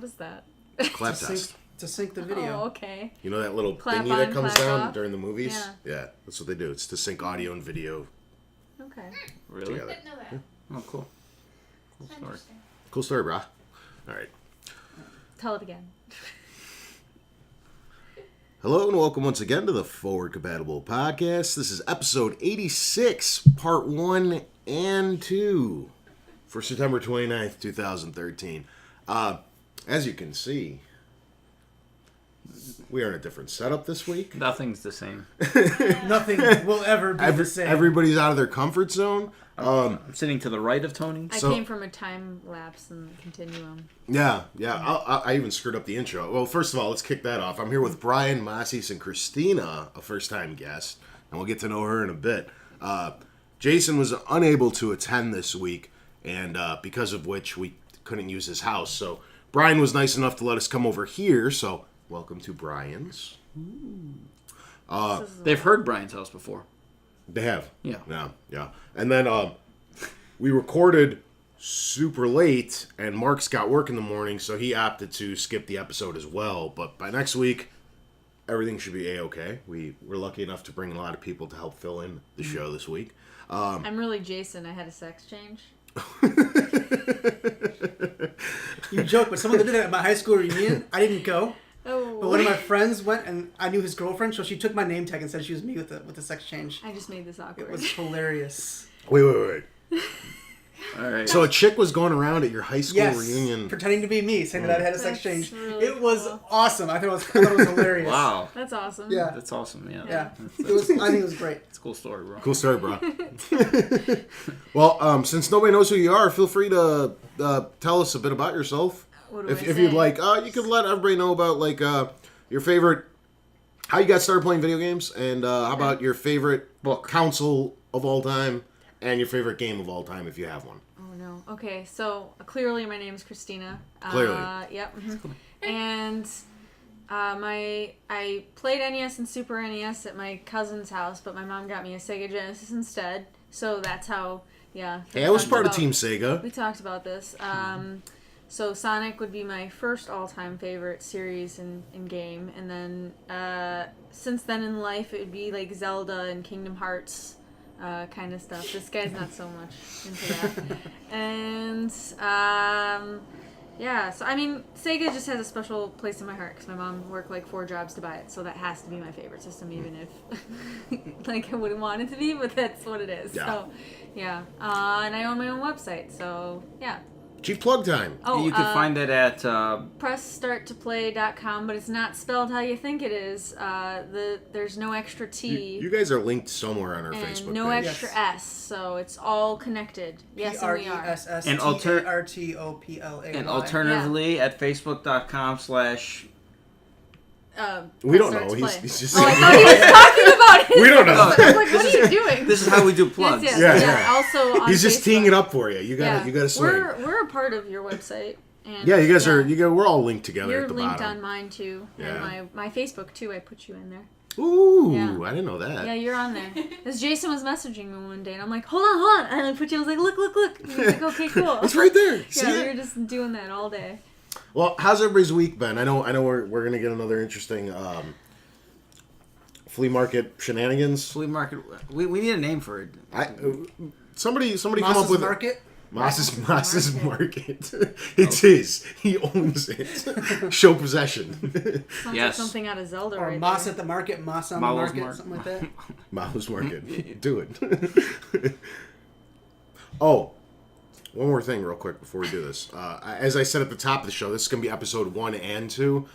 is that? Clap test. To sync the video. Oh, okay. You know that little Clap thingy on, that comes clap down off? during the movies? Yeah. Yeah, that's what they do. It's to sync audio and video Okay. Really? together. Didn't know that. Oh, cool. Cool story. Interesting. Cool story, brah. All right. Tell it again. Hello and welcome once again to the Forward Compatible Podcast. This is episode 86, part 1 and 2 for September 29th, 2013. As you can see, we are in a different setup this week. Nothing's the same. Nothing will ever be the same. Everybody's out of their comfort zone. I'm sitting to the right of Tony. I came from a time lapse and continuum. Yeah. I even screwed up the intro. Well, first of all, let's kick that off. I'm here with Bryan, Masis, and Christina, a first-time guest, and we'll get to know her in a bit. Jason was unable to attend this week, and because of which we couldn't use his house. So Bryan was nice enough to let us come over here, so welcome to Bryan's. They've heard Bryan's house before. They have. Yeah. Yeah. And then we recorded super late, and Mark's got work in the morning, so he opted to skip the episode as well. But by next week, everything should be A-okay. We're lucky enough to bring a lot of people to help fill in the show this week. I'm really Jason. I had a sex change. You joke, but someone that did it at my high school reunion, I didn't go. Oh. But one of my friends went, and I knew his girlfriend, so she took my name tag and said she was me with the sex change. I just made this awkward. It was hilarious. Wait. All right. So a chick was going around at your high school Yes, reunion. pretending to be me, saying that I had a sex That's change. really It was cool. awesome. I thought it was hilarious. Wow. That's awesome. Yeah. That's awesome. Yeah. Yeah. That's, It was. I think it was great. It's a cool story, bro. Cool story, bro. Well, since nobody knows who you are, feel free to tell us a bit about yourself. What do I If say? you'd like, you could let everybody know about your favorite, how you got started playing video games, and how about your favorite Book. console of all time, and your favorite game of all time if you have one. Oh no. Okay, so clearly my name is Christina. Clearly. Yep. And I played NES and Super NES at my cousin's house, but my mom got me a Sega Genesis instead. So that's how. Yeah. Hey, I was talked part of about- Team Sega. We talked about this. So Sonic would be my first all-time favorite series in game, and then since then in life it would be like Zelda and Kingdom Hearts kind of stuff. This guy's not so much into that. And yeah, so I mean Sega just has a special place in my heart because my mom worked like 4 jobs to buy it, so that has to be my favorite system, even if like I wouldn't want it to be, but that's what it is. Yeah. So yeah, and I own my own website, so yeah. Cheap plug time. Oh, You can find it at pressstarttoplay.com, but it's not spelled how you think it is. There's no extra T You guys are linked somewhere on our and Facebook no page. extra S, so it's all connected. Yes, and we are. PRESSTARTOPLAY. and alternatively at facebook.com/ We don't Press know. Start to He's Play. just Oh, I saying. thought he was talking about his. We don't know. I was like, what are you doing? This is how we do plugs. Yes, Yeah, yeah. yeah. Also on He's just Facebook. teeing it up for you. You Yeah. gotta swing. We're a part of your website. And Yeah, you guys are. We're all linked together You're at the linked bottom. on mine too, Yeah. and my Facebook too. I put you in there. Ooh, Yeah. I didn't know that. Yeah, you're on there. Because Jason was messaging me one day, and I'm like, hold on. And I put you, I was like, look. And he's like, okay, cool. It's right there. See Yeah, it? we were just doing that all day. Well, how's everybody's week been? I know we're gonna get another interesting flea market shenanigans. Flea market. We need a name for it. Somebody come Moss's up with Market. Moss's Market. It's his. He owns it. Show possession. Sounds Yes. like something out of Zelda Or right Moss there. at the Market, Moss on Malo's the Market, Market. something like that. Mouse Market. Do it. Oh, one more thing real quick before we do this. As I said at the top of the show, this is going to be episode 1 and 2.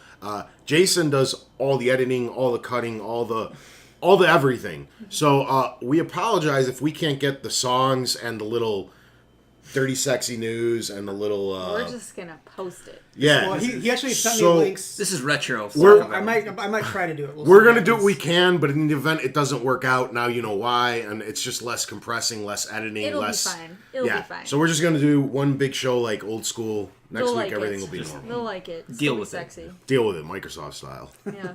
Jason does all the editing, all the cutting, all the everything. So we apologize if we can't get the songs and the little dirty sexy news and the little... We're just going to post it. Yeah. Well, he actually sent me So- links. This is retro. I might try to do it. We'll We're see going to what do what we happens. can, but in the event it doesn't work out, now you know why, and it's just less compressing, less editing, It'll less... be fine. It'll be fine. So we're just going to do one big show like old school. Next They'll week like everything it. will be normal. They'll like it. Deal It'll be with it. sexy. Deal with it, Microsoft style. Yeah.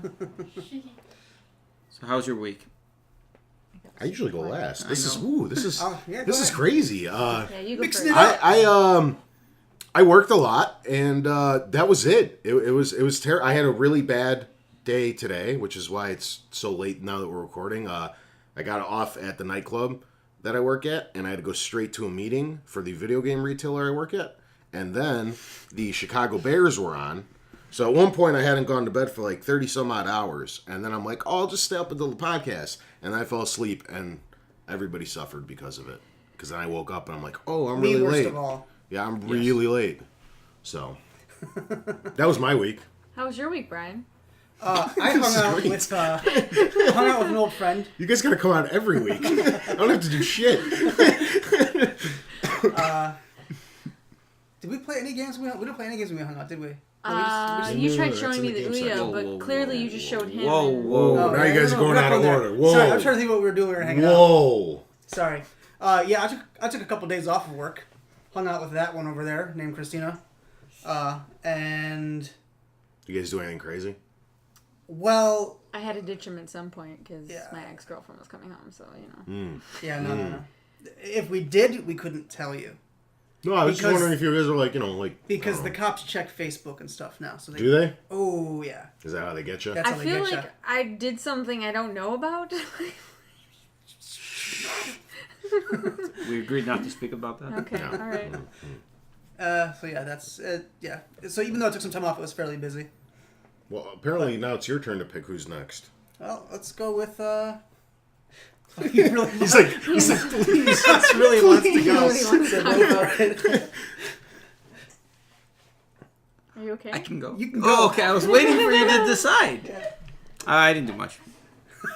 So how's your week? I usually go last. This is know. this is Oh, yeah, go this is ahead. crazy. Yeah, you go Mixing first. it up. I worked a lot, and that was it. It was terrible. I had a really bad day today, which is why it's so late now that we're recording. I got off at the nightclub that I work at, and I had to go straight to a meeting for the video game retailer I work at. And then the Chicago Bears were on. So at one point I hadn't gone to bed for like 30 some odd hours. And then I'm like, oh, I'll just stay up until the podcast. And I fell asleep, and everybody suffered because of it. Because then I woke up and I'm like, oh, I'm really worst late. of all. Yeah, I'm really late. So that was my week. How was your week, Bryan? I hung out with an old friend. You guys gotta come out every week. I don't have to do shit. Did we play any games? We didn't play any games when we hung out, did we? You tried that's showing in me the the game section. Uno, Whoa, but whoa, clearly whoa, you just showed him. Whoa, and- whoa. Now you guys are going out of order. Whoa. Sorry, I'm trying to think what we were doing when we were hanging out. Whoa. Sorry. Yeah, I took a couple days off of work. Hung out with that one over there named Christina. And... You guys do anything crazy? Well... I had to ditch him at some point because Yeah. my ex-girlfriend was coming home, so, you know. Yeah, no. If we did, we couldn't tell you. No, I was just Because- wondering if you guys are like, Because the cops check Facebook and stuff now. So Do they? Oh, yeah. Is that how they get you? That's I how they feel get ya. like I did something I don't know about. We agreed not to speak about that. Okay, No. all right. So yeah, that's yeah. So even though I took some time off, it was fairly busy. Well, apparently now it's your turn to pick who's next. Well, let's go with. He really He's like, please. just really wants to go. Really wants to So go. go for it. Are you okay? I can go. You can Oh, go. okay. I was waiting for you to decide. I didn't do much.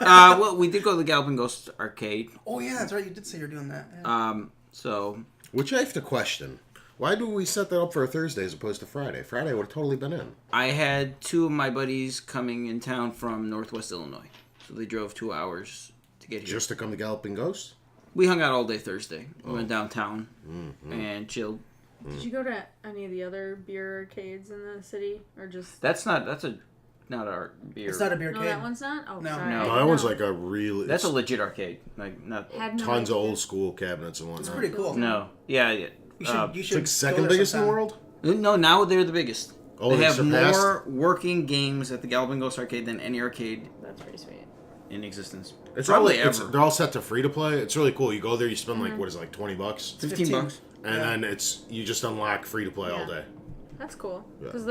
Well, we did go to the Galloping Ghost arcade. Oh yeah, that's right. You did say you're doing that. Yeah. So Which I have to question. Why do we set that up for a Thursday as opposed to Friday? Friday would have totally been in. I had two of my buddies coming in town from Northwest Illinois, so they drove 2 hours to get here. Just to come to Galloping Ghost? We hung out all day Thursday. We went downtown and chilled. Did you go to any of the other beer arcades in the city, or just? That's not our beer. It's not a beer No, cave. that one's not. Oh, No. sorry. No. I No, didn't that one's know. like a really... That's a legit arcade. Like not. Had no tons of idea. old school cabinets and whatnot. It's pretty cool. No. Yeah. You should. You It's should. like second go there biggest in the sometime. world? No, now they're the biggest. Oh, they they have surpassed? more working games at the Galloping Ghost arcade than any arcade That's pretty sweet. in existence. It's Probably all, ever. they're all set to free to play. It's really cool. You go there, you spend like, what is it, like $20? 15 bucks. And Yeah. then you just unlock free to play all Yeah. day. That's cool. Yeah, Because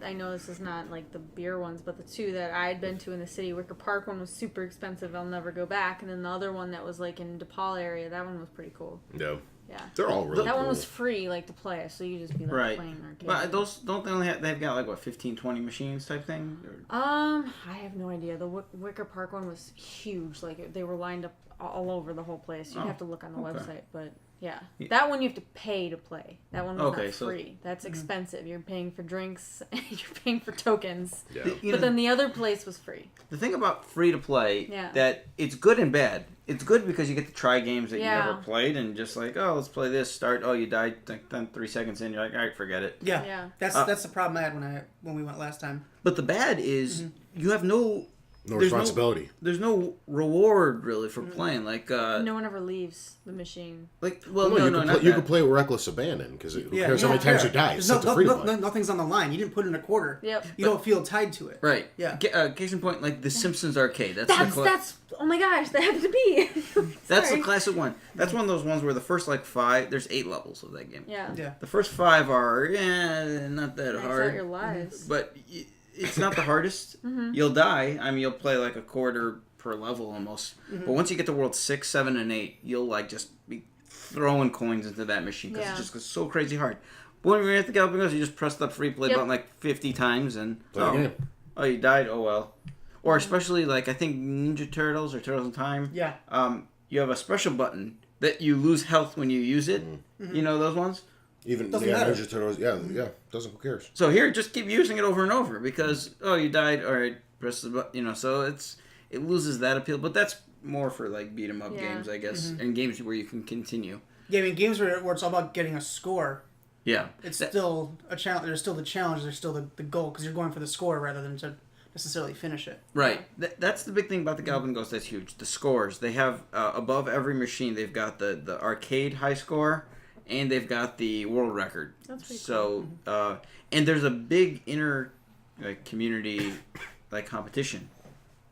I know this is not like the beer ones, but the two that I had been to in the city, Wicker Park one was super expensive. I'll never go back. And then the other one that was like in DePaul area, that one was pretty cool. No. Yeah. They're all really That cool. one was free, like to play, so you just be like Right. playing arcade. But those don't they only have? They've got like what 15, 20 machines type thing. Or- I have no idea. The Wicker Park one was huge. Like they were lined up all over the whole place. You'd Oh, have to look on the okay. website, but yeah, Yeah. that one you have to pay to play. That one was Okay, not so- free. That's expensive. You're paying for drinks. You're paying for tokens. Yeah. You But know, then the other place was free. the thing about free to play, Yeah. that it's good and bad. It's good because you get to try games that Yeah. you never played and just like, oh, let's play this. Start. Oh, you died. Then 3 seconds in, you're like, all right, forget it. Yeah. Yeah. That's the problem I had when we went last time. But the bad is you have no No there's responsibility. there's no reward really for playing. Like No one ever leaves the machine. well, you no, could not play, you that. could play with reckless abandon because who Yeah, cares how many yeah, times yeah. you die? There's It's set to free to play. nothing's on the line. You didn't put in a quarter. Yep. You don't feel tied to it. Right. Yeah. Case in point, like the Simpsons arcade. That's oh my gosh, that happened to me. That's the Sorry. classic one. That's one of those ones where the first like 5, there's 8 levels of that game. Yeah. Yeah. The first 5 are not that Max out hard, your lives. but it's not the hardest. You'll die. I mean, you'll play like a quarter per level almost. But once you get to world 6, 7, and 8, you'll like just be throwing coins into that machine because Yeah. it's just so crazy hard. But when you're at the Galloping Ghost, you just press the free play Yep. button like 50 times and Play the game. oh, you died. Oh well. Or especially like I think Ninja Turtles or Turtles in Time. Yeah. You have a special button that you lose health when you use it. You know those ones? Even Doesn't matter. Ninja Turtles, yeah, doesn't who cares? So here, just keep using it over and over because you died. All right, press the button. So it loses that appeal. But that's more for like beat 'em up Yeah. games, I guess, and games where you can continue. Yeah, I mean, games where it's all about getting a score, Yeah, it's still a challenge. There's still the challenge. There's still the goal because you're going for the score rather than to necessarily finish it. right. That's the big thing about the Galloping Ghost. That's huge. The scores they have above every machine. They've got the arcade high score, and they've got the world record. That's pretty cool. So, and there's a big inner community competition.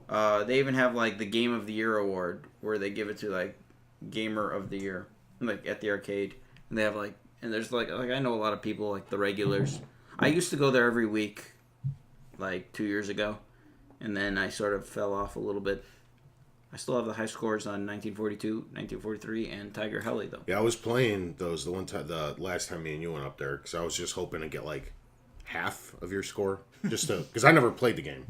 They even have the Game of the Year award where they give it to Gamer of the Year, at the arcade, and they have and there's I know a lot of people the regulars. I used to go there every week, 2 years ago, and then I sort of fell off a little bit. I still have the high scores on 1942, 1943, and Tiger Heli though. Yeah, I was playing those the last time me and you went up there because I was just hoping to get half of your score, just to because I never played the game.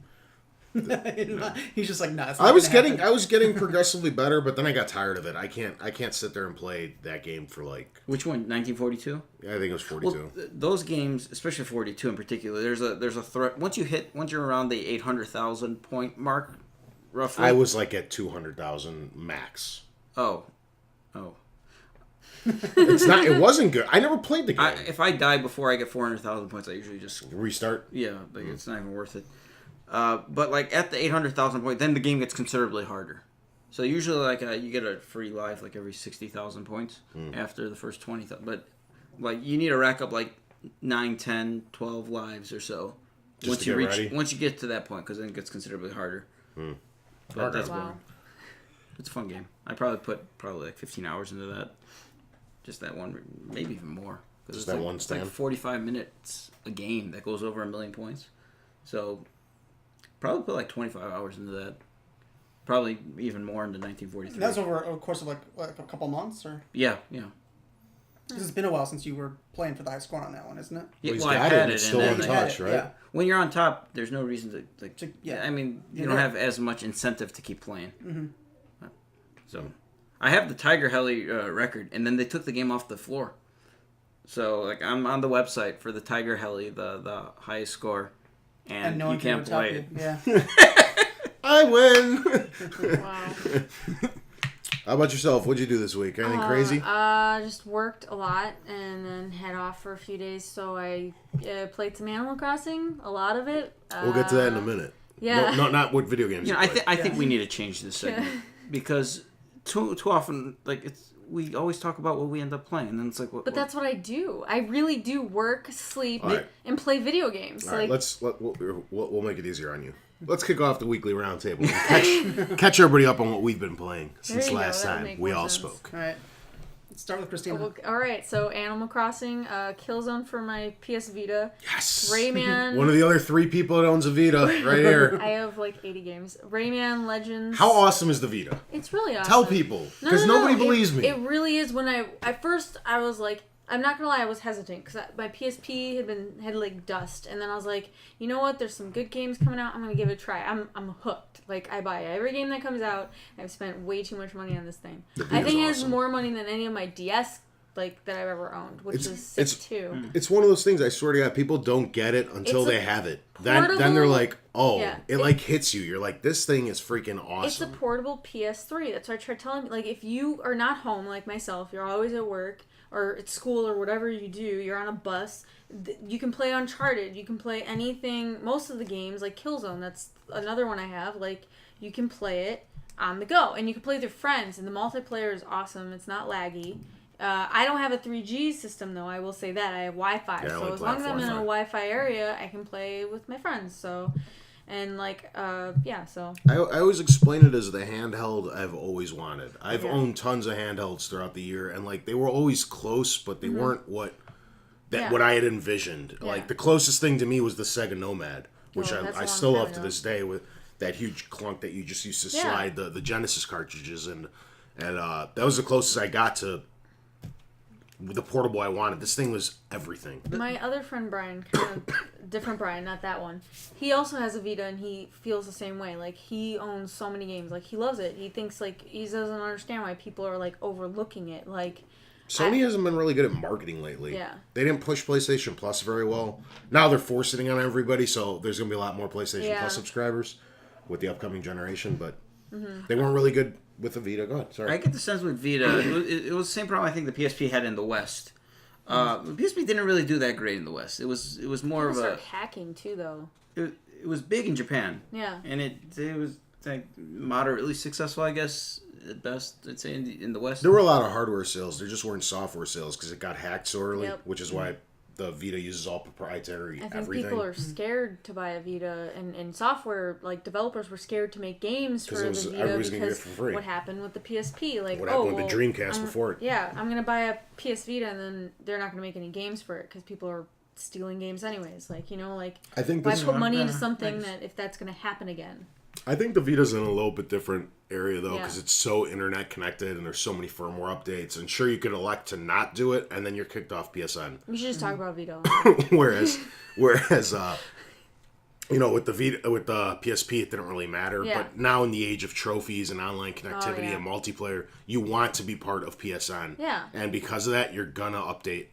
He's just nah. I was getting progressively better, but then I got tired of it. I can't sit there and play that game for Which one? 1942? Yeah, I think it was 42. Well, those games, especially 42 in particular, there's a threat. Once you're around the 800,000 point mark, roughly. I was at 200,000 max. Oh. It's not. It wasn't good. I never played the game. If I die before I get 400,000 points, I usually just restart. Yeah, it's not even worth it. But at the 800,000 point, then the game gets considerably harder. So usually you get a free life every 60,000 points after the first 20,000. But you need to rack up 9, 10, 12 lives or so once you get to that point, because then it gets considerably harder. But that's boring. It's a fun game. I probably put 15 hours into that. Just that one, maybe even more. Just that one stand? It's 45 minutes a game that goes over 1 million points. So probably put 25 hours into that. Probably even more into 1943. That's over a course of a couple months, or? Yeah. Because it's been a while since you were playing for the high score on that one, isn't it? Yeah, well, I've had it. It's still on touch, right? Yeah. When you're on top, there's no reason to I mean, you don't have as much incentive to keep playing. Mm-hmm. So, I have the Tiger Heli record, and then they took the game off the floor. So, I'm on the website for the Tiger Heli, the highest score, and no you can't play it. Yeah. I win. Wow. How about yourself? What'd you do this week? Anything crazy? Just worked a lot and then had off for a few days. So I played some Animal Crossing, a lot of it. We'll get to that in a minute. Yeah. No, not what video games. I think we need to change this segment because too often we always talk about what we end up playing, and then it's But that's what I do. I really do work, sleep, right. and play video games. All right, we'll make it easier on you. Let's kick off the weekly roundtable. Catch everybody up on what we've been playing since last time we all spoke. All right. Let's start with Christina. All right, so Animal Crossing, Killzone for my PS Vita. Yes! Rayman. One of the other 3 people that owns a Vita right here. I have 80 games. Rayman Legends. How awesome is the Vita? It's really awesome. Tell people, because nobody believes me. It really is. When at first I was I'm not gonna lie, I was hesitant because my PSP had dust, and then I was like, you know what? There's some good games coming out. I'm gonna give it a try. I'm hooked. I buy every game that comes out. I've spent way too much money on this thing. I think it has more money than any of my DS that I've ever owned, which is sick too. It's one of those things. I swear to God, people don't get it until they have it. Then they're like, oh, yeah, it hits you. You're like, this thing is freaking awesome. It's a portable PS3. That's why I tried telling if you are not home like myself, you're always at work or at school or whatever you do, you're on a bus, you can play Uncharted, you can play anything, most of the games, Killzone, that's another one I have, you can play it on the go, and you can play with your friends, and the multiplayer is awesome, it's not laggy. I don't have a 3G system, though, I will say that, I have Wi-Fi, so as long as I'm in a Wi-Fi area, I can play with my friends, so... And so I always explain it as the handheld I've always wanted. I've owned tons of handhelds throughout the year, and they were always close, but they weren't what I had envisioned. Yeah. The closest thing to me was the Sega Nomad, which I still love to this day, with that huge clunk that you just used to slide the Genesis cartridges, and that was the closest I got to the portable I wanted. This thing was everything. My other friend Bryan, kind of different Bryan, not that one. He also has a Vita, and he feels the same way. He owns so many games. He loves it. He thinks he doesn't understand why people are overlooking it. Sony hasn't been really good at marketing lately. Yeah. They didn't push PlayStation Plus very well. Now they're forcing it on everybody, so there's going to be a lot more PlayStation Plus subscribers with the upcoming generation, but they weren't really good with the Vita. Go ahead, sorry. I get the sense with Vita, it was the same problem I think the PSP had in the West. The PSP didn't really do that great in the West. It was more of a... hacking, too, though. It was big in Japan. Yeah. And it was moderately successful, I guess, at best, I'd say, in the West. There were a lot of hardware sales. There just weren't software sales because it got hacked so early, Yep. which is why the Vita uses all proprietary I think everything. people are scared to buy a Vita, and software, like, developers were scared to make games for the Vita everybody's gonna get it because for free. what happened with the PSP? Like, What happened with the Dreamcast before it? Yeah, I'm going to buy a PS Vita, and then they're not going to make any games for it because people are stealing games anyways. Like, you know, like, I think why this, put money into Yeah, something nice. that if that's going to happen again? I think the Vita's in a little bit different area though Yeah. because it's so internet connected and there's so many firmware updates. And sure, you could elect to not do it, and then you're kicked off PSN. We should just talk about Vita. whereas, you know, with the Vita, with the PSP, it didn't really matter. Yeah. But now in the age of trophies and online connectivity yeah. and multiplayer, you want to be part of PSN. Yeah. And because of that, you're gonna update,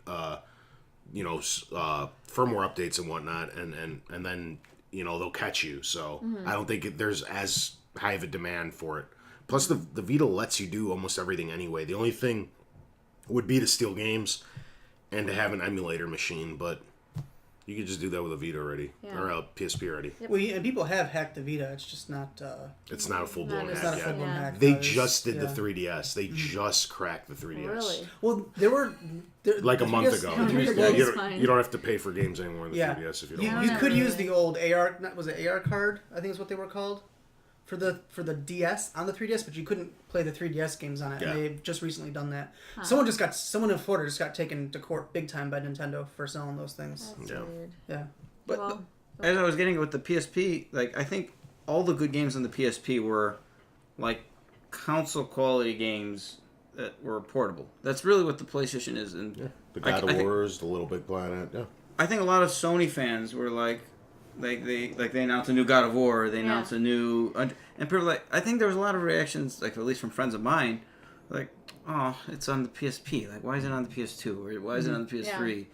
you know, firmware updates and whatnot, and then you know they'll catch you. So Mm-hmm. I don't think there's as high of a demand for it. Plus, the Vita lets you do almost everything anyway. The only thing would be to steal games and to have an emulator machine, but you could just do that with a Vita already or a PSP already. Well, and people have hacked the Vita. It's just not. It's not a full blown Not as- It's not a hack full yet. blown Yeah. hack. They no, it's- just did the yeah. 3DS. They just cracked the 3DS. Really? Well, there were Like a the month 3DS ago. How many years Yeah, ago, you, games? don't, Fine. you don't have to pay for games anymore in the Yeah. 3DS if you You, don't Yeah. want you to. could Really? use the old AR. Was it AR card? I think is what they were called for the DS on the 3DS, but you couldn't play the 3DS games on it. Yeah. And they've just recently done that. Someone in Florida just got taken to court big time by Nintendo for selling those things. That's Yeah. weird. Yeah. But Well, as I was getting with the PSP, like I think all the good games on the PSP were like console quality games that were portable. That's really what the PlayStation is, and Yeah. The I God of think- Wars, the Little Big Planet. Yeah. I think a lot of Sony fans were like they announced a new God of War, they announced a new, and people were like, I think there was a lot of reactions, like at least from friends of mine, like, oh, it's on the PSP, like why is it on the PS2 or why is it on the PS3?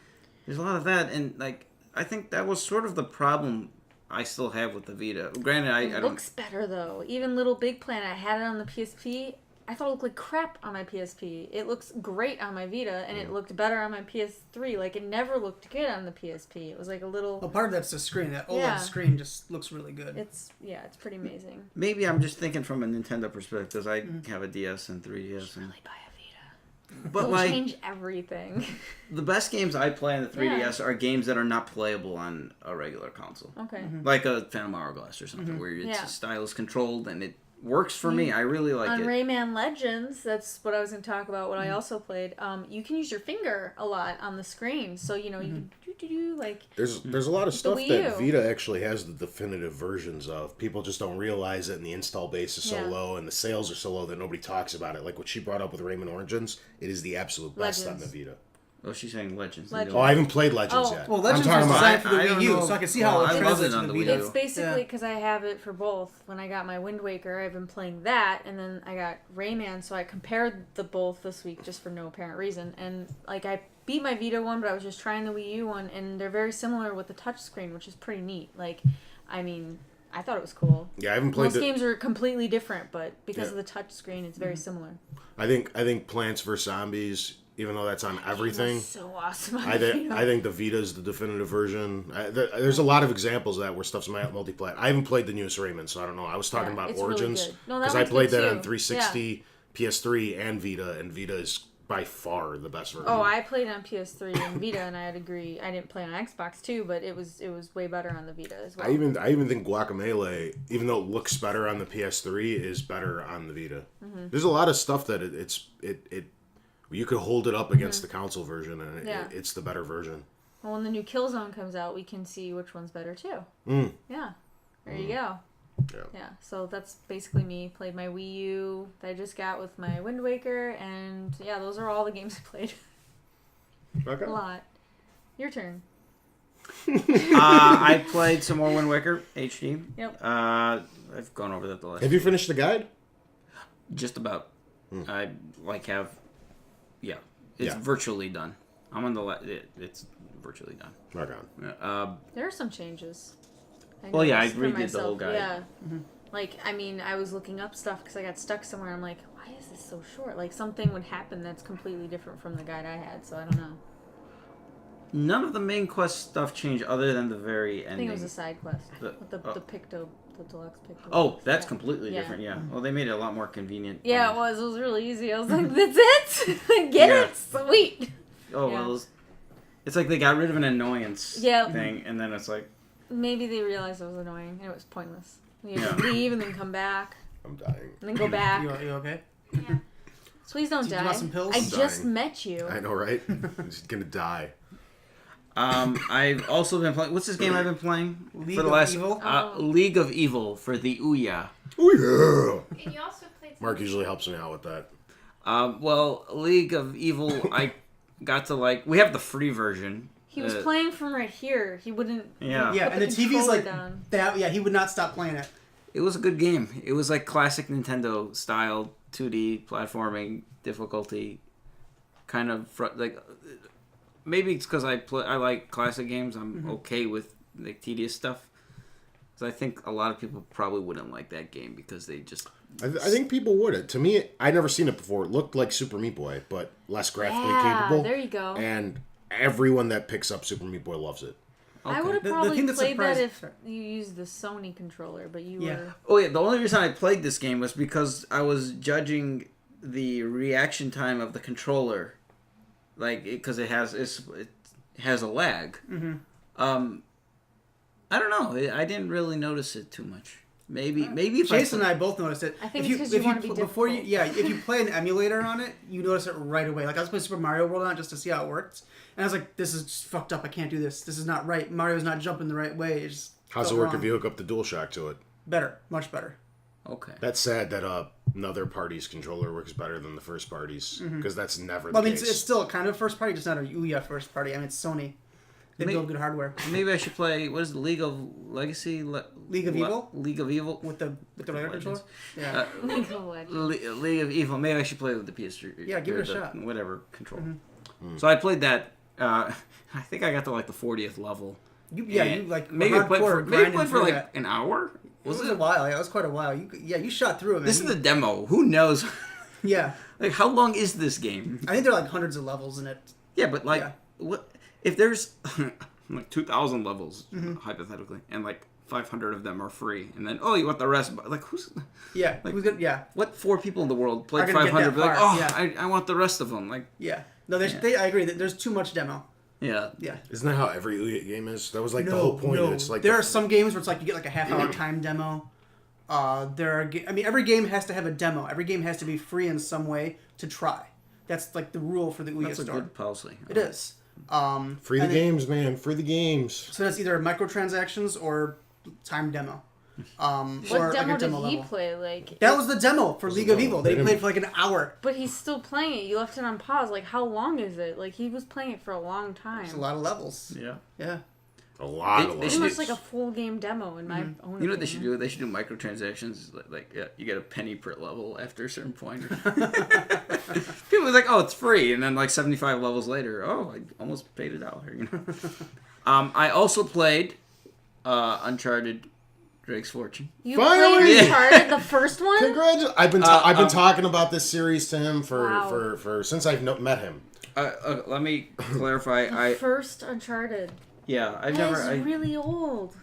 There's a lot of that, and like I think that was sort of the problem I still have with the Vita. Granted, I It don't. looks better though. Even Little Big Planet, I had it on the PSP. I thought it looked like crap on my PSP. It looks great on my Vita, and it looked better on my PS3. Like, it never looked good on the PSP. It was like a little... Well, part of that's the screen. That OLED Yeah. screen just looks really good. It's pretty amazing. Maybe I'm just thinking from a Nintendo perspective because I have a DS and 3DS. And, Really buy a Vita. but It'll like change everything. the best games I play on the 3DS are games that are not playable on a regular console, Okay. like a Phantom Hourglass or something, where it's Yeah. stylus controlled and it works for me. I really like On it. Rayman Legends, that's what I was going to talk about, what I also played, you can use your finger a lot on the screen. So, you know, you can do like... There's a lot of stuff Wii that U. Vita actually has the definitive versions of. People just don't realize it, and the install base is so Yeah. low, and the sales are so low that nobody talks about it. Like what she brought up with Rayman Origins, it is the absolute best on the Legends. Vita. Oh, she's saying Legends. Legends. Oh, I haven't played Legends Oh. yet. Well, Legends I'm talking was about. designed for the I Wii don't U, know. so I can see Well, how I it love translates it to on the the Wii Wii U. U. It's basically Yeah. because I have it for both. When I got my Wind Waker, I've been playing that, and then I got Rayman, so I compared the both this week just for no apparent reason. And like I beat my Vita one, but I was just trying the Wii U one, and they're very similar with the touchscreen, which is pretty neat. Like, I mean, I thought it was cool. Yeah, I haven't played Most games are completely different, but because Yeah. of the touchscreen, it's very similar. I think Plants vs Zombies, even though that's on everything. That's so awesome. I think the Vita is the definitive version. There's a lot of examples of that where stuff's multiplayer. I haven't played the newest Rayman, so I don't know. I was talking about it's really Origins good. No, that because I one's played good that too. on 360, PS3, and Vita is by far the best version. Oh, I played on PS3 and Vita, and I'd agree. I didn't play on Xbox too, but it was way better on the Vita as well. I even think Guacamelee, even though it looks better on the PS3, is better on the Vita. Mm-hmm. There's a lot of stuff that you could hold it up against the console version, and Yeah. it's the better version. Well, when the new Killzone comes out, we can see which one's better too. Yeah. There you go. Yeah. So that's basically me. Played my Wii U that I just got with my Wind Waker, and yeah, those are all the games I played. Okay. A lot. Your turn. I played some more Wind Waker HD. Yep. I've gone over that the last. Have you finished the guide? Just about. I yeah. It's Yeah. virtually done. I'm on the it's virtually done. Rock on. There are some changes. Well, yeah, I noticed for redid the myself. whole guide. Yeah. Like, I mean, I was looking up stuff because I got stuck somewhere. I'm like, why is this so short? Like, something would happen that's completely different from the guide I had, so I don't know. None of the main quest stuff changed other than the very I ending. think it was a side quest The- with the the deluxe pick. Oh, that's Yeah. completely Yeah. different. Yeah. Well, they made it a lot more convenient. Yeah, it was. It was really easy. I was like, that's it? Get Yeah. it? Sweet. Oh, Yeah. well, it's like they got rid of an annoyance Yeah. thing, and then it's like, Maybe they realized it was annoying and it was pointless. You Yeah. have to leave and then come back I'm dying. and then go back. You okay? Yeah. Please don't Do you die. want some pills? I I'm just dying. met you. I know, right? I'm just gonna die. I've also been playing. What's this game I've been playing League for the of last Evil? League of Evil for the Ouya. Oh yeah. And you also played. Mark usually helps me out with that. Well, League of Evil, I got to we have the free version. He was playing from right here. He wouldn't. Yeah. Yeah, put and the TV's controller like down. that. Yeah, he would not stop playing it. It was a good game. It was like classic Nintendo style 2D platforming difficulty, kind of maybe it's because I like classic games. I'm okay with like tedious stuff. So I think a lot of people probably wouldn't like that game because they just. I think people would. To me, I'd never seen it before. It looked like Super Meat Boy, but less graphically capable. There you go. And everyone that picks up Super Meat Boy loves it. I would have The probably thing that played that surprised- if sorry. you used the Sony controller, but you Yeah. were. Oh yeah, the only reason I played this game was because I was judging the reaction time of the controller, because it has a lag. Mm-hmm. I don't know. I didn't really notice it too much. Maybe if Jason and I both noticed it. I think it's 'cause you wanna be before you, difficult. yeah, if you play an emulator on it, you notice it right away. Like I was playing Super Mario World on it just to see how it worked, and I was like, "This is just fucked up. I can't do this. This is not right. Mario's not jumping the right way." It just How's it felt work wrong. if you hook up the DualShock to it? Better, much better. Okay. That's sad that another party's controller works better than the first party's, because that's never Well, I the mean, case. it's still kind of first party, just not a Ouya first party. I mean, it's Sony. They May- build good hardware. Maybe I should play. What is the League of Legacy? League of Evil? League of Evil. With the regular Legends. controller. Yeah. League of Legends. League of Evil. Maybe I should play with the PS3. Yeah, give it or a the shot. Whatever control. So I played that. I think I got to the 40th level. You And like maybe were I played hardcore for grinding through like that. an hour. It was a while. Yeah, it was quite a while. You shot through it, man. This is the demo. Who knows? Yeah. How long is this game? I think there are like hundreds of levels in it. Yeah, but Yeah. what if there's 2,000 levels Mm-hmm. hypothetically, and 500 of them are free, and then you want the rest? Who's Yeah. Who's gonna? Yeah. what 4 people in the world played Are gonna get 500? that Be like, far, oh, yeah. I want the rest of them. Yeah. No, Yeah. I agree that there's too much demo. Yeah. Yeah. Isn't that how every Ouya game is? That was the whole point. No. It's like there are some games where it's like you get a half-hour time demo. Every game has to have a demo. Every game has to be free in some way to try. That's the rule for the Ouya That's a store. good policy. It is. free the and then- games, man. Free the games. So that's either microtransactions or time demo. What or demo a did demo he level. play? That was the demo for League of demo. Evil. They They didn't- played for an hour. But he's still playing it. You left it on pause. How long is it? He was playing it for a long time. It's a lot of levels. Yeah. Yeah. A lot They- of they Pretty levels. much like a full game demo in my own. You know what they should do? They should do microtransactions. You get a penny per level after a certain point. People was like, oh, it's free, and then 75 levels later, oh, I almost paid $1. I also played Uncharted: Drake's Fortune. You Finally! played Yeah. Uncharted, the first one? Congratulations! I've been talking about this series to him Wow. for since I've met him. Let me clarify. The first Uncharted. I've That never. is really old.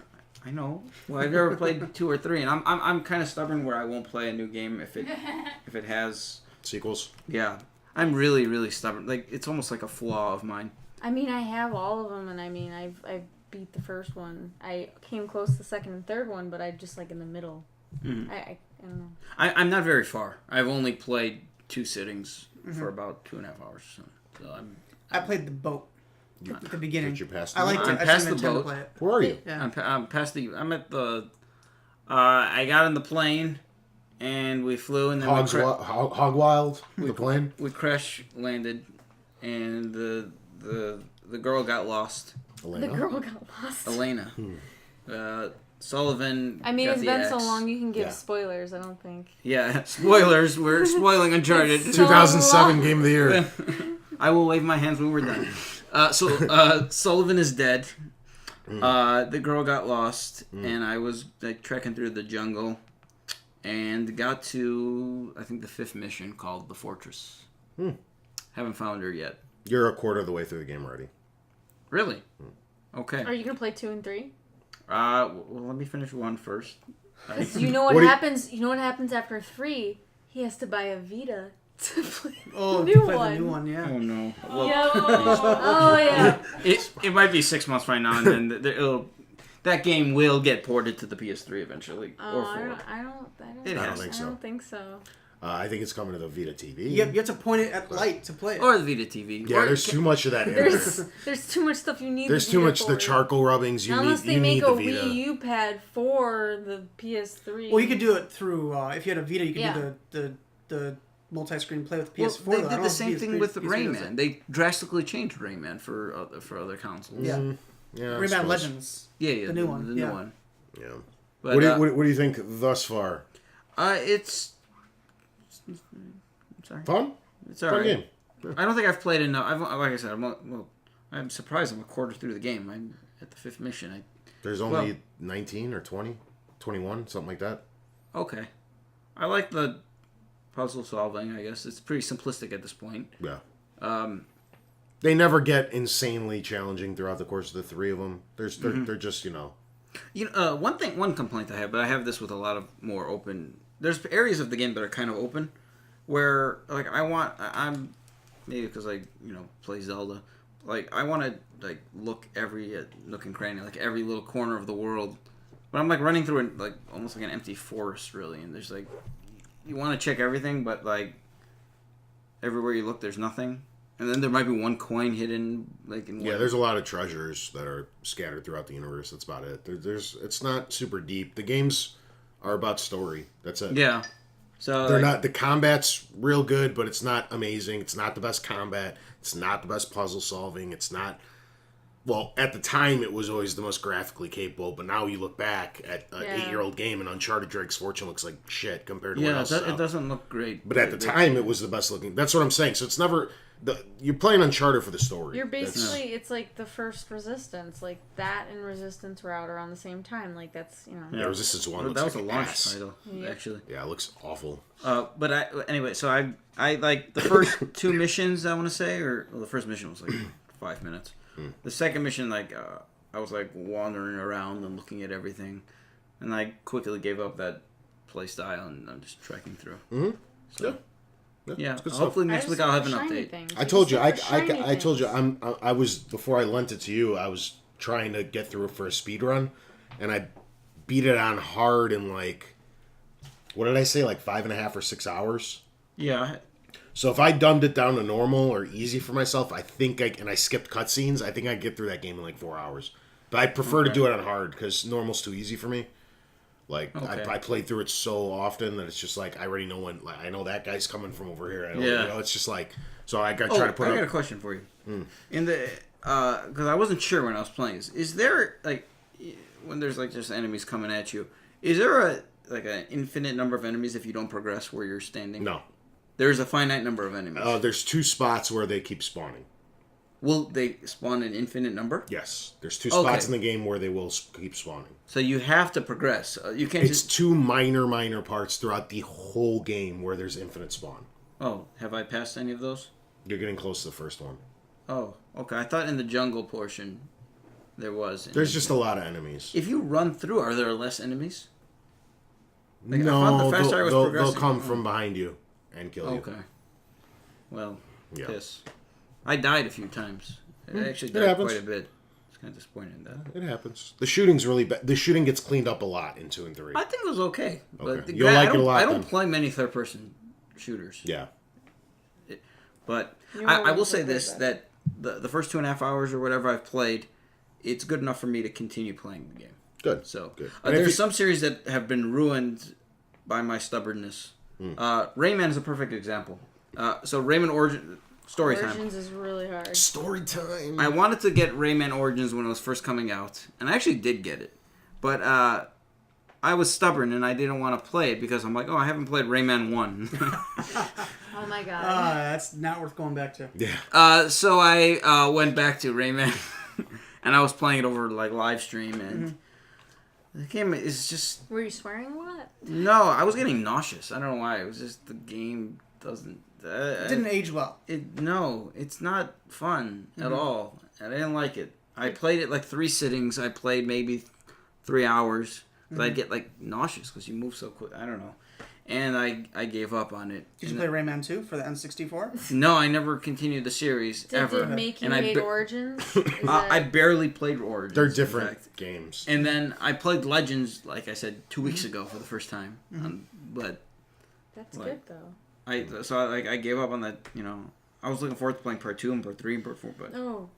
I know. Well, I've never played 2 or 3, and I'm kind of stubborn where I won't play a new game if it has. Sequels. Yeah, I'm really really stubborn. It's almost like a flaw of mine. I have all of them, and I've beat the first one. I came close to the second and third one, but I just in the middle. Mhm. I don't know. I'm not very far. I've only played 2 sittings for about 2.5 hours. So I played the boat at the beginning. Did you pass I the liked boat? it. I'm I past just the didn't intend to boat. play it. Where are you? Yeah. I'm past the. I'm at the. I got in the plane, and we flew, and then Hog Wild with the plane. we crash landed, and the girl got lost. Elena? The girl got lost. Elena. Sullivan. got It's the been so axe. long you can give Yeah. spoilers, I don't think. Yeah, spoilers. We're spoiling Uncharted. It's so 2007 long. Game of the Year. I will wave my hands when we're done. Sullivan is dead. The girl got lost, and I was trekking through the jungle, and got to I think the 5th mission called the Fortress. Haven't found her yet. You're a quarter of the way through the game already. Really? Okay. Are you going to play 2 and 3? Well, let me finish 1 first. 'Cause you know what What do you- happens? You know what happens after 3? He has to buy a Vita to play Oh, the new play one. the new one, yeah. Oh no. Well, Yeah. Oh yeah. it might be 6 months by now, and then that game will get ported to the PS3 eventually, Oh, or 4. I don't It I has don't think I so. don't think so. I think it's coming to the Vita TV. You have to point it at light to play it. Or the Vita TV. Yeah, Or there's too much of that in there. There's too much stuff you need. There's the too Vita much the for. charcoal rubbings. You Unless need they you make need a the Vita. Wii U pad for the PS3. Well, you could do it through, if you had a Vita, you could Yeah. do the multi-screen play with Well, PS4. they though. I did don't the know same if thing PS3 with does Rayman. it. They drastically changed Rayman for other consoles. Yeah. Yeah, I Rayman suppose. Legends. Yeah, The new one, The new yeah. one. Yeah. But, What do you think thus far? it's sorry. Fun? It's Fun alright. game. I don't think I've played enough. Like I said, I'm surprised I'm a quarter through the game. I'm at the 5th mission. There's only 19 or 20, 21, something like that. Okay. I like the puzzle solving, I guess. It's pretty simplistic at this point. Yeah. Um, They never get insanely challenging throughout the course of the 3 of them. They're just, one complaint I have, but I have this with a lot of more open. There's areas of the game that are kind of open, where like I'm maybe because I play Zelda, like I want to like look every nook and cranny, like every little corner of the world, but I'm like running through it like almost like an empty forest really, and there's like you want to check everything, but like everywhere you look, there's nothing. And then there might be one coin hidden, like in there's a lot of treasures that are scattered throughout the universe. That's about it. It's not super deep. The games are about story. That's it. Yeah. So They're not. The combat's real good, but it's not amazing. It's not the best combat. It's not the best puzzle solving. It's not. Well, at the time, it was always the most graphically capable, but now you look back at an 8-year-old game, and Uncharted Drake's Fortune looks like shit compared to what else is it out. doesn't look great. But at the time, it was the best looking. That's what I'm saying. So it's never. You're playing Uncharted for the story. You're basically it's like the first Resistance, like that and Resistance were out around the same time. Like that's Yeah, Resistance 1 looks that was like a an launch ass. title, actually. Yeah, it looks awful. But anyway, so I like the first 2 missions. I want to say, the first mission was like 5 minutes. The second mission, like I was like wandering around and looking at everything, and I quickly gave up that play style, and I'm just trekking through. Mm-hmm. So. Yeah, it's good hopefully stuff. next week I'll have an update. I told you, I told you, I was before I lent it to you. I was trying to get through it for a speed run, and I beat it on hard in like, what did I say, like 5.5 or 6 hours? Yeah. So if I dumbed it down to normal or easy for myself, I think and I skipped cutscenes, I think I'd get through that game in like 4 hours. But I prefer to do it on hard because normal's too easy for me. Like I played through it so often that it's just like I already know when. Like, I know that guy's coming from over here. It's just like so. I got to try to put. I got a question for you. In the because I wasn't sure when I was playing. Is there like when there's like just enemies coming at you? Is there an infinite number of enemies if you don't progress where you're standing? No. There's a finite number of enemies. There's 2 spots where they keep spawning. Will they spawn an infinite number? Yes, there's 2 spots in the game where they will keep spawning. So you have to progress. You can't It's 2 minor parts throughout the whole game where there's infinite spawn. Oh, have I passed any of those? You're getting close to the first one. Oh, okay. I thought in the jungle portion there was. There's just a lot of enemies. If you run through, are there less enemies? Like, No, I found the faster I was they'll progressing. come from behind you and kill you. Okay. Well, Yeah. piss. I died a few times. I actually It died happens. quite a bit. It's kind of disappointing that. It happens. The shooting's really bad. The shooting gets cleaned up a lot in 2 and 3. I think it was okay. But Okay. You'll like it a lot, I don't then. play many third-person shooters. Yeah. But You I won't will say play this, that. that the first 2.5 hours or whatever I've played, it's good enough for me to continue playing the game. Good. So Good. And if there's you- some series that have been ruined by my stubbornness. Rayman is a perfect example. So Rayman Story time. Origins is really hard. Story time. I wanted to get Rayman Origins when it was first coming out, and I actually did get it. But I was stubborn, and I didn't want to play it because I'm like, oh, I haven't played Rayman 1. Oh my god. That's not worth going back to. Yeah. So I went back to Rayman, and I was playing it over like live stream, and the game is just... Were you swearing a lot? No, I was getting nauseous. I don't know why. It was just the game doesn't... It didn't age well. No, it's not fun at all. And I didn't like it. I played it like 3 sittings. I played maybe 3 hours. 'Cause I'd get like nauseous because you move so quick. I don't know. And I gave up on it. Did you play Rayman 2 for the N64? No, I never continued the series ever. Did it make you And hate Origins? I barely played Origins. They're different games. And then I played Legends, like I said, 2 weeks ago for the first time. But That's like, good though. I gave up on that. I was looking forward to playing part 2 and part 3 and part 4, but Oh.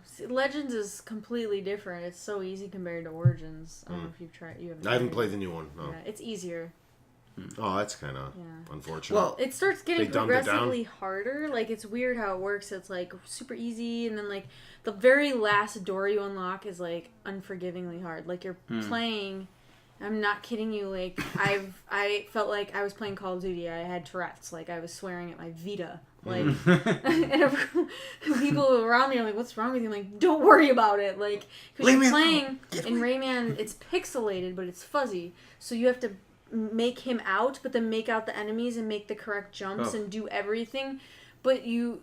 See, Legends is completely different. It's so easy compared to Origins. I don't know if you've tried. I haven't played the new one. No. Yeah, it's easier. Oh, that's kind of unfortunate. Well, It starts getting They dumbed it down? progressively harder. Like, it's weird how it works. It's like super easy, and then like the very last door you unlock is like unforgivingly hard. Like you're playing. I'm not kidding you. Like I felt like I was playing Call of Duty. I had Tourette's. Like I was swearing at my Vita. Like and people around me are like, "What's wrong with you?" I'm like, "Don't worry about it." Like because you're playing in Rayman, it's pixelated, but it's fuzzy. So you have to make him out, but then make out the enemies and make the correct jumps and do everything. But you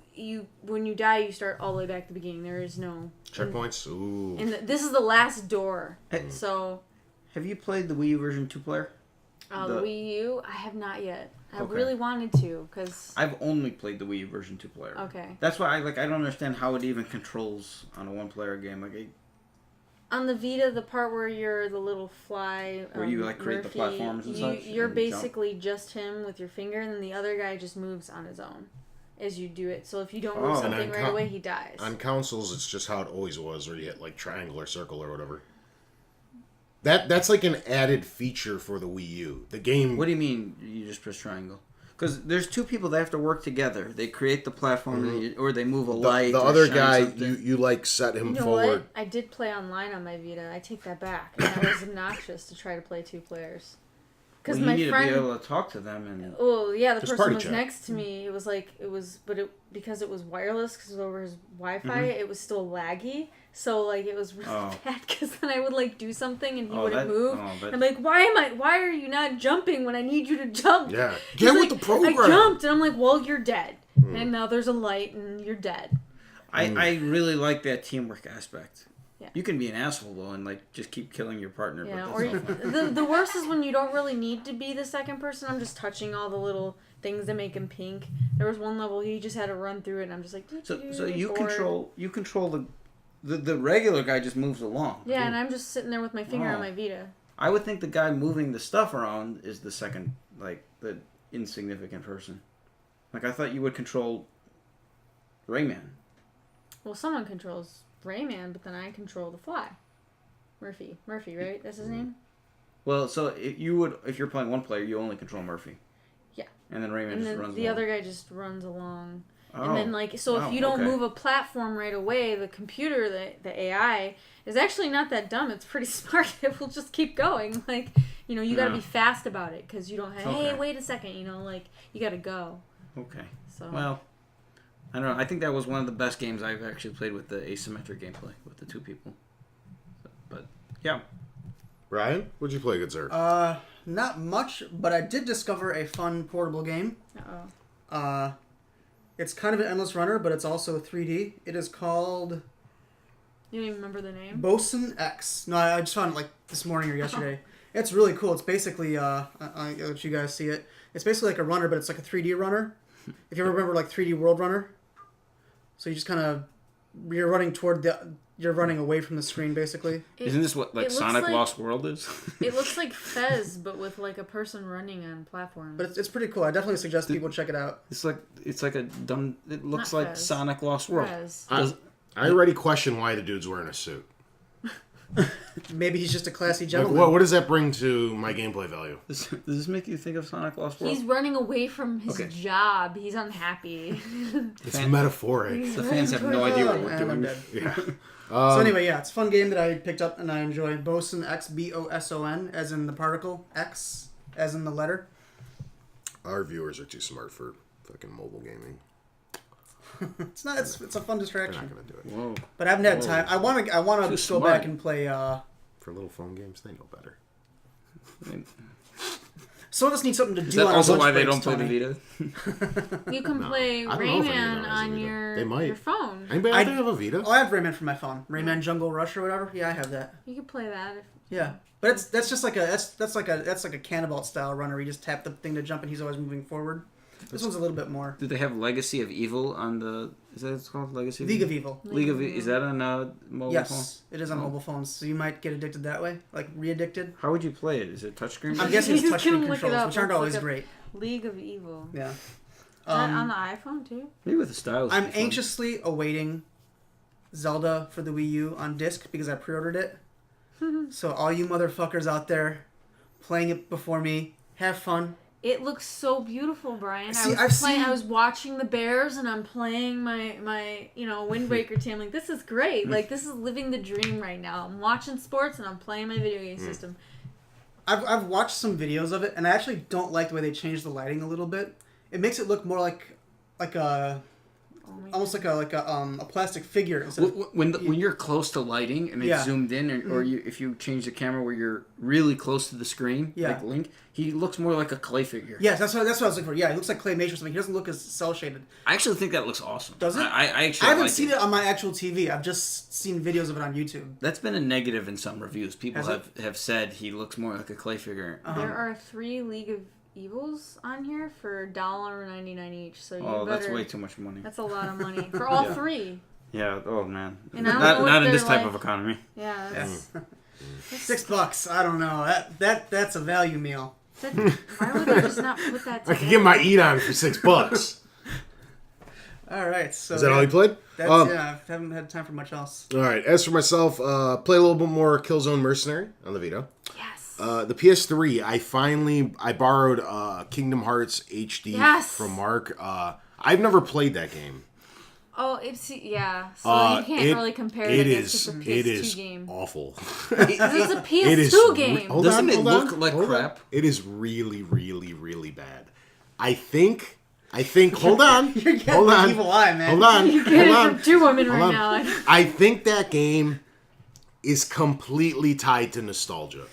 when you die, you start all the way back to the beginning. There is no checkpoints. Ooh. And this is the last door. So have you played the Wii U version 2-player? the Wii U, I have not yet. I Okay. really wanted to because I've only played the Wii U version 2-player. okay. That's why I don't understand how it even controls on a 1-player game. Like On the Vita, the part where you're the little fly, where you like create the Murphy, platforms and such. You're and basically just him with your finger, and then the other guy just moves on his own as you do it. So if you don't move Oh. something And right away, he dies. On consoles, it's just how it always was, where you hit like triangle or circle or whatever. That's like an added feature for the Wii U. The game. What do you mean you just press triangle? Because there's two people that have to work together. They create the platform, or they move a light. The or other shine guy, something. you like set him You know forward. what? I did play online on my Vita. I take that back. And that was obnoxious to try to play 2 players. Because Well, you my need friend. to be able to talk to them and. Oh yeah, the Just person party was chat. next to me. It was because it was wireless because it was over his Wi-Fi. Mm-hmm. It was still laggy, so like it was really bad. Because then I would like do something and he Oh, wouldn't that- move. oh, but- I'm like, why are you not jumping when I need you to jump? Yeah. He's Get with like, the program. I jumped and I'm like, well, you're dead. And now there's a light and you're dead. I really like that teamwork aspect. Yeah. You can be an asshole though and like just keep killing your partner. Yeah, but or that's not fun. the worst is when you don't really need to be the second person. I'm just touching all the little things that make him pink. There was one level he just had to run through it, and I'm just like, So you bored. control the regular guy just moves along. Yeah, and I'm just sitting there with my finger on Oh. my Vita. I would think the guy moving the stuff around is the second, like the insignificant person. Like I thought you would control Rayman. Well, someone controls Rayman, but then I control the fly. Murphy, right? That's his name. Well, so if you're playing one player, you only control Murphy. Yeah. And then Rayman And just then runs the along. other guy just runs along. Oh. And then, like, so Wow, if you don't okay. move a platform right away, the computer, the AI, is actually not that dumb. It's pretty smart. It will just keep going. Like, you gotta Yeah. be fast about it because you don't have, Okay. hey, wait a second, like, you gotta go. Okay. So. Well, I don't know. I think that was one of the best games I've actually played with the asymmetric gameplay with the 2 people. But yeah. Ryan, what'd you play, good sir? Not much, but I did discover a fun portable game. Uh-oh. It's kind of an endless runner, but it's also 3D. It is called You don't even remember the name? Bosun X. No, I just found it like this morning or yesterday. It's really cool. It's basically, I'll let you guys see it. It's basically like a runner, but it's like a 3D runner. If you ever remember like 3D World Runner. So you just kind of, you're running away from the screen basically. Isn't this what it looks Sonic like- Lost World is? It looks like Fez, but with like a person running on platforms. But it's pretty cool. I definitely suggest people check it out. It's like a dumb. It looks Not like Fez. Sonic Lost World. Fez. I already question why the dude's wearing a suit. Maybe he's just a classy Like, gentleman. what does that bring to my gameplay value? Does this make you think of Sonic Lost World? He's running away from his Okay. job. He's unhappy. It's Fan- metaphoric. The fans have no idea what Oh, we're and I'm doing. dead. Yeah. So anyway, yeah, it's a fun game that I picked up and I enjoy. Boson, X, Boson, as in the particle, X, as in the letter. Our viewers are too smart for fucking mobile gaming. It's not. It's a fun They're distraction. not gonna do it. Whoa. But I haven't had Whoa. time. I want to Too go smart. back and play. For little phone games, they know better. I mean, Some of us need something to Is do that on our also lunch why they breaks, don't play the Tony. Vita? You can play I don't know if anyone Rayman has a on Vita. They might. your phone. Anybody out there have a Vita? Oh, I have Rayman for my phone. Rayman Jungle Rush or whatever. Yeah, I have that. You can play that. Yeah, but that's just like a that's like a Cannibal style runner. Where you just tap the thing to jump and he's always moving forward. This one's a little bit more. Do they have Legacy of Evil on the? Is that what it's called? Legacy of League of Evil. League of Is that on mobile phone? Yes, it is on mobile phones, so you might get addicted that way, like re-addicted. How would you play it? Is it touchscreen? I'm guessing it's You can touchscreen look it controls, up. which aren't Let's always look up great. League of Evil. Yeah. Is that on the iPhone too? Maybe with the stylus. I'm would be fun. anxiously awaiting Zelda for the Wii U on disc because I pre-ordered it. So all you motherfuckers out there playing it before me, have fun. It looks so beautiful, Brian. See, I was watching the Bears and I'm playing my Wind Waker team. Like, this is great. Like, this is living the dream right now. I'm watching sports and I'm playing my video game system. I've watched some videos of it, and I actually don't like the way they changed the lighting a little bit. It makes it look more like a almost like a plastic figure instead of, When you're close to lighting and it's Yeah. zoomed in, or if you change the camera where you're really close to the screen, Yeah. like Link, he looks more like a clay figure. Yes, that's what I was looking for. Yeah, he looks like claymation or something. He doesn't look as cell shaded. I actually think that looks awesome. Does it? I actually I haven't like seen it on my actual TV. I've just seen videos of it on YouTube. That's been a negative in some reviews. People Has have said he looks more like a clay figure. There are 3 League of Evils on here for $1.99 each. So you better. That's way too much money. That's a lot of money for all Yeah. 3. Yeah. Oh man. And I don't know what Not in this they're type like. of economy. Yeah. That's, $6. I don't know. That's a value meal. why would they just not put that I together? could get my eat on for $6. All right. So Is that all you played? That's, I haven't had time for much else. All right. As for myself, play a little bit more Killzone Mercenary on the Vita. Yes. The PS3, I borrowed Kingdom Hearts HD Yes. from Mark. I've never played that game. Oh, it's yeah. So you can't really compare it against just a PS2 game. Awful. This is a PS2 It is game. hold Doesn't on, it hold look on, like hold on. crap? It is really, really, really bad. I think. Hold on. You're getting Hold the on. evil eye, man. Hold on. You're Hold getting it on. from 2 women Hold right on. now. I think that game is completely tied to nostalgia.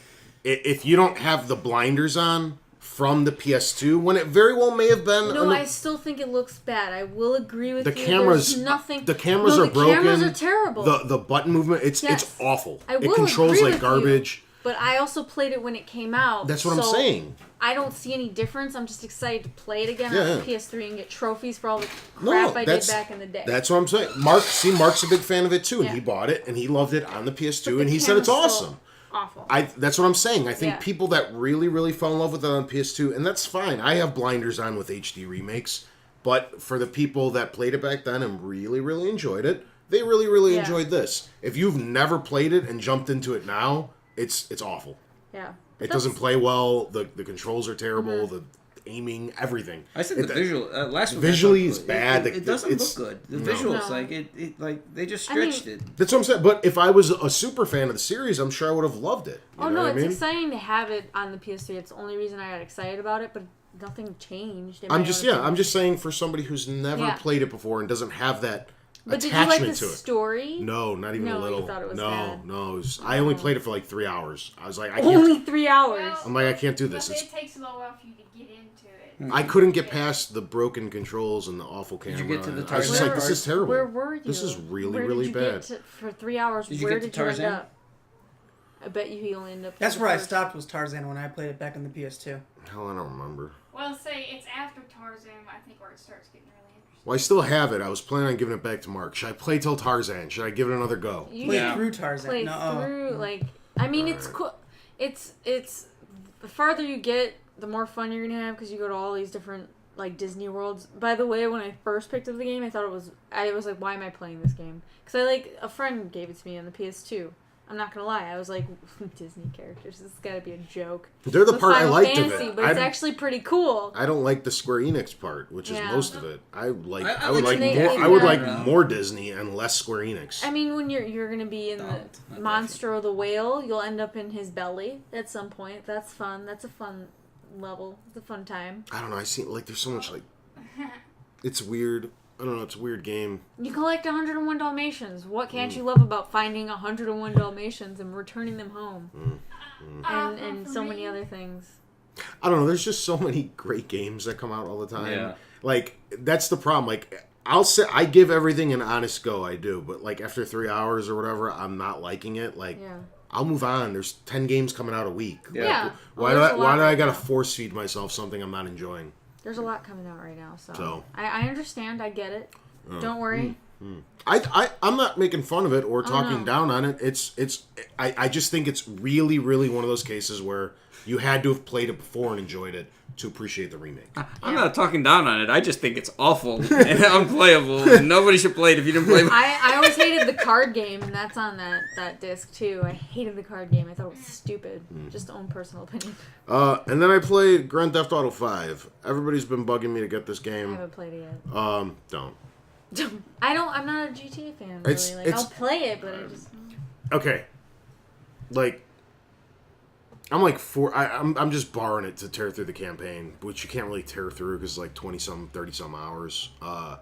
If you don't have the blinders on from the PS2, when it very well may have been. No, I still think it looks bad. I will agree with The you. cameras, There's nothing. the cameras no, are broken. The cameras are terrible. The button movement, it's Yes. awful. I It will controls agree like with garbage. But I also played it when it came out. That's what I'm so saying. I don't see any difference. I'm just excited to play it again Yeah, on yeah. the PS3 and get trophies for all the No, crap I did that's- back in the day. That's what I'm saying. Mark's a big fan of it too, and Yeah. he bought it and he loved it on the But PS2, the and he said it's camera's still awesome. Awful. That's what I'm saying. I think Yeah. people that really, really fell in love with it on PS2, and that's fine. I have blinders on with HD remakes, but for the people that played it back then and really, really enjoyed it, they really, really Yeah. enjoyed this. If you've never played it and jumped into it now, it's awful. yeah. It doesn't play well. The controls are terrible. Mm-hmm. The aiming, everything. I said the visual. Last one Visually looked is good. bad. It doesn't It's- look good. The no. visuals, No. like it, like they just I mean- stretched it. That's what I'm saying. But if I was a super fan of the series, I'm sure I would have loved it. You Oh know no, what it's I mean? exciting to have it on the PS3. It's the only reason I got excited about it, but nothing changed. I'm just saying for somebody who's never Yeah. played it before and doesn't have that But did you attachment like the to it. story? No, not even No, a you little. thought it was no, bad. no. I only played it for like 3 hours. I was like, I can't. Only 3 hours. I'm like, I can't do this. But It's, it takes a little while for you to get into it. I couldn't get past the broken controls and the awful camera. you get to the I was just Tarzan like, this is terrible. Where were you? This is really, Where really did you bad. Get to, for 3 hours, Did you where get to did you end Tarzan? up? I bet you he only ended up. That's in where the I first- stopped was Tarzan when I played it back on the PS2. Hell, I don't remember. Well, say it's after Tarzan, I think, where it starts getting really interesting. Well, I still have it. I was planning on giving it back to Mark. Should I play till Tarzan? Should I give it another go? You Play Yeah. through Tarzan. play No, through like I mean it's cool. It's the farther you get, the more fun you're gonna have because you go to all these different like Disney worlds. By the way, when I first picked up the game, I was like, why am I playing this game? Because a friend gave it to me on the PS2. I'm not gonna lie, I was like, Disney characters. This has got to be a joke. They're the With part I Final liked Fantasy, of it. but it's actually pretty cool. I don't like the Square Enix part, which is Yeah. most of it. I would like like more. it. I would Yeah. like more Disney and less Square Enix. I mean, when you're gonna be in Not the that monster or the whale, you'll end up in his belly at some point. That's fun. That's a fun level. It's a fun time. I don't know. I see like there's so much like. It's weird. I don't know. It's a weird game. You collect 101 Dalmatians. What can't you love about finding 101 Dalmatians and returning them home? And For so many me, other things. I don't know. There's just so many great games that come out all the time. Yeah. Like, that's the problem. Like, I give everything an honest go. I do, but like after 3 hours or whatever, I'm not liking it. Like, Yeah. I'll move on. There's 10 games coming out a week. Yeah. Yeah. Like, Well, there's a why lot do I right gotta now. force feed myself something I'm not enjoying? There's a lot coming out right now, so, So. I understand. I get it. Don't worry. I'm not making fun of it or talking no. down on it. I just think it's really, really one of those cases where you had to have played it before and enjoyed it to appreciate the remake. I'm not talking down on it. I just think it's awful and unplayable. And nobody should play it if you didn't play it. I always hated the card game, and that's on that disc too. I hated the card game. I thought it was stupid. Just own personal opinion. And then I played Grand Theft Auto 5. Everybody's been bugging me to get this I game. haven't played it yet. Don't. I'm not a GTA fan really. It's- I'll play it, but I just. Okay. Like, I'm like I'm just borrowing it to tear through the campaign, which you can't really tear through because like 30 some hours. I'm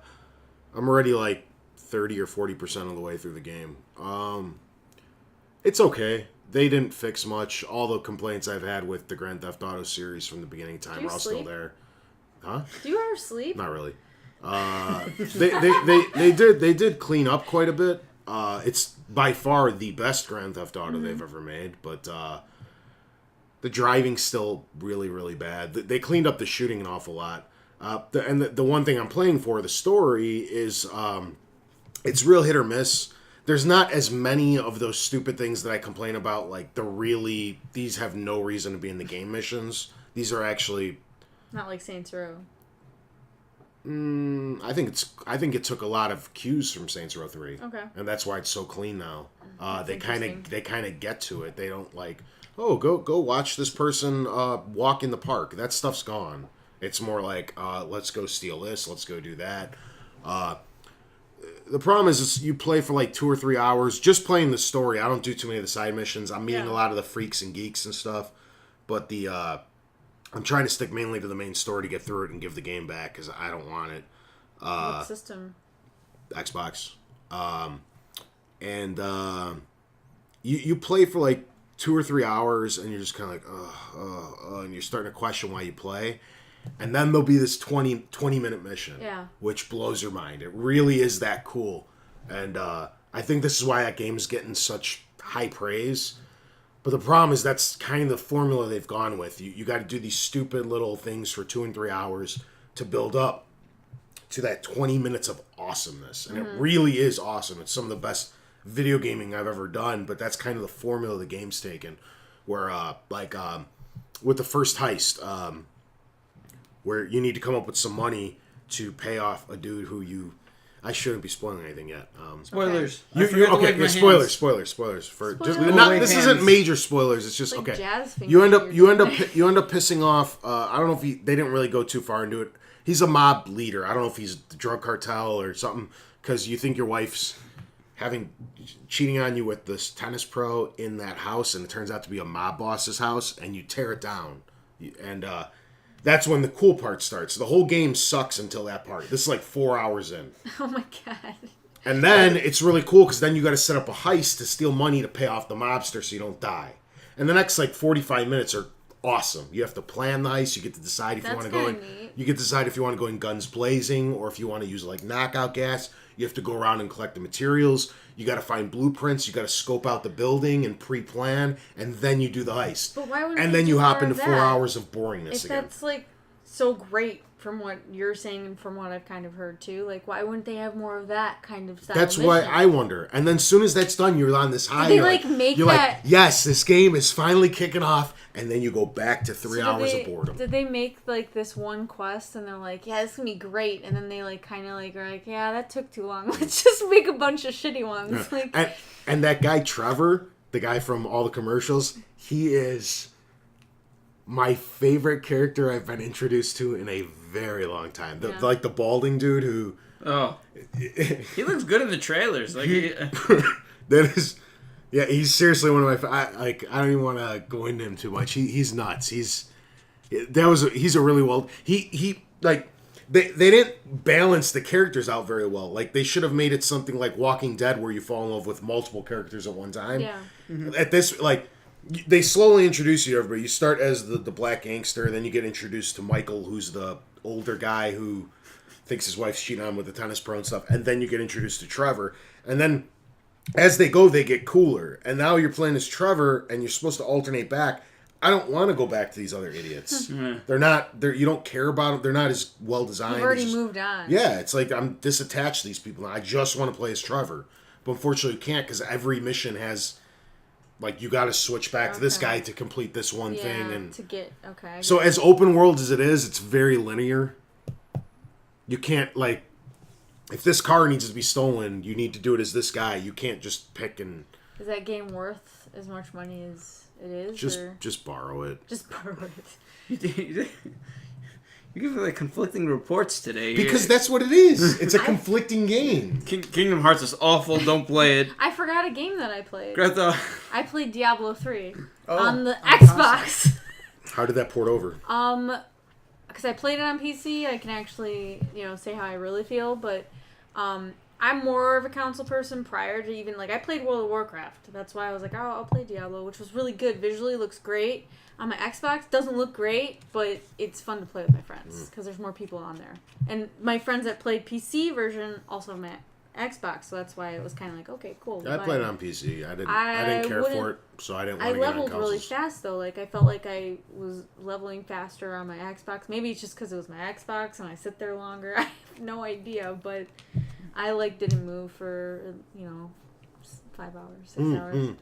already like 30 or 40% of the way through the game. It's okay. They didn't fix much. All the complaints I've had with the Grand Theft Auto series from the beginning of time Do you are all still sleep? there. Huh? Do you ever sleep? Not really. They did clean up quite a bit. It's by far the best Grand Theft Auto they've ever made, but the driving's still really, really bad. They cleaned up the shooting an awful lot. The one thing I'm playing for, the story, is it's real hit or miss. There's not as many of those stupid things that I complain about, like these have no reason to be in the game missions. These are actually... Not like Saints Row. I think it took a lot of cues from Saints Row 3. Okay. And that's why it's so clean now. They interesting. kind of get to it. They don't like, oh, go watch this person walk in the park. That stuff's gone. It's more like, let's go steal this, let's go do that. The problem is you play for like 2 or 3 hours just playing the story. I don't do too many of the side missions. I'm meeting a lot of the freaks and geeks and stuff, but I'm trying to stick mainly to the main story to get through it and give the game back because I don't want it. What system? Xbox. You play for like 2 or 3 hours and you're just kind of like, and you're starting to question why you play. And then there'll be this 20-minute mission, which blows your mind. It really is that cool. And I think this is why that game's getting such high praise. But the problem is that's kind of the formula they've gone with. You got to do these stupid little things for 2 and 3 hours to build up to that 20 minutes of awesomeness. And it really is awesome. It's some of the best video gaming I've ever done, but that's kind of the formula the game's taken. Where, with the first heist, where you need to come up with some money to pay off a dude who I shouldn't be spoiling anything yet. Spoilers. Spoilers. For just this isn't major spoilers. It's just Like okay. jazz You end up fingers. you end up pissing off. I don't know if they didn't really go too far into it. He's a mob leader. I don't know if he's the drug cartel or something because you think your wife's cheating on you with this tennis pro in that house, and it turns out to be a mob boss's house, and you tear it down, and that's when the cool part starts. The whole game sucks until that part. This is like 4 hours in. Oh my god. And then it's really cool because then you got to set up a heist to steal money to pay off the mobster so you don't die. And the next like 45 minutes are awesome. You have to plan the heist. You get to decide if you want to go in. Neat. You get to decide if you want to go in guns blazing or if you want to use like knockout gas. You have to go around and collect the materials. You got to find blueprints. You got to scope out the building and pre-plan, and then you do the heist. But why wouldn't and they then do you more hop of into 4 that? hours of boringness If again. that's like so great from what you're saying and from what I've kind of heard too, like why wouldn't they have more of that kind of style? That's why mission? I wonder. And then as soon as that's done, you're on this high. they, you're like, make you're that- like, yes, this game is finally kicking off. And then you go back to 3 So hours did of boredom. Did they make like this one quest and they're like, yeah, this is gonna be great, and then they like kind of like are like, yeah, that took too long. Let's just make a bunch of shitty ones. Like, And that guy Trevor, the guy from all the commercials, he is my favorite character I've been introduced to in a very long time. Like the balding dude who. Oh, he looks good in the trailers. Like that is. Yeah, he's seriously one of my. I don't even want to go into him too much. He's nuts. He's a really well. He like they didn't balance the characters out very well. Like they should have made it something like Walking Dead, where you fall in love with multiple characters at one time. yeah. At this, like they slowly introduce you to everybody. You start as the black gangster, then you get introduced to Michael, who's the older guy who thinks his wife's cheating on him with the tennis pro and stuff, and then you get introduced to Trevor, and then as they go, they get cooler, and now you're playing as Trevor, and you're supposed to alternate back. I don't want to go back to these other idiots. They're not. You don't care about them. They're not as well designed. You've already moved on. Yeah, it's like I'm disattached to these people. I just want to play as Trevor, but unfortunately, you can't because every mission has, like, you got to switch back to this guy to complete this one thing, and to get So as open world as it is, it's very linear. You can't, like, if this car needs to be stolen, you need to do it as this guy. You can't just pick and. Is that game worth as much money as it is? Just borrow it. Just borrow it. You give like conflicting reports today. Because that's what it is. It's a conflicting game. Kingdom Hearts is awful. Don't play it. I forgot a game that I played. Greta. I played Diablo 3 Oh, on the on Xbox. How did that port over? Because I played it on PC, I can actually, say how I really feel, but I'm more of a console person prior to even, like, I played World of Warcraft. That's why I was like, oh, I'll play Diablo, which was really good. Visually looks great. On my Xbox, doesn't look great, but it's fun to play with my friends, because there's more people on there. And my friends that played PC version also have my Xbox, so that's why it was kind of like, okay, cool. I played it on PC. I didn't care for it, so I didn't want to get on leveled consoles. really fast, though. Like, I felt like I was leveling faster on my Xbox. Maybe it's just because it was my Xbox and I sit there longer. I have no idea, but I, didn't move for, 5 hours, 6 hours.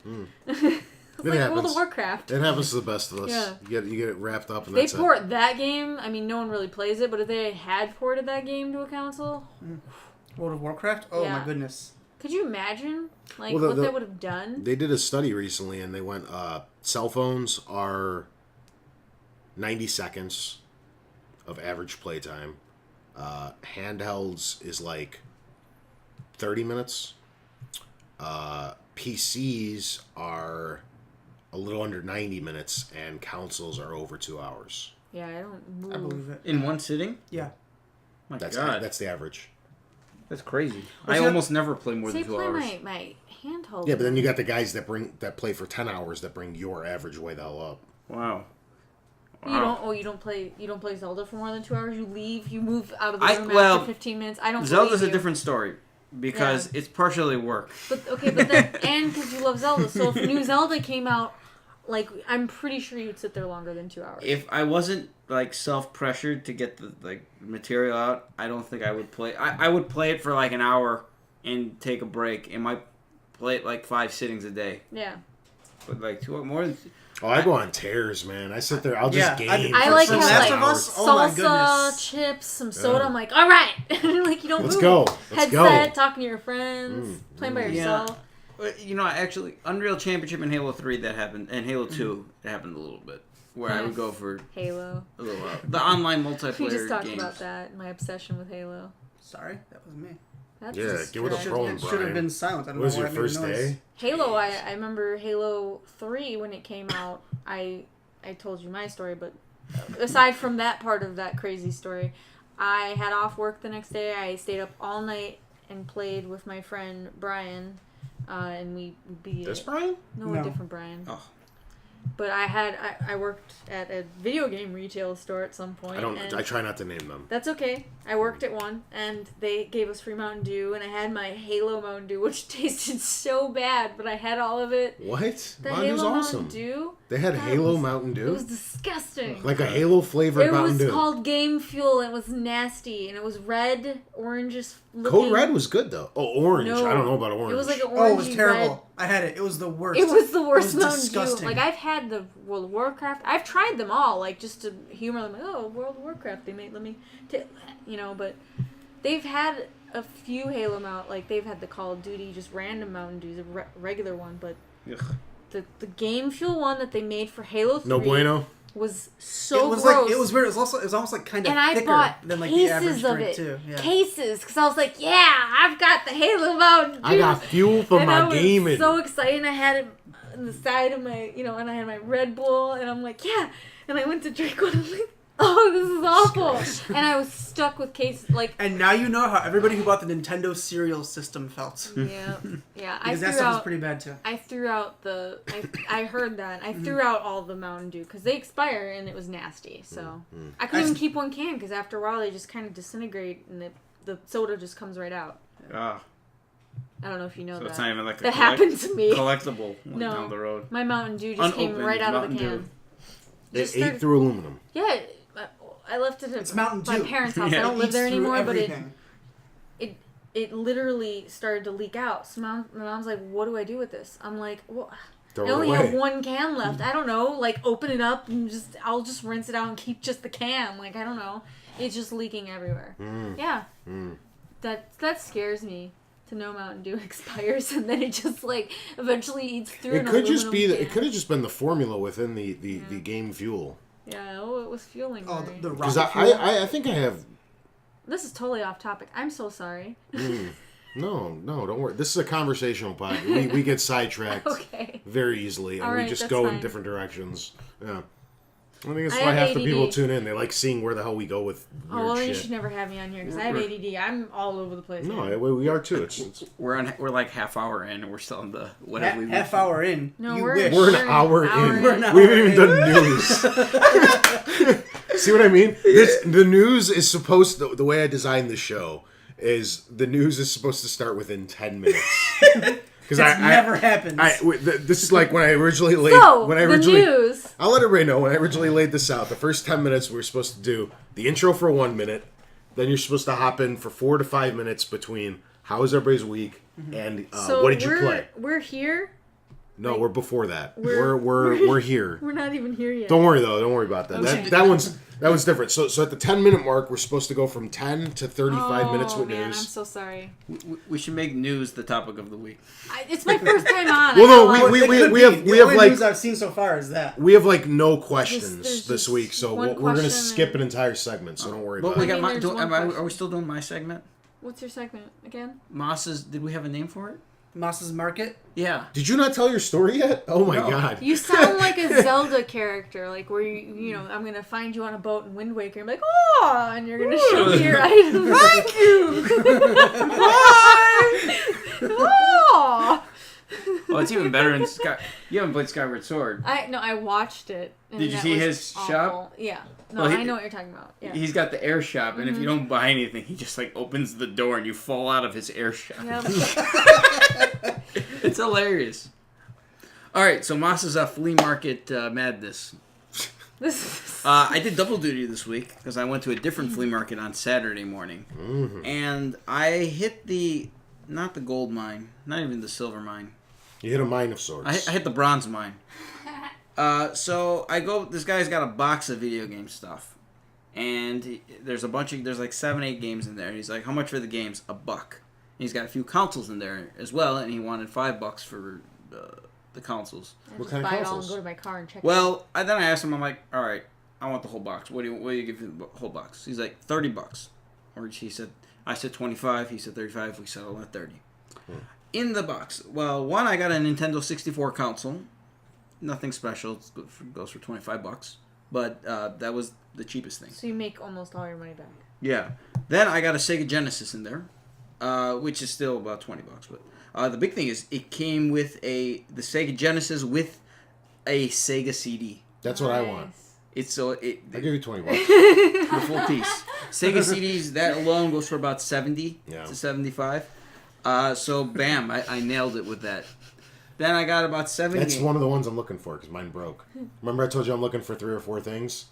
It's It like happens. World of Warcraft. It happens to the best of us. Yeah. You get it wrapped up, and They that's it. port that game. I mean, no one really plays it, but if they had ported that game to a console, World of Warcraft? Oh, Yeah. my goodness. could you imagine Well, what that would have done? They did a study recently, and they went, cell phones are 90 seconds of average playtime. Handhelds is like 30 minutes. PCs are a little under 90 minutes, and consoles are over 2 hours. Yeah, I don't move. I believe it. In one sitting? Yeah. My That's God. that's the average. That's crazy. Well, I see, almost never play more Say than 2 play hours. my handheld. Yeah, but then you got the guys that play for 10 hours that bring your average way the hell up. Wow. You don't play Zelda for more than 2 hours. You leave. You move out of the room well, after 15 minutes. I don't. Zelda's believe a you. different story because it's partially work. But then and because you love Zelda, so if new Zelda came out, I'm pretty sure you'd sit there longer than 2 hours. If I wasn't self-pressured to get the material out, I don't think I would play. I would play it for an hour and take a break, and might play it 5 sittings a day. Yeah. But 2 more than. Oh, I go on tears, man. I sit there. I'll just Yeah, game. I for like six how Last like of Us? hours. Oh my salsa, goodness. chips, some soda. I'm like, all right, you don't Let's move. go. Let's Headset, go. talking to your friends, playing by yourself. Actually, Unreal Championship and Halo 3 that happened, and Halo 2 it happened a little bit, where I would go for Halo. a little while. The online multiplayer We just talked games. about that. My obsession with Halo. Sorry, that was me. That's Yeah, just get with the tragic. program, It should have Bryan. been silent. I don't What was know your why I made a first noise. day? Halo, I remember Halo 3 when it came out. I told you my story, but aside from that part of that crazy story, I had off work the next day. I stayed up all night and played with my friend Bryan, and we beat This it. Bryan? No, No. a different Bryan. Oh. But I worked at a video game retail store at some point. and I try not to name them. that's okay. I worked at one, and they gave us free Mountain Dew, and I had my Halo Mountain Dew, which tasted so bad, but I had all of it. What? The Mountain Dew's Halo awesome. Mountain Dew. They had God, Halo it was- Mountain It Dew, was disgusting. like a Halo flavored It Mountain was Dew. called Game Fuel. And it was nasty, and it was red, orangish looking. Code Red was good though. Oh, orange. No. I don't know about orange. It was like an orangey Oh, it was red. terrible. I had it. It was the worst. It was the worst It was Mountain disgusting. Dew. I've had the World of Warcraft. I've tried them all, just to humor them. Oh, World of Warcraft. Let me, but they've had a few Halo they've had the Call of Duty, just random Mountain Dews, a regular one, but Ugh. the Game Fuel one that they made for Halo 3 no bueno. was so it was gross. it was weird. It was almost kind of and I thicker bought than the average cases of drink it, too. Yeah. cases, because I was like, yeah, I've got the Halo Mountain Dew. I got fuel for and I my was gaming. so excited. I had it on the side of my, and I had my Red Bull, and I'm like, yeah. And I went to drink one. I'm like, Oh, this is awful. Christ. And I was stuck with case like. And now you know how everybody who bought the Nintendo cereal system felt. Yeah, yeah. Because that stuff was pretty bad too. I threw out the. I heard that. I threw out all the Mountain Dew because they expire and it was nasty. So I couldn't even keep one can because after a while they just kind of disintegrate and the soda just comes right out. Ah, I don't know if you know so that. it's not even like a That happened to me. collectible No. down the road. My Mountain Dew just came Unopened right out of the Mountain can. Dew. It Just ate started- through aluminum. Yeah, I left it It's at Mountain my Dew. parents' house. Yeah. I don't live Eats there through anymore, everything. but it literally started to leak out. So my mom's like, "What do I do with this?" I'm like, "Well, Throw I it only away. have one can left. I don't know. Like, open it up and I'll just rinse it out and keep just the can. Like, I don't know. It's just leaking everywhere. Yeah, that scares me." To know Mountain Dew expires and then it just like eventually eats through. It an could just be aluminum that. It can. could have just been the formula within the game fuel. Yeah, it was fueling. Oh, Murray. the Because rocket fuel. I think I have. This is totally off topic. I'm so sorry. No, don't worry. This is a conversational pod. We get sidetracked Okay. very easily, and All we right, just that's go in fine. different directions. Yeah. I think that's I why have half the people ADD. tune in. They like seeing where the hell we go with Oh, weird well, then you shit. should never have me on here because I have ADD. I'm all over the place. No, here. we are too. It's We're like half hour in, and we're still on the what have we Half hour in. No, you we're- wish. we're We're an hour in. We're an hour We haven't even in. done news. See what I mean? The news is supposed to, the way I designed the show is the news is supposed to start within 10 minutes. Because That never happens. this is like when I originally laid. So, when I the originally, news. I'll let everybody know when I originally laid this out. The first 10 minutes we were supposed to do the intro for 1 minute. Then you're supposed to hop in for 4 to 5 minutes between how was everybody's week and So what did you play. We're here. No, we're before that. We're- We're here. We're not even here yet. Don't worry though. Don't worry about that. Okay. That one's different. So at the 10-minute mark, we're supposed to go from 10 to 35 minutes with man, I'm news. so sorry. We should make news the topic of the week. It's my first time on. Well, no, I know, we It could have be. we The have only like news I've seen so far is that. we have like no questions there's this just week, so one we're gonna question skip and- an entire segment. So don't worry But about we it. got there's one are we question. still doing my segment? What's your segment again? Moss's. Did we have a name for it? Moss's Market. Yeah. Did you not tell your story yet? Oh my No. god! You sound like a Zelda character, like where you know, I'm gonna find you on a boat in Wind Waker. I'm like, oh, and you're gonna show me your item. Thank you. Oh. Well, it's even better in Sky. You haven't played Skyward Sword. I watched it. And Did you that see was his awful. shop? Yeah. No, Well, I know what you're talking about. Yeah. He's got the air shop, and if you Mm-hmm. don't buy anything, he just like opens the door and you fall out of his air shop. Yep. It's hilarious. All right, so Moss's flea market madness. This is I did double duty this week because I went to a different flea market on Saturday morning, and I hit not the gold mine, not even the silver mine. You hit a mine of sorts. I hit the bronze mine. So I go. This guy's got a box of video game stuff, and there's like 7-8 games in there. He's like, "How much for the games?" $1. And he's got a few consoles in there as well, and he wanted $5 for the consoles. I What just kind of buy it all and consoles? go to my car and check. Well, then I asked him. I'm like, "All right, I want the whole box. What do you give you the whole box?" He's like, $30. Or he said, I said 25. He said 35. We settled at 30. In the box, well, one, I got a Nintendo 64 console. Nothing special. It goes for $25. But that was the cheapest thing. So you make almost all your money back. Yeah. Then I got a Sega Genesis in there, which is still about $20. But the big thing is it came with the Sega Genesis with a Sega CD. That's what I want. Nice. It's I'll give you $20. the full piece. Sega CDs, that alone goes for about 70 Yeah. to 75. So bam, I nailed it with that. Then I got about 7 That's games. one of the ones I'm looking for because mine broke. Remember I told you I'm looking for 3 or 4 things?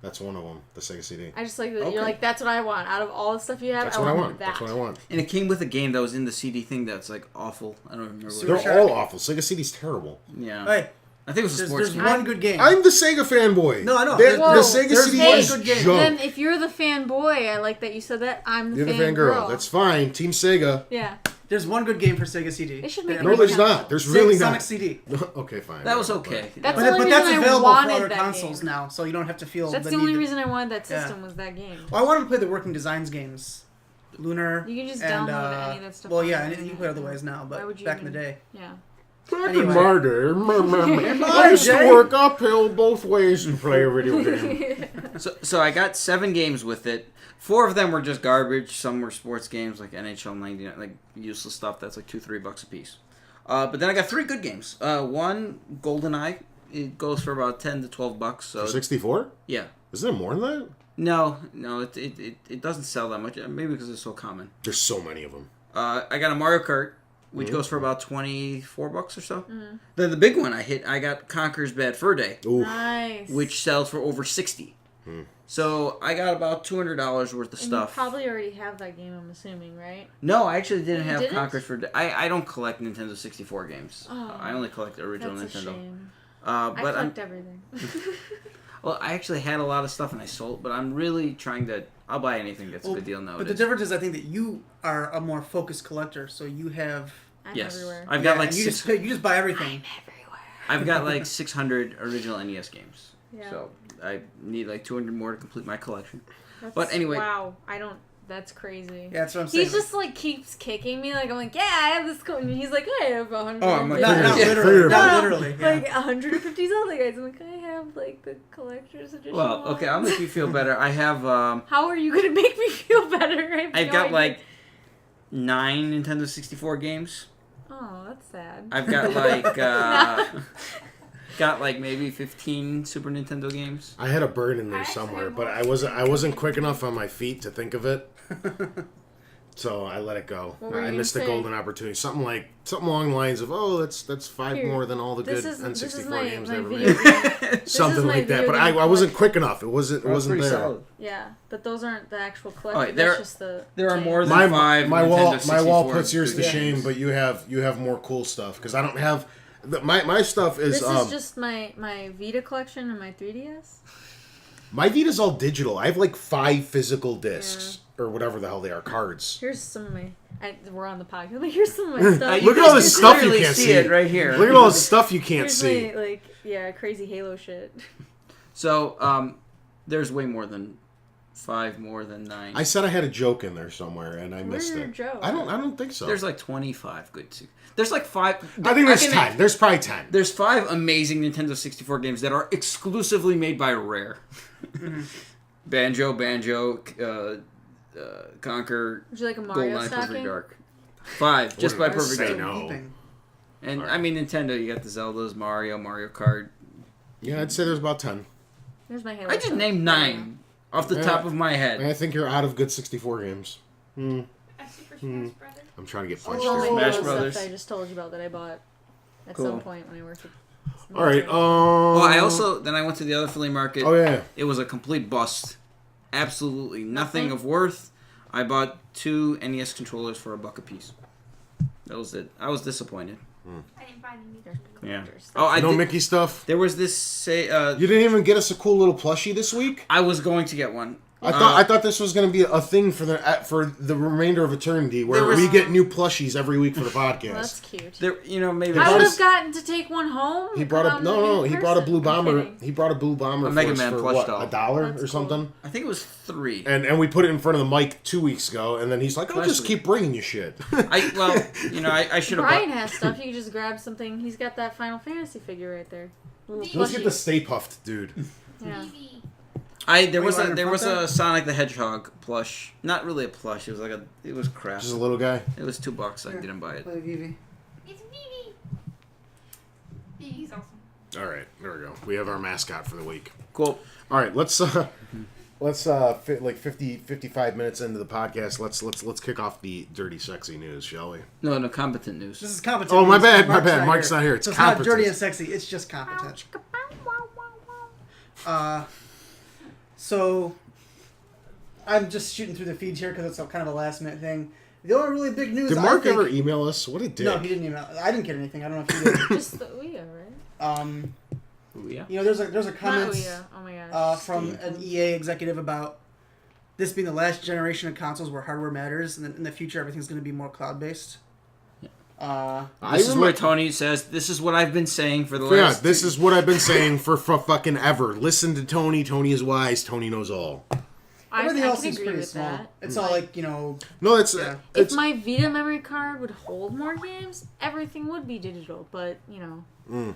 That's one of them. The Sega CD. I just like that Okay. you're like, that's what I want. Out of all the stuff you have, That's I what I want want. that. That's what I want. And it came with a game that was in the CD thing that's like awful. I don't remember what it Super was. They're Shark. all awful. Sega CD's terrible. Yeah. Hey, I think it was a there's sports game. one good game. I'm the Sega fanboy. No, I know. The Whoa. Sega There's CD one is good game. junk. Then if you're the fanboy, I like that you said that. I'm the You're the fan fangirl. girl. That's fine. Team Sega. Yeah. There's one good game for Sega CD. They should make No, a there's console. not. There's really Sonic not. CD. Okay, fine. That was whatever, okay. That's But, the only but that's reason I available for wanted other that consoles game. now, so you don't have to feel That's the the need only to... reason I wanted that Yeah. system was that game. Well, I wanted to play the Working Designs games. Lunar. You can just and, download any of that stuff Well, on yeah, the and you can play other ways now, Why would but you back in the even- day. Yeah. Back Anyway. in my day, I used to day. work uphill both ways and play a video game. So I got 7 games with it. 4 of them were just garbage. Some were sports games like NHL 99, like useless stuff that's like $2-3 a piece. But then I got 3 good games. One, GoldenEye. It goes for about $10 to $12. So For 64? yeah. Isn't it more than that? No, it doesn't sell that much. Maybe because it's so common. There's so many of them. I got a Mario Kart, which goes for about $24 or so. Then the big one I got Conker's Bad Fur Day, Ooh. Nice. which sells for over $60. So I got about $200 worth of And stuff. you probably already have that game, I'm assuming, right? No, I actually didn't You have didn't? Conker's Bad Fur Day. I don't collect Nintendo 64 games. Oh, I only collect the original That's a Nintendo. shame. But I collect everything. well, I actually had a lot of stuff and I sold, but I'm really trying to. I'll buy anything that's a good deal nowadays. But the difference is, I think that you are a more focused collector, so you have. I'm Yes, everywhere. I've got like and you six. just buy everything. everywhere. I've got like 600 original NES games. Yeah. So I need like 200 more to complete my collection. That's, But anyway. Wow, I don't. That's crazy. Yeah, that's what I'm saying. He just like keeps kicking me. Like I'm like, yeah, I have this code, and he's like, I have 100. Oh, I'm like, not Yeah. literally, not No, literally. Yeah. like 150 Zelda guys. I'm like, I have like the collector's edition. Well, okay, I'll ones. make you feel better. I have How are you gonna make me feel better? I have I've no got idea. like 9 Nintendo 64 games. Oh, that's sad. I've got like got like maybe 15 Super Nintendo games. I had a bird in there somewhere, but I wasn't quick enough on my feet to think of it. So I let it go. What were you I missed the gonna say? golden opportunity. Something along the lines of, oh, that's 5 Here, more than all the good this N64 is my, games my I ever video made. game. Something is my like that. video But game I wasn't collection. quick enough. It wasn't Pretty there. solid. Yeah, but those aren't the actual Oh, collector. wait, there- That's just the. there are game. more than My 5 my Nintendo wall 64 puts yours to good shame, games. but you have more cool stuff because I don't have my stuff is This is just my Vita collection and my 3DS. my Vita's all digital. I have like 5 physical discs or whatever the hell they are, cards. Here's some of my. We're on the podcast. Like, here's some of my stuff. Look at all this can stuff you clearly can't see see. it right here. Look at all the stuff you can't Here's see. my, like, yeah, crazy Halo shit. So, there's way more than 5 more than 9. I said I had a joke in there somewhere and I missed Where's your it. joke? I don't think so. There's like 25 good. There's like 5. I think there's can 10. make- There's probably 10. There's 5 amazing Nintendo 64 games that are exclusively made by Rare. Banjo, Conquer, Would you like a Mario GoldenEye, Perfect stocking? Dark. 5, just by What did I Perfect say Dark. no? Heaping. And Alright. I mean Nintendo, you got the Zeldas, Mario Kart. Yeah, I'd say there's about 10. Here's my Halo. I just stuff. named 9 off the Yeah. top of my head. I think you're out of good 64 games. A Super Smash Brothers. I'm trying to get It's punched all my here. Smash Halo Brothers. stuff that I just told you about that I bought at Cool. some point when I worked at. All right. Well, I also then I went to the other flea market. Oh yeah. It was a complete bust. Absolutely nothing Nothing? of worth. I bought 2 NES controllers for $1 a piece. That was it. I was disappointed. I didn't buy them either. Yeah. Collectors. Oh, I No did, Mickey stuff. there was this You didn't even get us a cool little plushie this week. I was going to get one. I thought this was going to be a thing for the remainder of eternity, where There was- we get new plushies every week for the Well, podcast. that's cute. There, maybe I brought would us- have gotten to take one home. He brought a He brought a blue I'm bomber. kidding. He brought a blue bomber A for Mega us Man for plush what, doll. $1 That's or something. cool. I think it was 3. And we put it in front of the mic 2 weeks ago, and then he's like, "I'll Last just week. keep bringing you shit." I should have Bryan bought. has stuff. You can just grab something. He's got that Final Fantasy figure right there. Little Let's get the plushie. Stay Puffed, dude. Yeah. TV. There was Wait, a you want a Sonic the Hedgehog plush. Not really a plush. It was like it was crap. Just a little guy. It was $2. I didn't buy it. Play Vivi. It's Vivi. Vivi's awesome. All right, there we go. We have our mascot for the week. Cool. All right, let's like 55 minutes into the podcast. Let's kick off the dirty, sexy news, shall we? No, competent news. This is competent. Oh, my news, bad, because my bad. Mark's not here. It's so it's not competent. dirty and sexy. It's just competent. So I'm just shooting through the feeds here because it's kind of a last minute thing. The only really big news. Did I Mark think, ever email us? What a dick. No, he didn't email. I didn't get anything. I don't know if he did. Just the Ouya, right? Ooh, yeah. You know, there's a Not comment Ouya. Oh my gosh. from an EA executive about this being the last generation of consoles where hardware matters, and then in the future everything's going to be more cloud based. This is where Tony says, "This is what I've been saying for the Yeah, last." this is what I've been saying for fucking ever. Listen to Tony. Tony is wise. Tony knows all. Everything I else can seems agree pretty with small. that. It's all like, you know, No, it's Yeah. If it's my Vita memory card would hold more games, everything would be digital. But you know,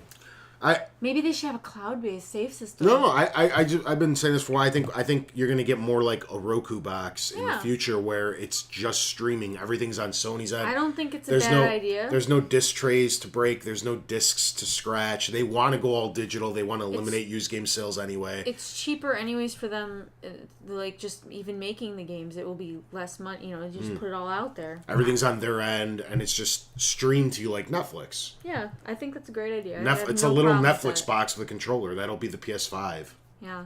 Maybe they should have a cloud-based save system. No, I've been saying this for a while. I think you're gonna get more like a Roku box in the future where it's just streaming. Everything's on Sony's end. I don't think it's a bad idea. There's no disc trays to break. There's no discs to scratch. They want to go all digital. They want to eliminate used game sales anyway. It's cheaper anyways for them. Like just even making the games, it will be less money. Just put it all out there. Everything's on their end, and it's just streamed to you like Netflix. Yeah, I think that's a great idea. It's a little Netflix box with a controller. That'll be the PS5. Yeah.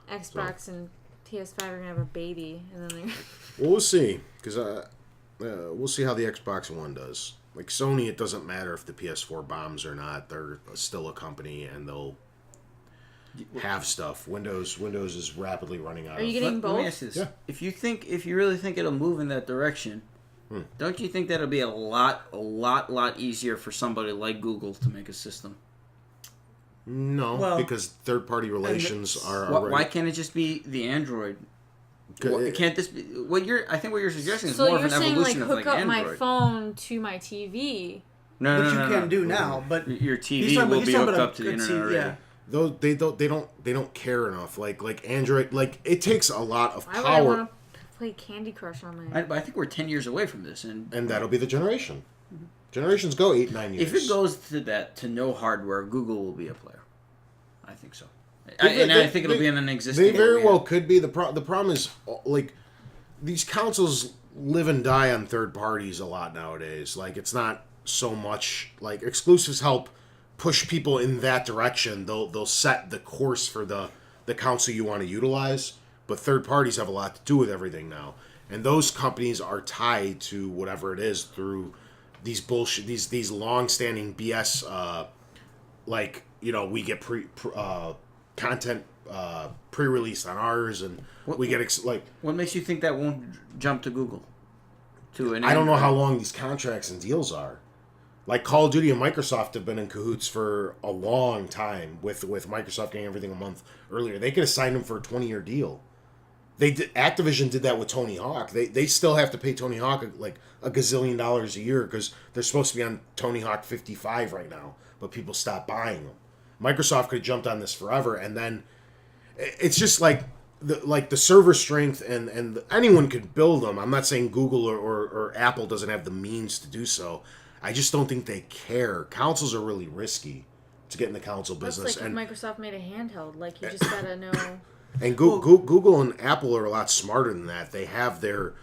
Xbox and PS5 are gonna have a baby, and then Well, we'll see, because we'll see how the Xbox One does. Like Sony, it doesn't matter if the PS4 bombs or not. They're still a company, and they'll have stuff. Windows is rapidly running out. Are you getting both? Let me ask you this: Yeah. if you really think it'll move in that direction, don't you think that'll be a lot easier for somebody like Google to make a system? No, because third-party relations are. Why can't it just be the Android? Can't this be I think what you're suggesting is so more of an evolution of like Android. hook up my phone to my TV. No, which you can do now, but your TV will be hooked up to the internet already. Yeah. Though they don't care enough. Like Android, like it takes a lot of Why would I power. want to play Candy Crush on my? I think we're 10 years away from this, and that'll be the generation. Generations go 8-9 years. if it goes to no hardware, Google will be a player. I think so. I think it'll be in an existing. They very well could be. The problem is, like, these consoles live and die on third parties a lot nowadays. Like, it's not so much like exclusives help push people in that direction. They'll set the course for the console you want to utilize, but third parties have a lot to do with everything now, and those companies are tied to whatever it is through these bullshit, these long-standing BS. We get content pre-released on ours, and we get What makes you think that won't jump to Google? I don't know how long these contracts and deals are. Like Call of Duty and Microsoft have been in cahoots for a long time with Microsoft getting everything a month earlier. They could have signed them for a 20-year deal. Activision did that with Tony Hawk. They still have to pay Tony Hawk like a gazillion dollars a year because they're supposed to be on Tony Hawk 55 right now, but people stopped buying them. Microsoft could have jumped on this forever, and then it's just like the server strength and anyone could build them. I'm not saying Google or Apple doesn't have the means to do so. I just don't think they care. Consoles are really risky to get in the console business. That's like if Microsoft made a handheld. Like, you just gotta know. And Google and Apple are a lot smarter than that. They have their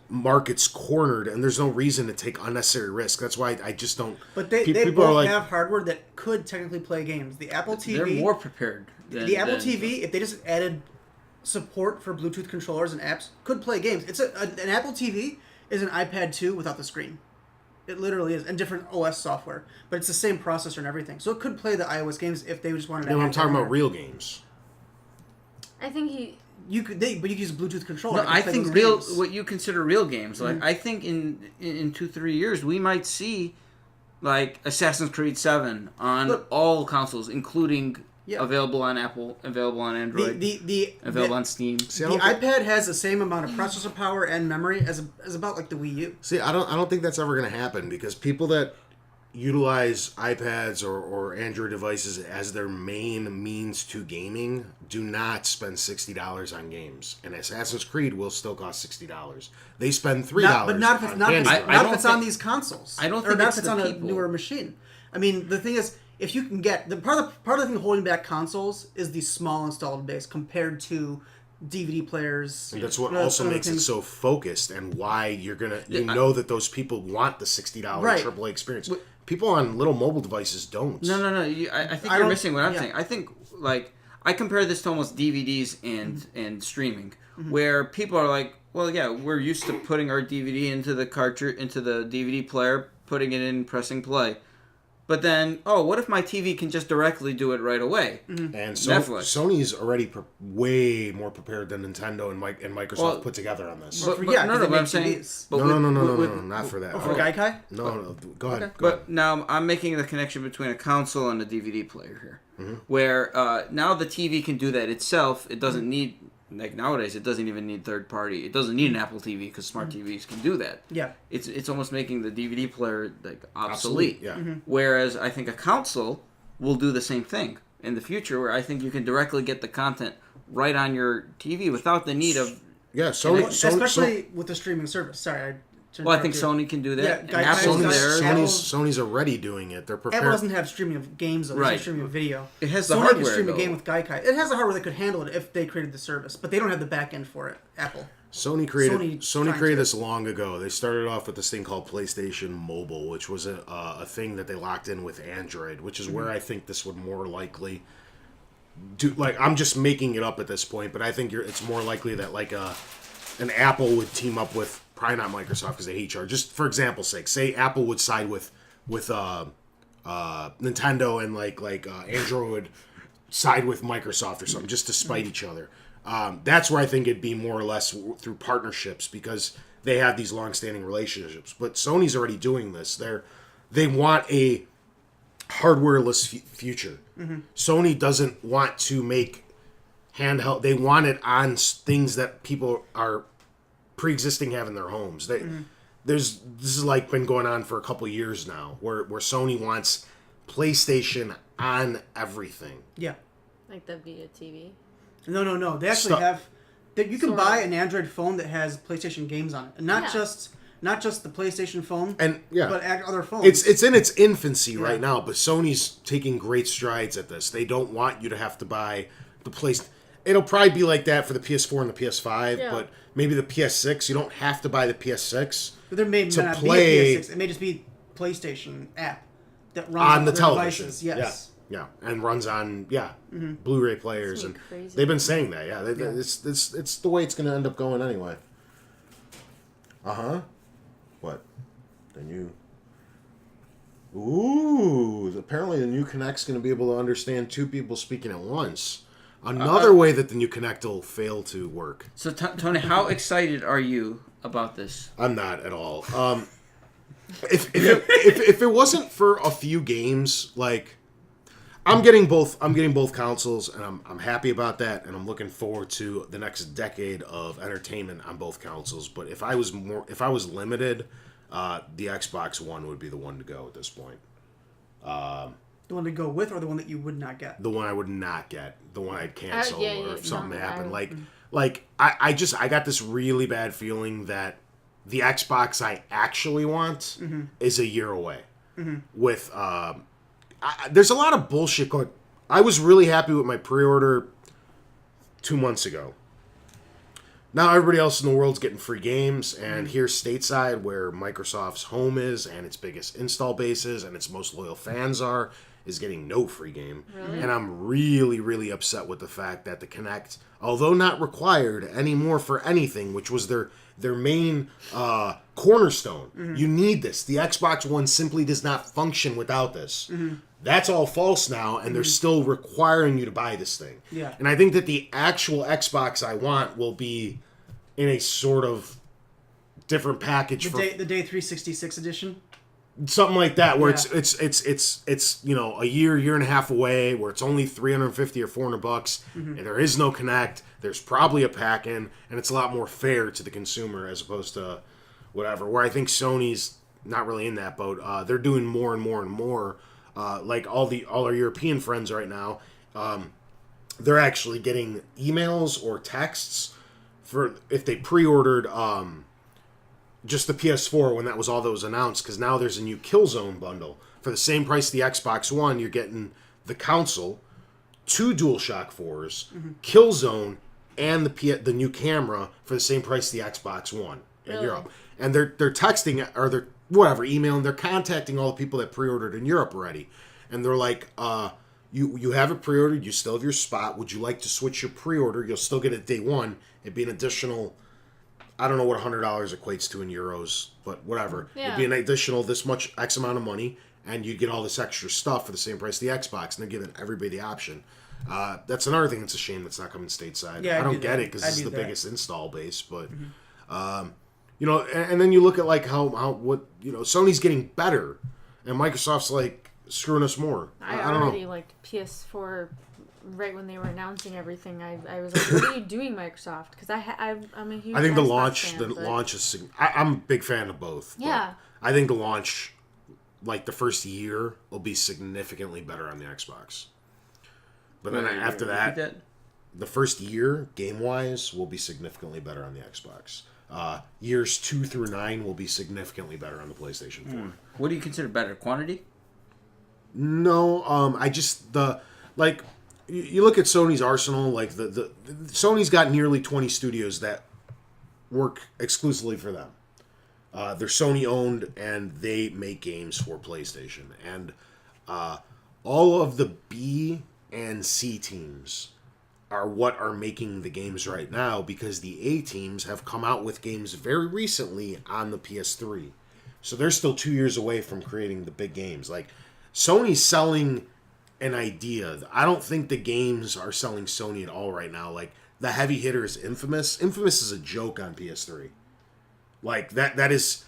markets cornered, and there's no reason to take unnecessary risk. That's why I just don't. But they both have hardware that could technically play games. The Apple TV, they're more prepared. The Apple TV, if they just added support for Bluetooth controllers and apps, could play games. It's an Apple TV is an iPad 2 without the screen. It literally is, and different OS software, but it's the same processor and everything. So it could play the iOS games if they just wanted to. No, I'm talking about real games. I think you could use a Bluetooth controller. No, I think what you consider real games. Like I think in 2-3 years we might see like Assassin's Creed 7 on all consoles, including available on Apple, available on Android, available on Steam. See, the iPad has the same amount of processor power and memory as about like the Wii U. See, I don't think that's ever going to happen because people that utilize iPads or Android devices as their main means to gaming do not spend $60 on games. And Assassin's Creed will still cost $60. They spend $3. But not if it's on these consoles. I don't think not if it's on a newer machine. I mean, the thing is, if you can get part of the thing holding back consoles is the small installed base compared to DVD players. And that's what also makes it so focused, and why you're gonna know that those people want the $60 AAA experience. People on little mobile devices don't. No. I think you're missing what I'm saying. I think I compare this to almost DVDs and streaming, where people are like, well, yeah, we're used to putting our DVD into the cartridge, into the DVD player, putting it in, pressing play. But then, what if my TV can just directly do it right away? Mm-hmm. And Sony's already way more prepared than Nintendo and Microsoft put together on this. But I'm saying... No, not for that. For Gaikai? No, go ahead. But now I'm making the connection between a console and a DVD player here, where now the TV can do that itself. It doesn't need... Like nowadays, it doesn't even need third party. It doesn't need an Apple TV because smart TVs can do that. Yeah, it's almost making the DVD player like obsolete. Yeah. Whereas I think a console will do the same thing in the future, where I think you can directly get the content right on your TV without the need of. Yeah, Sony, especially with the streaming service. Sorry, Well, I think Sony can do that. Yeah, And Guy- Apple's Sony's- there. Sony's already doing it. They're prepared. Apple doesn't have streaming of games, though. They Right. have streaming of video. It has the Sony hardware, can stream though. a game with Gaikai. It has the hardware that could handle it if they created the service, but they don't have the back end for it. Apple. Sony created Sony created to. this long ago. They started off with this thing called PlayStation Mobile, which was a thing that they locked in with Android, which is where I think this would more likely do. Like, I'm just making it up at this point, but I think it's more likely that like an Apple would team up with, probably not Microsoft because they hate each other. Just for example's sake, say Apple would side with Nintendo and like Android would side with Microsoft or something just to spite each other. That's where I think it'd be more or less through partnerships because they have these long-standing relationships. But Sony's already doing this. They want a hardware-less future. Sony doesn't want to make handheld. They want it on things that people are pre-existing have in their homes. This is like been going on for a couple years now, where Sony wants PlayStation on everything. Yeah. Like the Vita TV. No. They actually have. You can buy an Android phone that has PlayStation games on it, and not just the PlayStation phone, And yeah, but other phones. it's in its infancy right now, but Sony's taking great strides at this. They don't want you to have to buy the PlayStation. It'll probably be like that for the PS4 and the PS5, but maybe the PS6. You don't have to buy the PS6 But there may to not play be a PS6. It may just be PlayStation app that runs on the other television. devices. Yes. Yeah, and runs on Blu-ray players, and crazy. they've been saying that. Yeah, it's the way it's going to end up going anyway. What? The new. Ooh! Apparently, the new Kinect's going to be able to understand two people speaking at once. Another way that the new Kinect will fail to work. So, Tony, how excited are you about this? I'm not at all. If it wasn't for a few games, like I'm getting both consoles, and I'm happy about that, and I'm looking forward to the next decade of entertainment on both consoles. But if I was limited, the Xbox One would be the one to go at this point. The one to go with, or the one that you would not get. The one I would not get, the one I'd cancel, or if something happened. I got this really bad feeling that the Xbox I actually want is a year away. With there's a lot of bullshit going. I was really happy with my pre-order 2 months ago. Now everybody else in the world's getting free games, and here stateside, where Microsoft's home is, and its biggest install base is, and its most loyal fans are, is getting no free game. Really? And I'm really, really upset with the fact that the Kinect, although not required anymore for anything, which was their main cornerstone, you need this. The Xbox One simply does not function without this. That's all false now, and they're still requiring you to buy this thing. Yeah. And I think that the actual Xbox I want will be in a sort of different package The day 366 edition. something like that, where it's a year and a half away, where it's only $350 or $400, and there is no Kinect. There's probably a pack in, and it's a lot more fair to the consumer as opposed to whatever. Where I think Sony's not really in that boat. They're doing more and more and more. Like all our European friends right now, they're actually getting emails or texts for if they pre-ordered just the PS4 when that was all that was announced, because now there's a new Killzone bundle. For the same price of the Xbox One, you're getting the console, 2 DualShock 4s, Killzone, and the new camera for the same price of the Xbox One in Europe. And they're texting, or they're whatever, emailing, they're contacting all the people that pre-ordered in Europe already. And they're like, you have it pre-ordered, you still have your spot. Would you like to switch your pre-order? You'll still get it day one. It'd be an additional, I don't know what $100 equates to in euros, but whatever. Yeah. It'd be an additional this much X amount of money, and you'd get all this extra stuff for the same price of the Xbox, and they're giving everybody the option. That's another thing that's a shame that's not coming stateside. Yeah, I don't do get that. it because this is the do that. biggest install base, but and then you look at like how Sony's getting better, and Microsoft's like screwing us more. I don't know. already liked PS4 right when they were announcing everything. I was like, what are you doing, Microsoft? Because I'm a huge I think the Xbox launch fan, but- is. I'm a big fan of both. but Yeah. I think the launch like the first year will be significantly better on the Xbox. But then Wait, after repeat that, the first year, game-wise, will be significantly better on the Xbox. Years 2 through 9 will be significantly better on the PlayStation 4. What do you consider better? Quantity? No, you look at Sony's arsenal, like the Sony's got nearly 20 studios that work exclusively for them. They're Sony owned and they make games for PlayStation. And all of the B and C teams are what are making the games right now, because the A teams have come out with games very recently on the PS3. So they're still 2 years away from creating the big games. Like, Sony's selling an idea. I don't think the games are selling Sony at all right now. Like, the heavy hitter is Infamous. Infamous is a joke on PS3. Like, that is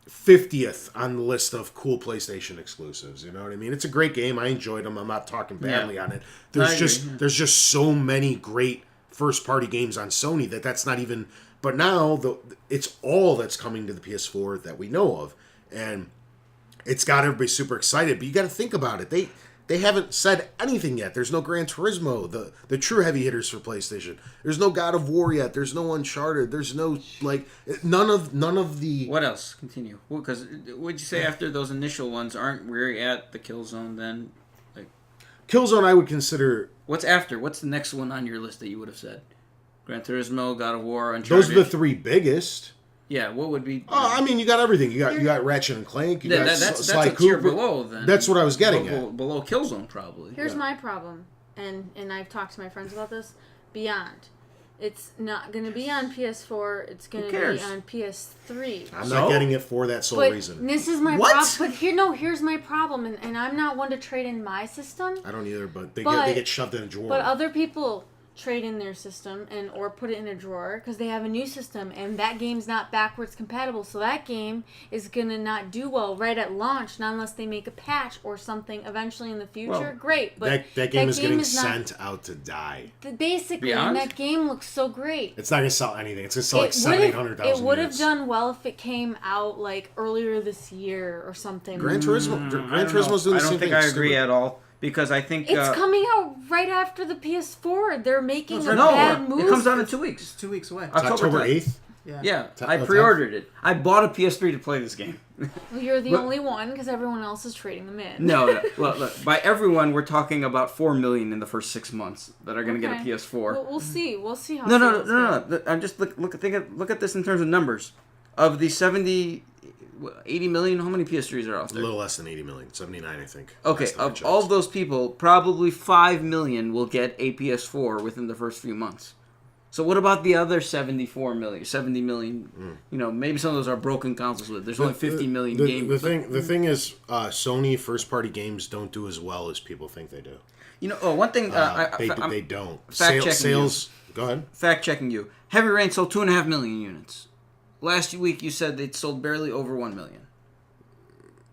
50th on the list of cool PlayStation exclusives. You know what I mean? It's a great game. I enjoyed them. I'm not talking badly on it. There's just so many great first party games on Sony that's not even. But now it's all that's coming to the PS4 that we know of, and it's got everybody super excited. But you got to think about it. They haven't said anything yet. There's no Gran Turismo, the true heavy hitters for PlayStation. There's no God of War yet. There's no Uncharted. There's no, like, none of the... What else? Continue. Because would you say after those initial ones, aren't we at the Killzone then? Like, Killzone I would consider... What's after? What's the next one on your list that you would have said? Gran Turismo, God of War, Uncharted? Those are the three biggest. Yeah, what would be... Oh, I mean, you got everything. You got Ratchet and Clank. You got that's Sly a tier Cooper. below then. That's what I was getting at. Below Killzone, probably. Here's my problem, and I've talked to my friends about this. Beyond. It's not going to be on PS4. It's going to be on PS3. I'm not getting it for that sole reason. This is my What? problem. But here's my problem, and I'm not one to trade in my system. I don't either, but they get shoved in a drawer. But other people trade in their system or put it in a drawer because they have a new system, and that game's not backwards compatible, so that game is gonna not do well right at launch, not unless they make a patch or something eventually in the future. Well, great, but that game is getting sent out to die. Basically, Beyond? and that game looks so great. It's not gonna sell anything. It's gonna sell like 700,000. It would have done well if it came out like earlier this year or something. Gran Turismo's doing the same thing. I don't think I agree at all. Because I think... It's coming out right after the PS4. They're making a bad move. It comes out in 2 weeks. It's 2 weeks away. October 8th? Yeah, I pre-ordered it. I bought a PS3 to play this game. Well, you're the only one because everyone else is trading them in. No. Look, by everyone, we're talking about 4 million in the first 6 months that are going to get a PS4. We'll see. We'll see how. No. I'm just look at this in terms of numbers. Of the 80 million, how many PS3s are out there? A little less than 80 million. 79, I think. Okay, of all of those people, probably 5 million will get a PS4 within the first few months. So what about the other 70 million? You know, maybe some of those are broken consoles. There's only 50 million games. The thing is, Sony first-party games don't do as well as people think they do. You know, one thing... they don't. Fact-checking Sales... Go ahead. Fact-checking you. Heavy Rain sold 2.5 million units. Last week you said they'd sold barely over 1 million.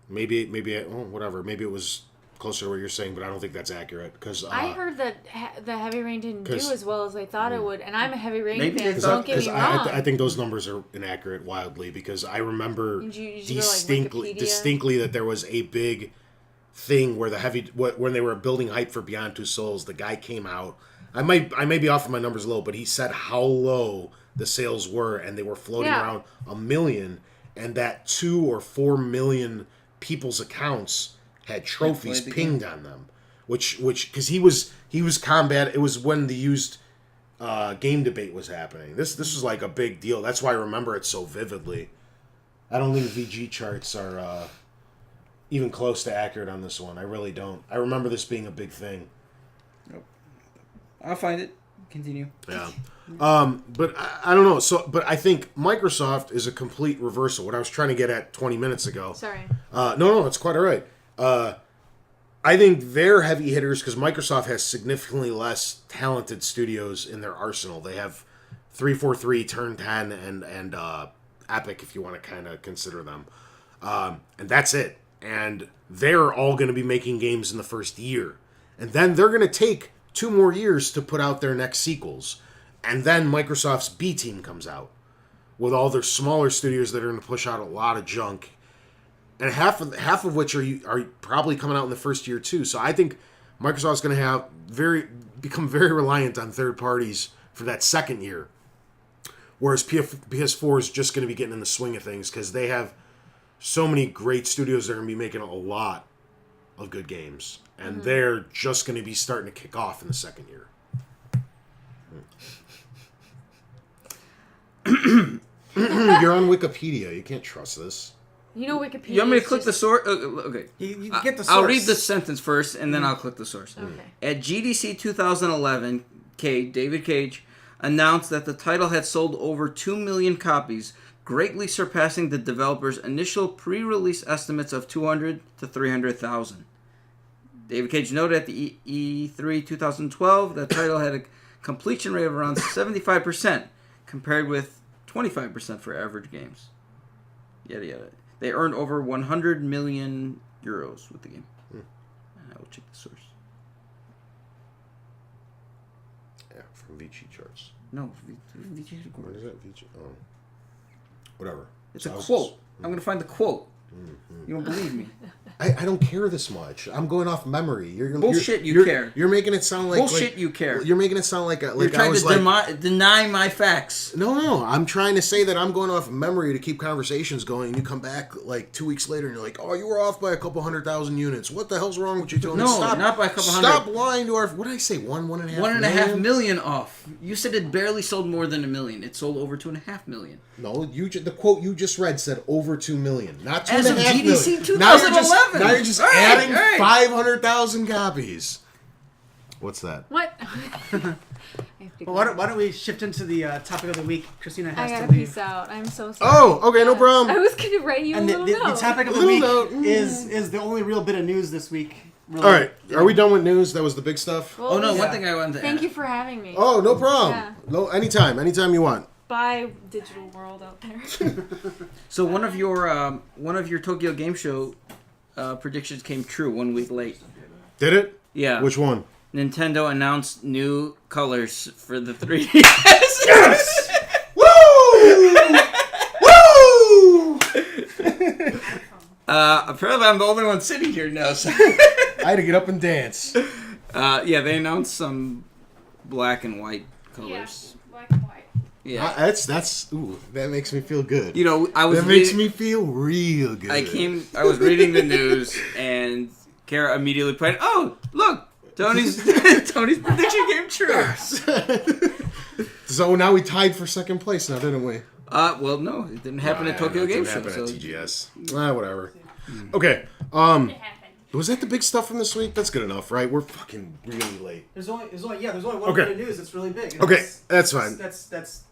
Maybe, whatever. Maybe it was closer to what you're saying, but I don't think that's accurate. Because I heard that the Heavy Rain didn't do as well as I thought it would, and I'm a Heavy Rain fan. So don't get me wrong. I think those numbers are inaccurate wildly because I remember Did you distinctly that there was a big thing where when they were building hype for Beyond Two Souls, the guy came out. I may be off of my numbers a little, but he said how low the sales were, and they were floating around 1 million, and that 2 or 4 million people's accounts had trophies pinged on them, which because he was combat. It was when the used game debate was happening. This was like a big deal. That's why I remember it so vividly. I don't think VG charts are even close to accurate on this one. I really don't. I remember this being a big thing. Nope. I'll find it. Continue. Yeah. But I don't know. But I think Microsoft is a complete reversal. What I was trying to get at 20 minutes ago. Sorry. No, it's quite all right. I think they're heavy hitters because Microsoft has significantly less talented studios in their arsenal. They have 343, Turn 10, and Epic, if you want to kind of consider them. And that's it. And they're all going to be making games in the first year. And then they're going to take 2 more years to put out their next sequels. And then Microsoft's B team comes out with all their smaller studios that are going to push out a lot of junk. and half of which are probably coming out in the first year too. So I think Microsoft's going to become very reliant on third parties for that second year, whereas PS4 is just going to be getting in the swing of things because they have so many great studios that are going to be making a lot of good games, and they're just going to be starting to kick off in the second year. You're on Wikipedia. You can't trust this. You know Wikipedia. You want me to click the source? Okay. You get the source. I'll read the sentence first, and then I'll click the source. Okay. At GDC 2011, David Cage announced that the title had sold over 2 million copies, greatly surpassing the developer's initial pre-release estimates of 200 to 300,000. David Cage noted at the E3 2012 that the title had a completion rate of around 75%, compared with 25% for average games. Yada yada. They earned over 100 million euros with the game. I will check the source. Yeah, from Vici charts. No, What is that? Vici? Oh, whatever. it's a Thousands. quote. I'm going to find the quote. You don't believe me. I don't care this much. I'm going off memory. Bullshit, you care. You're making it sound like Bullshit, you care. You're making it sound like You're I trying was to deny my facts. No. I'm trying to say that I'm going off memory to keep conversations going. And you come back like 2 weeks later and you're like, "Oh, you were off by a couple 100,000 units. What the hell's wrong with you?" No, not by a couple hundred. Stop lying to our. What did I say? 1.5. 1.5 million off. You said it barely sold more than 1 million. It sold over 2.5 million. No, the quote you just read said over 2 million, not 2.5 As of million. GDC Now 2011. you're just adding 500,000 copies. What's that? What? I have to go. Well, why don't we shift into the topic of the week? Christina I has gotta to leave. peace out. I'm so sorry. Oh, okay, no problem. I was gonna write you And a the little note. topic of the Little week note. is the only real bit of news this week. Really. All right, are we done with news? That was the big stuff. Well, Oh no, Yeah. one thing I wanted to Thank add. you for having me. Oh, no problem. Yeah. No, anytime you want. Bye, digital world out there. So one of your Tokyo Game Show predictions came true 1 week late. Did it? Yeah. Which one? Nintendo announced new colors for the 3DS. Yes! Woo! Woo! Apparently I'm the only one sitting here now. So. I had to get up and dance. Yeah, they announced some black and white colors. Yeah, black and white. Yeah. That's ooh, that makes me feel good. You know, I was That makes me feel real good. I was reading the news and Kara immediately pointed, "Oh, look, Tony's prediction came true." So now we tied for second place now, didn't we? Well, no, it didn't happen at Tokyo That Game didn't Show. happen So at TGS. Whatever. Okay. It happened. Was that the big stuff from this week? That's good enough, right? We're fucking really late. There's only one Okay. bit of news that's really big. and Okay, that's fine. That's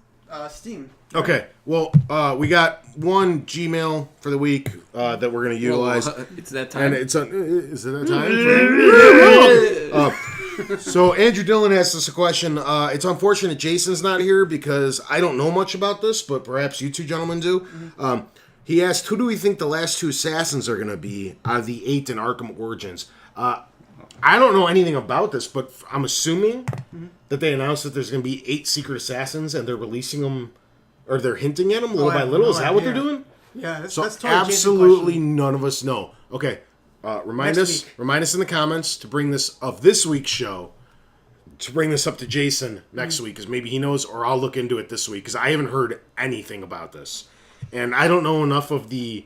Steam. Okay, well, we got one Gmail for the week that we're going to utilize. it's that time. And it's is it that time? So Andrew Dillon asked us a question. It's unfortunate Jason's not here because I don't know much about this, but perhaps you two gentlemen do. He asked, who do we think the last two assassins are going to be out of the 8 in Arkham Origins? I don't know anything about this, but I'm assuming that they announced that there's going to be 8 secret assassins and they're releasing them, or they're hinting at them little I by have little. no Is that what they're idea. doing? Yeah, that's So totally Jason's absolutely question. none of us know. Okay, remind Next us week. in the comments to bring this week's show, to bring this up to Jason next week, because maybe he knows, or I'll look into it this week, because I haven't heard anything about this, and I don't know enough of the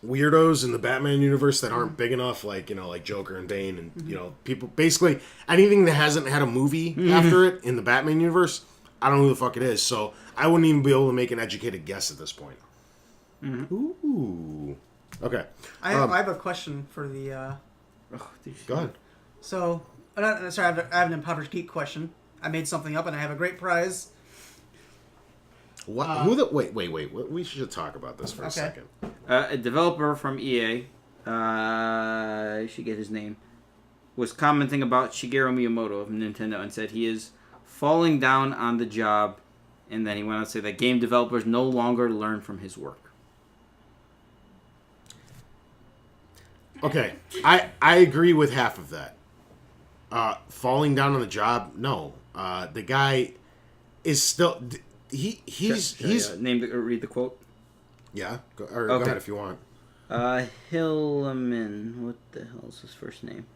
weirdos in the Batman universe that aren't big enough, like like Joker and Bane, and people, basically anything that hasn't had a movie after it in the Batman universe. I don't know who the fuck it is, so I wouldn't even be able to make an educated guess at this point. Ooh. Okay. I have a question for the. Go ahead. So, sorry, I have an impoverished geek question. I made something up, and I have a great prize. What? Who the? Wait. We should talk about this for a Okay. second. A developer from EA, I should get his name, was commenting about Shigeru Miyamoto of Nintendo and said he is falling down on the job, and then he went on to say that game developers no longer learn from his work. Okay, I agree with half of that. Falling down on the job, no. The guy is still he's Read the quote. yeah. Go Okay. ahead if you want. Hillman. What the hell is his first name?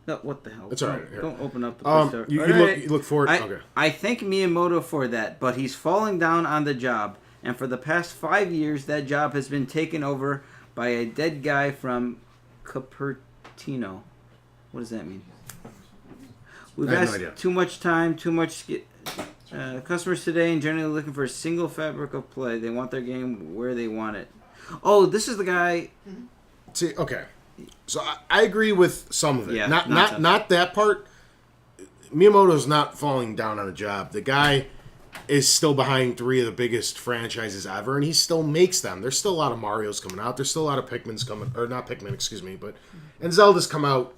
No, what the hell? It's all right. Here. Don't open up the poster. You look forward. Okay. I thank Miyamoto for that, but he's falling down on the job. And for the past 5 years, that job has been taken over by a dead guy from Cupertino. What does that mean? We've asked too much time, too much... customers today and generally looking for a single fabric of play. They want their game where they want it. Oh, this is the guy... See, okay. So I agree with some of it. Yeah, not that part. Miyamoto's not falling down on a job. The guy is still behind 3 of the biggest franchises ever, and he still makes them. There's still a lot of Marios coming out. There's still a lot of Pikmin's coming, or not Pikmin, excuse me, and Zelda's come out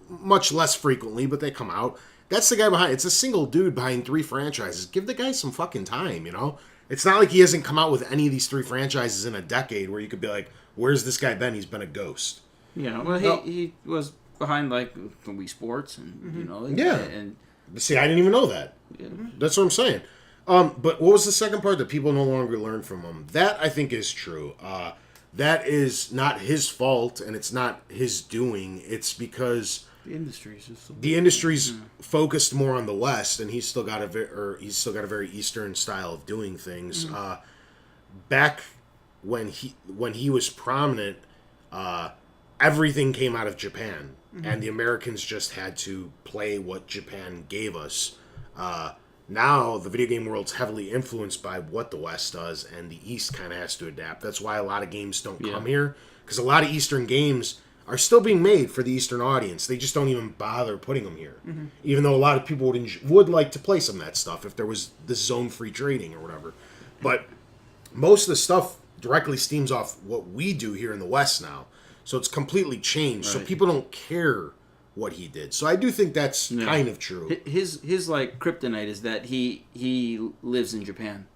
much less frequently, but they come out. That's the guy behind. It's a single dude behind 3 franchises. Give the guy some fucking time, you know? It's not like he hasn't come out with any of these 3 franchises in a decade where you could be like, where's this guy been? He's been a ghost. Yeah, well, he was behind, like, Wii Sports and, you know. Yeah. And see, I didn't even know that. Yeah. That's what I'm saying. But what was the second part? That people no longer learn from him. That, I think, is true. That is not his fault, and it's not his doing. It's because... The industry's focused more on the West, and he's still got a very Eastern style of doing things. Back when he was prominent, everything came out of Japan, and the Americans just had to play what Japan gave us. Now the video game world's heavily influenced by what the West does, and the East kind of has to adapt. That's why a lot of games don't come here, because a lot of Eastern games are still being made for the Eastern audience. They just don't even bother putting them here. Even though a lot of people would like to play some of that stuff if there was this zone-free trading or whatever. But most of the stuff directly steams off what we do here in the West now. So it's completely changed. Right. So people don't care what he did. So I do think that's kind of true. His like kryptonite is that he lives in Japan.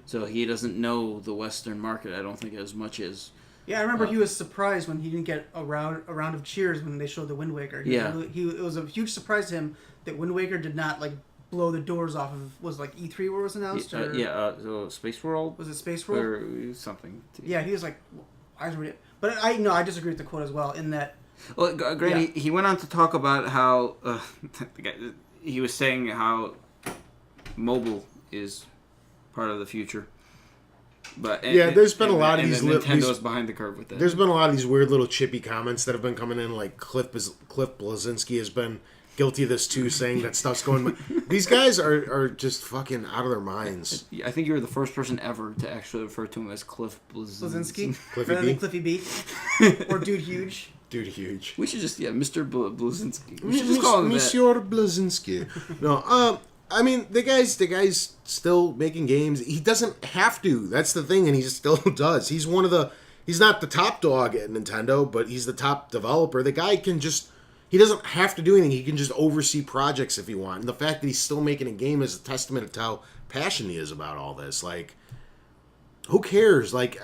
So he doesn't know the Western market, I don't think, as much as... Yeah, I remember he was surprised when he didn't get a round of cheers when they showed the Wind Waker. It was a huge surprise to him that Wind Waker did not like blow the doors off of, was like E3 where it was announced? So Space World? Was it Space World? Or something. Yeah, he was like, I read it. But I disagree with the quote as well in that... Well, granted, he went on to talk about how, he was saying how mobile is part of the future. But there's been a lot of these. Nintendo's behind the curve with that. There's been a lot of these weird little chippy comments that have been coming in. Like Cliff Blazinski has been guilty of this too, saying that stuff's going. These guys are just fucking out of their minds. I think you're the first person ever to actually refer to him as Cliff Blazinski. Cliffy B, or Dude Huge. Dude Huge. We should just Mr. Blazinski. We should just call him Monsieur Blazinski. No, I mean, the guy's still making games. He doesn't have to. That's the thing, and he still does. He's not the top dog at Nintendo, but he's the top developer. The guy he doesn't have to do anything. He can just oversee projects if he wants. And the fact that he's still making a game is a testament to how passionate he is about all this. Like, who cares? Like,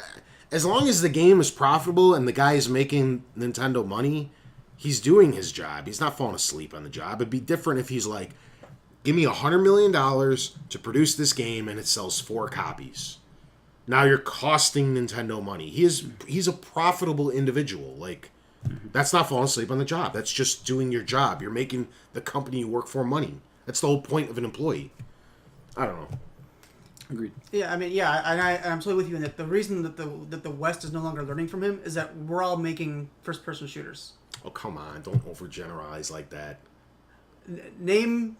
as long as the game is profitable and the guy is making Nintendo money, he's doing his job. He's not falling asleep on the job. It'd be different if he's like, give me $100 million to produce this game and it sells 4 copies. Now you're costing Nintendo money. He's a profitable individual. Like, that's not falling asleep on the job. That's just doing your job. You're making the company you work for money. That's the whole point of an employee. I don't know. Agreed. Yeah, I mean, I'm totally with you in that the reason that the West is no longer learning from him is that we're all making first-person shooters. Oh, come on. Don't overgeneralize like that. Name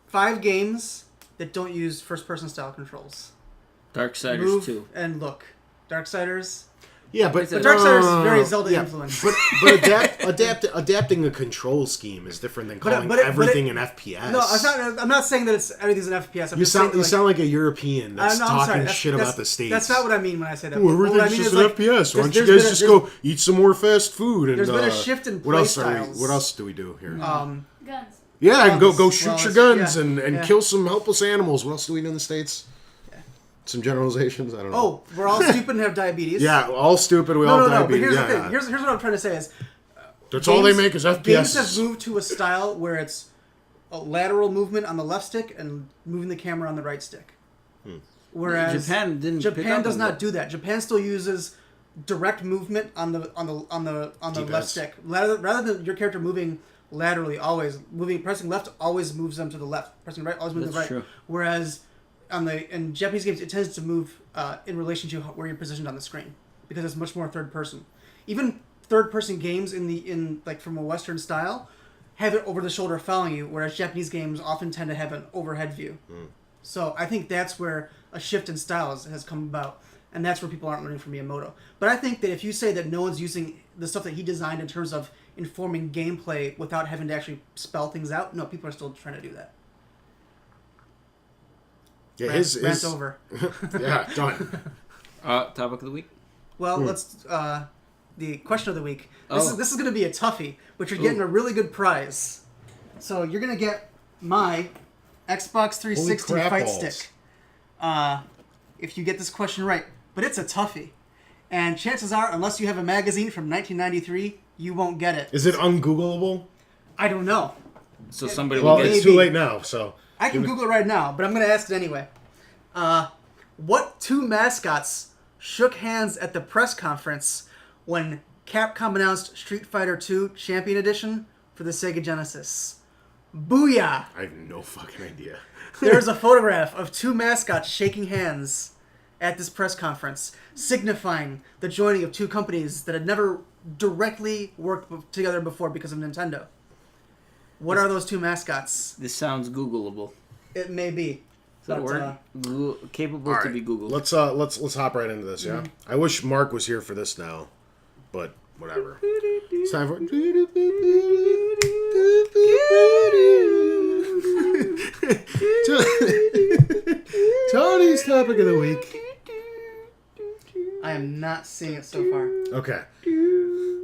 5 games that don't use first-person style controls. Darksiders Move 2. And look. Darksiders. Yeah, but Darksiders is very Zelda influenced. But adapting a control scheme is different than calling everything an FPS. No, I'm not saying that everything's an FPS. You sound like a European that's talking shit about the States. That's not what I mean when I say that. Everything's just an FPS. Why don't you guys just go eat some more fast food? And, there's been a shift in play styles. What else do we do here? Guns. Yeah, and go shoot your guns and kill some helpless animals. What else do we do in the States? Some generalizations? I don't know. Oh, we're all stupid and have diabetes. Yeah, all stupid. We all have diabetes. But here's the thing. Here's what I'm trying to say is... That's all they make is FPS. Games have moved to a style where it's a lateral movement on the left stick and moving the camera on the right stick. Whereas Japan does not do that. Japan still uses direct movement on the left D-pads. stick, rather than your character moving laterally. Pressing left always moves them to the left. Pressing right always moves them That's right. true. Whereas in Japanese games, it tends to move in relation to where you're positioned on the screen because it's much more third person. Even third person games in like from a Western style have it over the shoulder following you, whereas Japanese games often tend to have an overhead view. So I think that's where a shift in styles has come about, and that's where people aren't learning from Miyamoto. But I think that if you say that no one's using the stuff that he designed in terms of informing gameplay without having to actually spell things out, no, people are still trying to do that. Yeah, Rant over. Yeah, done. Topic of the week. Well, let's the question of the week. Oh. This is going to be a toughie, but you're getting a really good prize. So you're going to get my Xbox 360 Holy crap fight balls. stick. If you get this question right, but it's a toughie, and chances are, unless you have a magazine from 1993, you won't get it. Is it ungoogleable? I don't know. So somebody Well, will get it's maybe. too late now. So I can Google it right now, but I'm going to ask it anyway. What two mascots shook hands at the press conference when Capcom announced Street Fighter II Champion Edition for the Sega Genesis? Booyah! I have no fucking idea. There's a photograph of two mascots shaking hands at this press conference, signifying the joining of two companies that had never directly worked together before because of Nintendo. What are those two mascots? This sounds Googleable. It may be. Is that a But, word? Capable All to right, be Googled. let's hop right into this. Yeah, I wish Mark was here for this now, but whatever. It's time for Tony's topic of the week. I am not seeing it so far. Okay,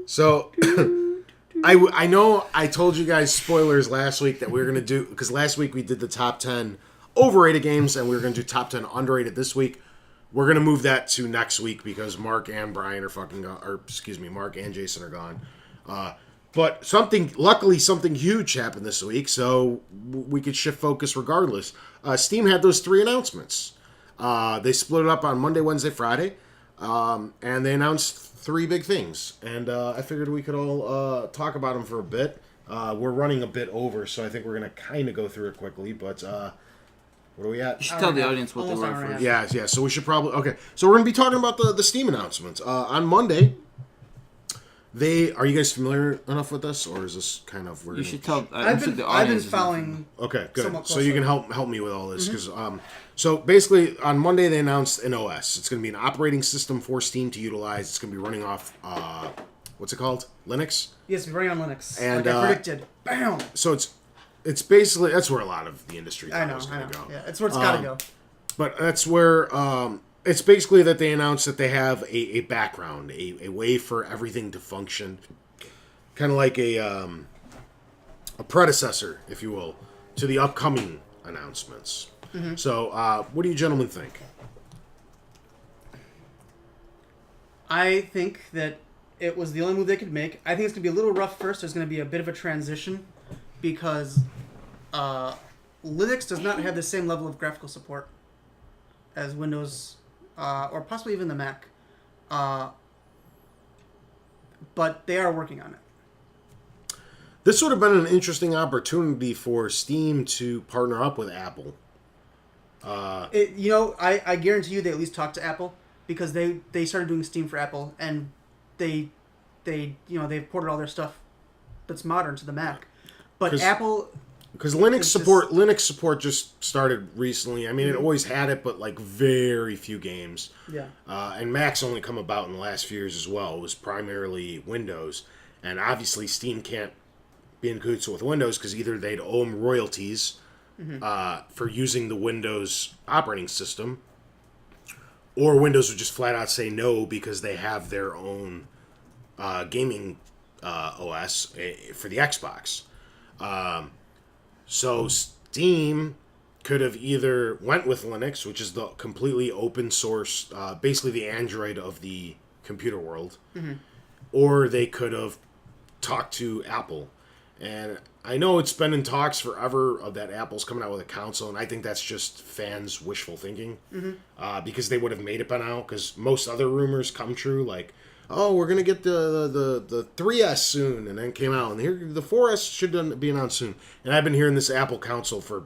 so I know I told you guys spoilers last week that we were gonna do because last week we did the top 10 overrated games and we were gonna do top 10 underrated this week. We're gonna move that to next week because Mark and Bryan are fucking gone, or excuse me, Mark and Jason are gone. But luckily something huge happened this week, so we could shift focus regardless. Steam had those 3 announcements. They split it up on Monday, Wednesday, Friday, and they announced 3 big things. And I figured we could all talk about them for a bit. We're running a bit over, so I think we're gonna kind of go through it quickly. But what are we at? You should tell the audience what they Almost were hour and a first. half. Yeah. So we should probably So we're gonna be talking about the Steam announcements on Monday. Are you guys familiar enough with this, or is this kind of You should tell. I've the been audience is following. Okay, good. Somewhat So you can closer. help me with all this because so basically on Monday they announced an OS. It's going to be an operating system for Steam to utilize. It's going to be running off what's it called? Linux. Yes, we're running on Linux, And, like I predicted. Bam! So it's basically that's where a lot of the industry I thought know, it was I going know. to go. Yeah, it's where it's got to go. But that's where it's basically that they announced that they have a background, a way for everything to function, kind of like a predecessor, if you will, to the upcoming announcements. So, what do you gentlemen think? I think that it was the only move they could make. I think it's going to be a little rough first. There's going to be a bit of a transition because Linux does not have the same level of graphical support as Windows or possibly even the Mac. But they are working on it. This would have been an interesting opportunity for Steam to partner up with Apple. I guarantee you they at least talked to Apple because they started doing Steam for Apple and they've ported all their stuff that's modern to the Mac. But 'Cause- Apple, Because Linux It's Linux support just started recently. I mean, it always had it, but like very few games. yeah, And Mac's only come about in the last few years as well. It was primarily Windows, and obviously Steam can't be in cahoots with Windows because either they'd owe them royalties for using the Windows operating system, or Windows would just flat out say no because they have their own gaming OS for the Xbox. So Steam could have either went with Linux, which is the completely open source, basically the Android of the computer world, or they could have talked to Apple. And I know it's been in talks forever of that Apple's coming out with a console, and I think that's just fans' wishful thinking. Because they would have made it by now, because most other rumors come true, like, oh, we're going to get the 3S soon, and then it came out, and here the 4S should be announced soon. And I've been hearing this Apple console for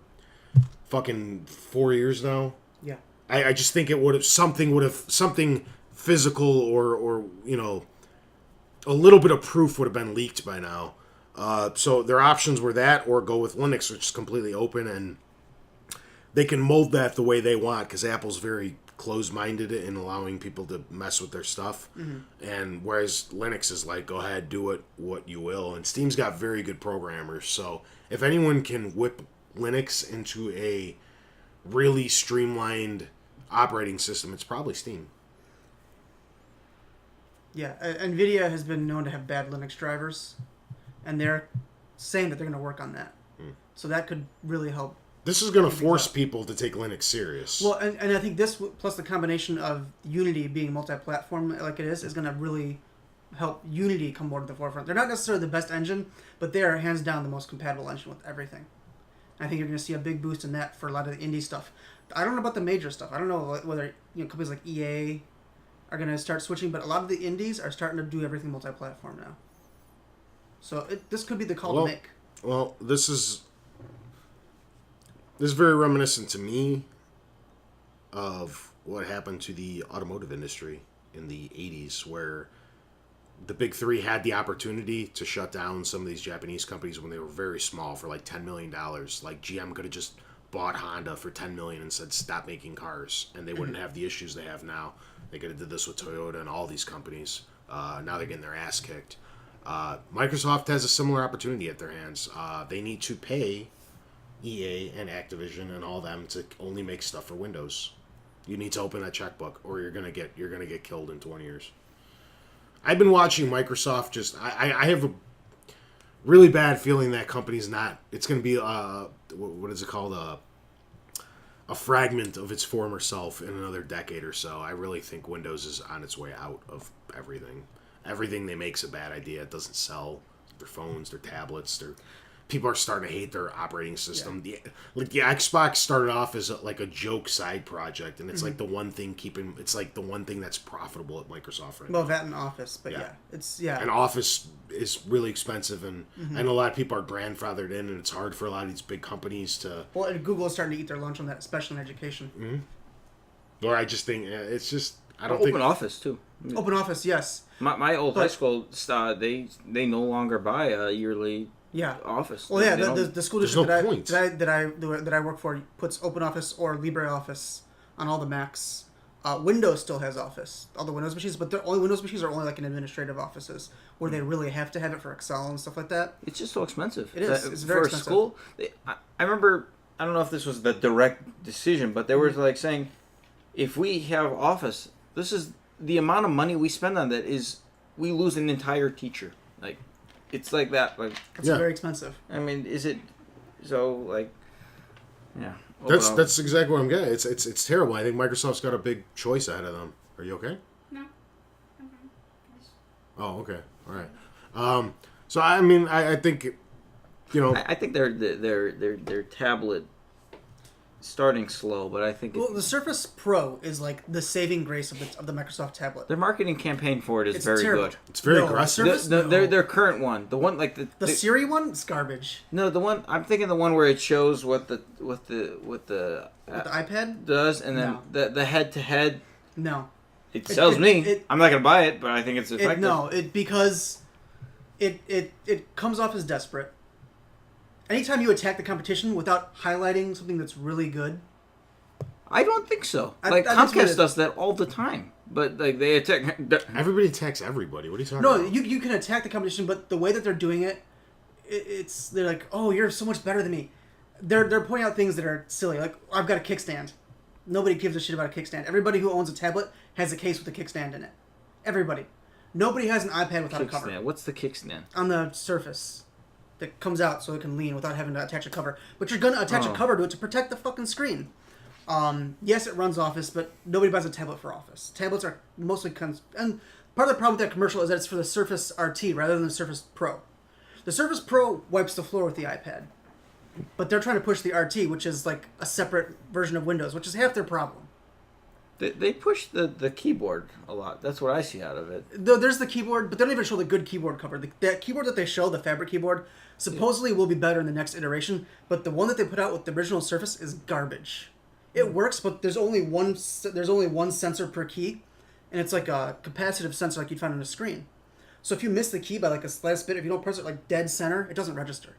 fucking 4 years now. Yeah. I just think it would have something physical or you know, a little bit of proof would have been leaked by now. So their options were that or go with Linux, which is completely open, and they can mold that the way they want, because Apple's very closed-minded in allowing people to mess with their stuff. And whereas Linux is like, go ahead, do it what you will. And Steam's got very good programmers, so if anyone can whip Linux into a really streamlined operating system, it's probably Steam. Yeah, NVIDIA has been known to have bad Linux drivers, and they're saying that they're going to work on that. So that could really help. This is going to force people to take Linux serious. Well, and I think this, plus the combination of Unity being multi-platform like it is going to really help Unity come more to the forefront. They're not necessarily the best engine, but they are hands down the most compatible engine with everything. I think you're going to see a big boost in that for a lot of the indie stuff. I don't know about the major stuff. I don't know whether companies like EA are going to start switching, but a lot of the indies are starting to do everything multi-platform now. So this could be the call to make. Well, this is very reminiscent to me of what happened to the automotive industry in the 80s, where the big three had the opportunity to shut down some of these Japanese companies when they were very small for like $10 million. Like GM could have just bought Honda for $10 million and said, stop making cars, and they wouldn't have the issues they have now. They could have did this with Toyota and all these companies. Now they're getting their ass kicked. Microsoft has a similar opportunity at their hands. They need to pay EA and Activision and all them to only make stuff for Windows. You need to open that checkbook, or you're gonna get killed in 20 years. I've been watching Microsoft. I have a really bad feeling that company's not. It's gonna be what is it called, a fragment of its former self in another decade or so. I really think Windows is on its way out of everything. Everything they make's a bad idea. It doesn't sell. Their phones, their tablets, people are starting to hate their operating system. Yeah. The Xbox started off as a joke side project, and it's like the one thing that's profitable at Microsoft right now. Well, that and Office, but And Office is really expensive, and I know a lot of people are grandfathered in, and it's hard for a lot of these big companies to. Well, and Google is starting to eat their lunch on that, especially in education. Or I just think it's just I don't Open think Office too. Open Office, yes. My old high school, they no longer buy a yearly Office. Well, yeah, the school district that I work for puts OpenOffice or LibreOffice on all the Macs. Windows still has Office, all the Windows machines, but Windows machines are only like in administrative offices where they really have to have it for Excel and stuff like that. It's just so expensive. It is. It's very expensive. School, I remember. I don't know if this was the direct decision, but they were like saying, if we have Office, this is the amount of money we spend on that is we lose an entire teacher. Like, it's like that. Like, it's very expensive. I mean, is it so like? Yeah. That's exactly what I'm getting. It's terrible. I think Microsoft's got a big choice ahead of them. Are you okay? No. Okay. Oh, okay. All right. So I mean, I think, I think their tablet starting slow, but I think the Surface Pro is like the saving grace of the Microsoft tablet. Their marketing campaign for it is very terrible. good. It's very aggressive. Their current one, the one like the Siri one, is garbage. No, the one I'm thinking, the one where it shows what the iPad does, and then the head to head. No, it sells me. I'm not gonna buy it, but I think it's effective. Because it comes off as desperate. Anytime you attack the competition without highlighting something that's really good. I don't think so. Comcast does that all the time, but like they attack. Everybody attacks everybody. What are you talking about? No, you can attack the competition, but the way that they're doing it, they're like, oh, you're so much better than me. They're pointing out things that are silly. Like, I've got a kickstand. Nobody gives a shit about a kickstand. Everybody who owns a tablet has a case with a kickstand in it. Everybody. Nobody has an iPad without a cover. What's the kickstand? On the Surface. That comes out so it can lean without having to attach a cover. But you're going to attach a cover to it to protect the fucking screen. Yes, it runs Office, but nobody buys a tablet for Office. Tablets are mostly... and part of the problem with that commercial is that it's for the Surface RT rather than the Surface Pro. The Surface Pro wipes the floor with the iPad, but they're trying to push the RT, which is like a separate version of Windows, which is half their problem. They push the keyboard a lot. That's what I see out of it. There's the keyboard, but they don't even show the good keyboard cover. The keyboard that they show, the fabric keyboard, supposedly will be better in the next iteration, but the one that they put out with the original Surface is garbage. It works, but there's only one sensor per key, and it's like a capacitive sensor like you'd find on a screen. So if you miss the key by like a slight bit, if you don't press it like dead center, it doesn't register.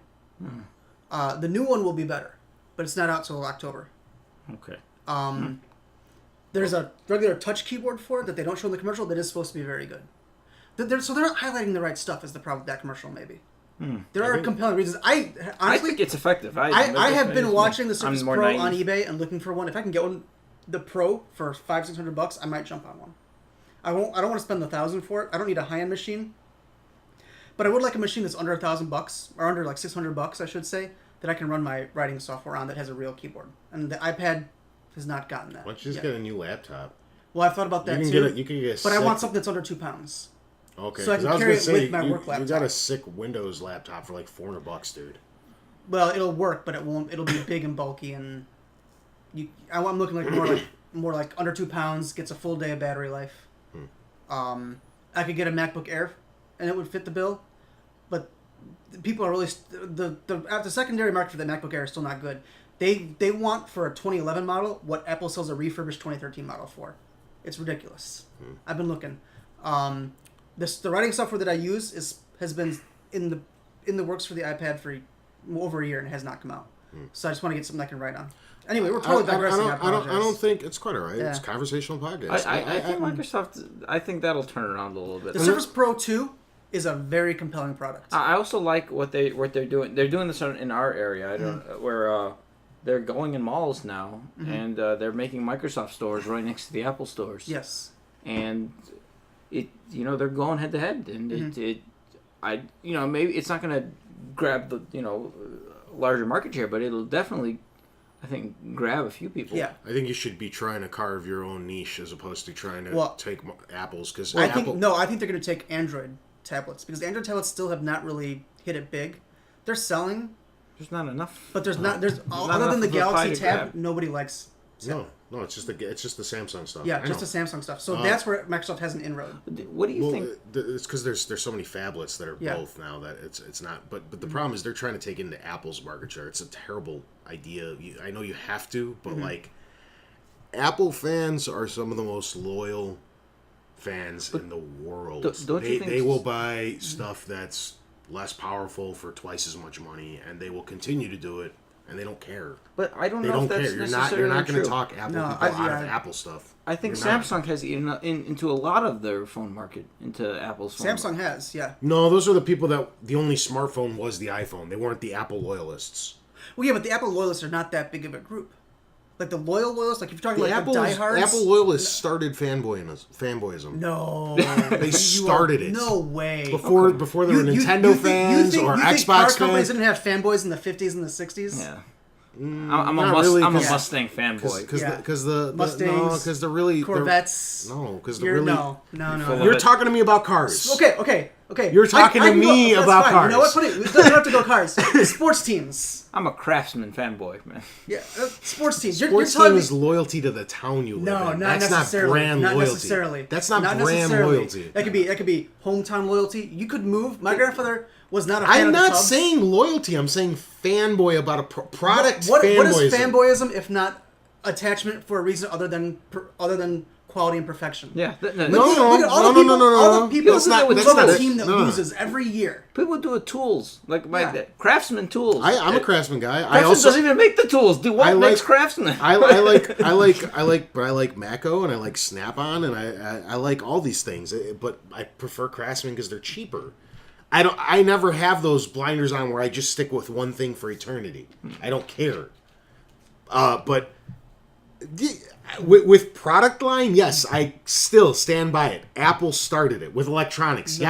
The new one will be better, but it's not out till October. Okay. There's a regular touch keyboard for it that they don't show in the commercial that is supposed to be very good. So they're not highlighting the right stuff is the problem with that commercial, maybe. There are compelling reasons. I honestly think it's effective. I have been watching the Surface Pro naive. on eBay and looking for one. If I can get one, the Pro for $500-600, I might jump on one. I don't want to spend $1,000 for it. I don't need a high-end machine, but I would like a machine that's under $1,000 or under like $600, I should say, that I can run my writing software on that has a real keyboard. And the iPad has not gotten that. Why don't you just yet. get a new laptop? Well, I've thought about that You too. can get but I want something that's under 2 pounds. Okay, So I can 'cause was carry gonna it say, with my work You laptop. got a sick Windows laptop for like $400, dude. Well, it'll work, but it won't. It'll be big and bulky, and I'm looking like more like under 2 pounds. Gets a full day of battery life. I could get a MacBook Air, and it would fit the bill, but people are really the secondary market for the MacBook Air is still not good. They want for a 2011 model what Apple sells a refurbished 2013 model for. It's ridiculous. I've been looking. The writing software that I use has been in the works for the iPad for over a year and it has not come out. So I just want to get something I can write on. Anyway, we're totally digressing. I don't think it's quite all right. Yeah. It's a conversational podcast. I think Microsoft. I think that'll turn around a little bit. The Surface Pro 2 is a very compelling product. I also like what they're doing. They're doing this in our area. I don't where they're going in malls now, and they're making Microsoft stores right next to the Apple stores. Yes. And they're going head to head, and maybe it's not going to grab the larger market share, but it'll definitely, I think, grab a few people. Yeah. I think you should be trying to carve your own niche as opposed to trying to take Apple's. Because I think they're going to take Android tablets because Android tablets still have not really hit it big. They're selling. There's not enough. But other than the Galaxy Tab, nobody likes. No, it's just the Samsung stuff. Yeah, just the Samsung stuff. So that's where Microsoft has an inroad. What do you think? It's because there's so many phablets that are both now that it's not. But the problem is they're trying to take into Apple's market share. It's a terrible idea. I know you have to, but like Apple fans are some of the most loyal fans in the world. Don't you think they will buy stuff that's less powerful for twice as much money, and they will continue to do it. And they don't care. But I don't they know don't if that's care. necessarily You're not going true. to talk Apple people out of Apple stuff. I think Samsung has eaten into a lot of their phone market, into Apple's phone Samsung market. has, yeah. No, those are the people that the only smartphone was the iPhone. They weren't the Apple loyalists. Well, yeah, but the Apple loyalists are not that big of a group. Like the loyalists, like if you're talking like the diehards. Apple loyalists started fanboyism. No, they started it. No way. Before there were Nintendo fans or Xbox car fans. companies didn't have fanboys in the 50s and the 60s. Yeah. I'm a Mustang fanboy. Because they're really Corvettes. Because No. You're talking to me about cars. Okay. You're talking to me about cars. You know what? It doesn't have to go cars. Sports teams. I'm a Craftsman fanboy, man. Yeah, sports teams. Sports team is loyalty to the town you live in. No, not That's necessarily. not brand not loyalty. Necessarily. That's not brand necessarily. loyalty. That could be hometown loyalty. You could move. My grandfather was not a fan I'm of the not Cubs. saying loyalty. I'm saying fanboy about a product. What fanboyism. is fanboyism if not attachment for a reason other than quality and perfection? Yeah. Look at all the people That's not the it. team that loses every year. People do it tools like Craftsman tools. I'm a Craftsman guy. Craftsman doesn't even make the tools. What makes Craftsman? I like Mako and I like Snap-on and I like all these things, but I prefer Craftsman because they're cheaper. I never have those blinders on where I just stick with one thing for eternity. I don't care. But with product line, yes, I still stand by it. Apple started it with electronics.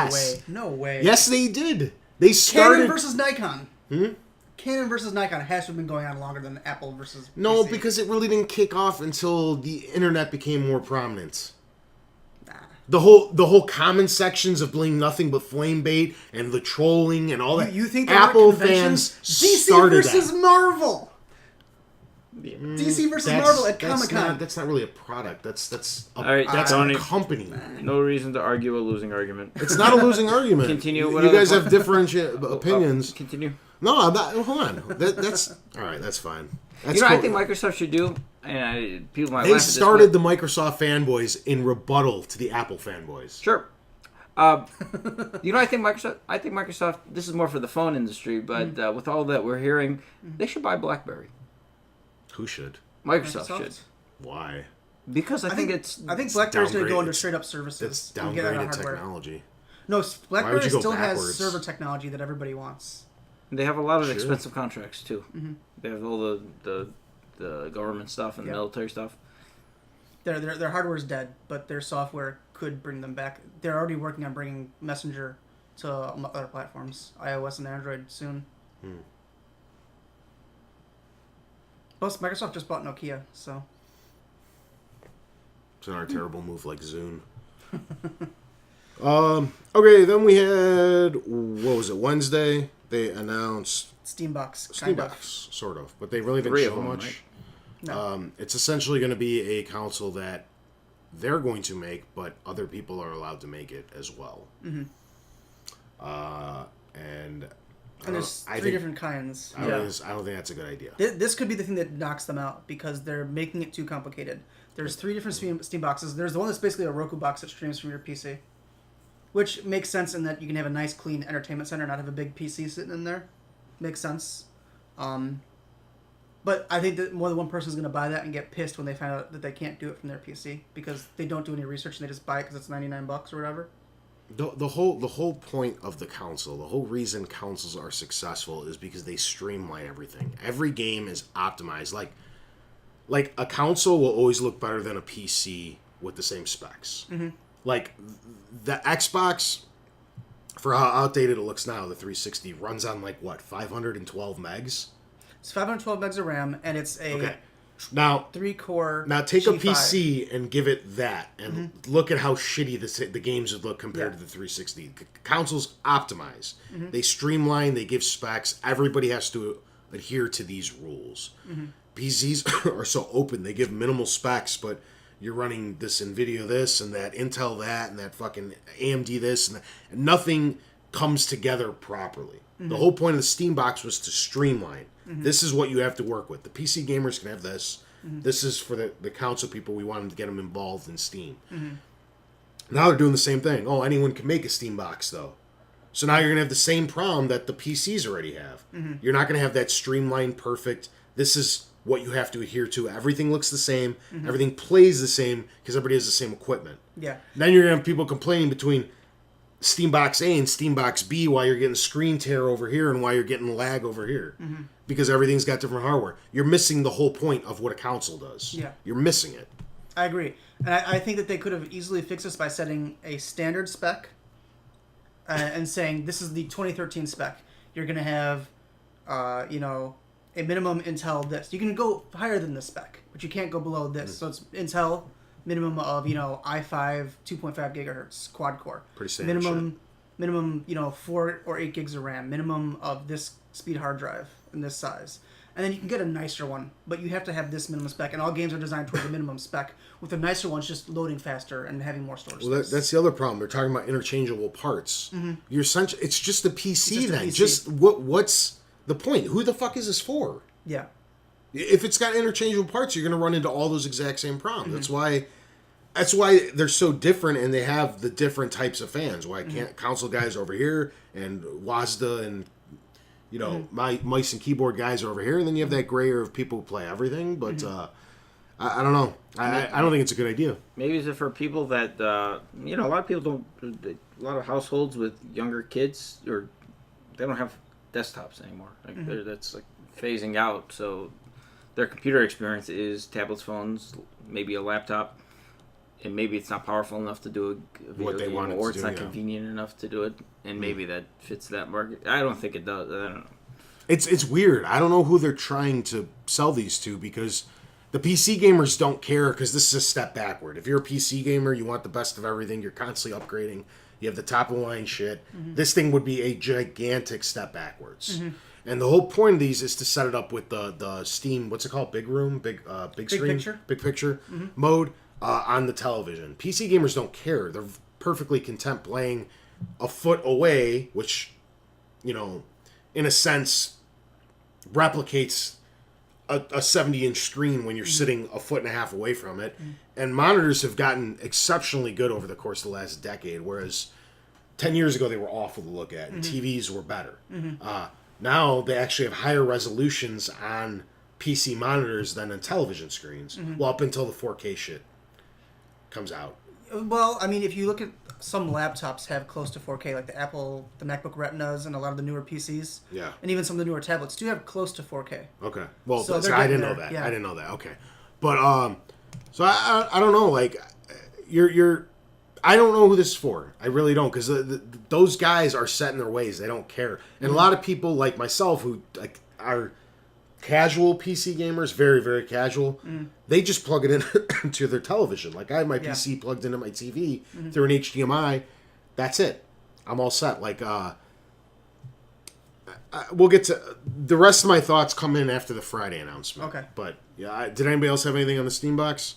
No way. Yes, they did. They started Canon versus Nikon. Canon versus Nikon has to have been going on longer than Apple versus No, PC. because it really didn't kick off until the internet became more prominent. The whole comment sections of being nothing but flame bait and the trolling and all that. You think they're Apple not conventions? fans DC started versus that. Marvel. DC versus Marvel at Comic-Con. That's not really a product. That's All right, that's Tony. a company. No reason to argue a losing argument. It's not a losing argument. Continue. You What other guys po- have different opinions. Continue. No, I'm not. Hold on. That's all right. That's fine. That's You know, cool. I think Microsoft should do, and people might They laugh at this, started but- the Microsoft fanboys in rebuttal to the Apple fanboys. Sure. You know, I think Microsoft. This is more for the phone industry, but with all that we're hearing, they should buy BlackBerry. Who should? Microsoft should, Why? because I think it's. I think BlackBerry's going to go downgraded. into straight up services. That's and get out of downgraded hardware. technology. No, would BlackBerry you go still has backwards? server technology that everybody wants. They have a lot of Sure. expensive contracts too. They have all the government stuff and Yeah. the military stuff. Their hardware is dead, but their software could bring them back. They're already working on bringing Messenger to other platforms, iOS and Android soon. Plus, Microsoft just bought Nokia, so It's another terrible move like Zune. Okay, then we had, what was it, Wednesday? They announced Steambox, kind of. Steambox, sort of, but they really didn't 3 of show them, much. right? No. It's essentially going to be a console that they're going to make, but other people are allowed to make it as well. And And I there's don't- I three think- different kinds. I don't think that's a good idea. This could be the thing that knocks them out because they're making it too complicated. There's 3 different Steam boxes. There's the one that's basically a Roku box that streams from your PC, which makes sense in that you can have a nice, clean entertainment center, not have a big PC sitting in there. Makes sense. But I think that more than one person is going to buy that and get pissed when they find out that they can't do it from their PC because they don't do any research and they just buy it because it's $99 or whatever. The whole point of the console, the whole reason consoles are successful is because they streamline everything. Every game is optimized. Like a console will always look better than a PC with the same specs. Like the Xbox, for how outdated it looks now, the 360 runs on like what, 512 megs? It's 512 megs of RAM and it's a Okay. Now 3-core. Now take a G5. PC and give it that, and look at how shitty the games would look compared Yeah. to the 360. Consoles optimize, they streamline, they give specs. Everybody has to adhere to these rules. PCs are so open; they give minimal specs, but you're running this NVIDIA this and that, Intel that, and that fucking AMD this, and, that, and nothing comes together properly. The whole point of the Steam box was to streamline. This is what you have to work with. The PC gamers can have this. This is for the console people. We want them to get them involved in Steam. Now they're doing the same thing. Oh, anyone can make a Steam box, though. So now you're going to have the same problem that the PCs already have. You're not going to have that streamlined, perfect, this is what you have to adhere to. Everything looks the same. Everything plays the same because everybody has the same equipment. Yeah. Then you're going to have people complaining between Steambox A and Steambox B why you're getting screen tear over here and why you're getting lag over here. Because everything's got different hardware. You're missing the whole point of what a console does. Yeah. You're missing it. I agree. And I think that they could have easily fixed this by setting a standard spec and saying this is the 2013 spec. You're going to have, a minimum Intel this. You can go higher than this spec, but you can't go below this. So it's Intel minimum of, i5 2.5 gigahertz quad core. Pretty standard Minimum, 4 or 8 gigs of RAM. Minimum of this speed hard drive in this size. And then you can get a nicer one, but you have to have this minimum spec. And all games are designed towards the minimum spec, with the nicer ones just loading faster and having more storage Well, space. that's the other problem. They're talking about interchangeable parts. You're essentially, it's just a PC just a then. PC. Just what's the point? Who the fuck is this for? Yeah. If it's got interchangeable parts, you're going to run into all those exact same problems. That's why they're so different, and they have the different types of fans. Why can't console guys over here and WASDA and my mice and keyboard guys are over here, and then you have that gray area of people who play everything. But I don't know. I don't think it's a good idea. Maybe it's for people that a lot of people don't. A lot of households with younger kids, or they don't have desktops anymore. Like that's like phasing out. So their computer experience is tablets, phones, maybe a laptop, and maybe it's not powerful enough to do a video What they game, want it or to it's do, not yeah. convenient enough to do it, and maybe that fits that market. I don't think it does. I don't know. It's weird. I don't know who they're trying to sell these to because The PC gamers don't care because this is a step backward. If you're a PC gamer, you want the best of everything. You're constantly upgrading. You have the top of the line shit. This thing would be a gigantic step backwards. And the whole point of these is to set it up with the Steam, what's it called? Big Room? Big screen? Picture? Big picture mode on the television. PC gamers don't care. They're perfectly content playing a foot away, which, you know, in a sense, replicates a 70-inch screen when you're sitting a foot and a half away from it. And monitors have gotten exceptionally good over the course of the last decade, whereas 10 years ago they were awful to look at, and TVs were better. Now they actually have higher resolutions on PC monitors than on television screens. Well, up until the 4K shit comes out. Well, I mean, if you look at some laptops have close to 4K, like the MacBook Retinas and a lot of the newer PCs. Yeah. And even some of the newer tablets do have close to 4K. Okay. Well, So they're I didn't getting know there, that. yeah. I didn't know that. Okay. But so I don't know. Like, you're. I don't know who this is for. I really don't, because those guys are set in their ways. They don't care. And a lot of people like myself who like are casual PC gamers, very very casual. They just plug it in into their television. Like I have my PC plugged into my TV through an HDMI. That's it. I'm all set. Like we'll get to the rest of my thoughts come in after the Friday announcement. Okay. But yeah, did anybody else have anything on the Steam box?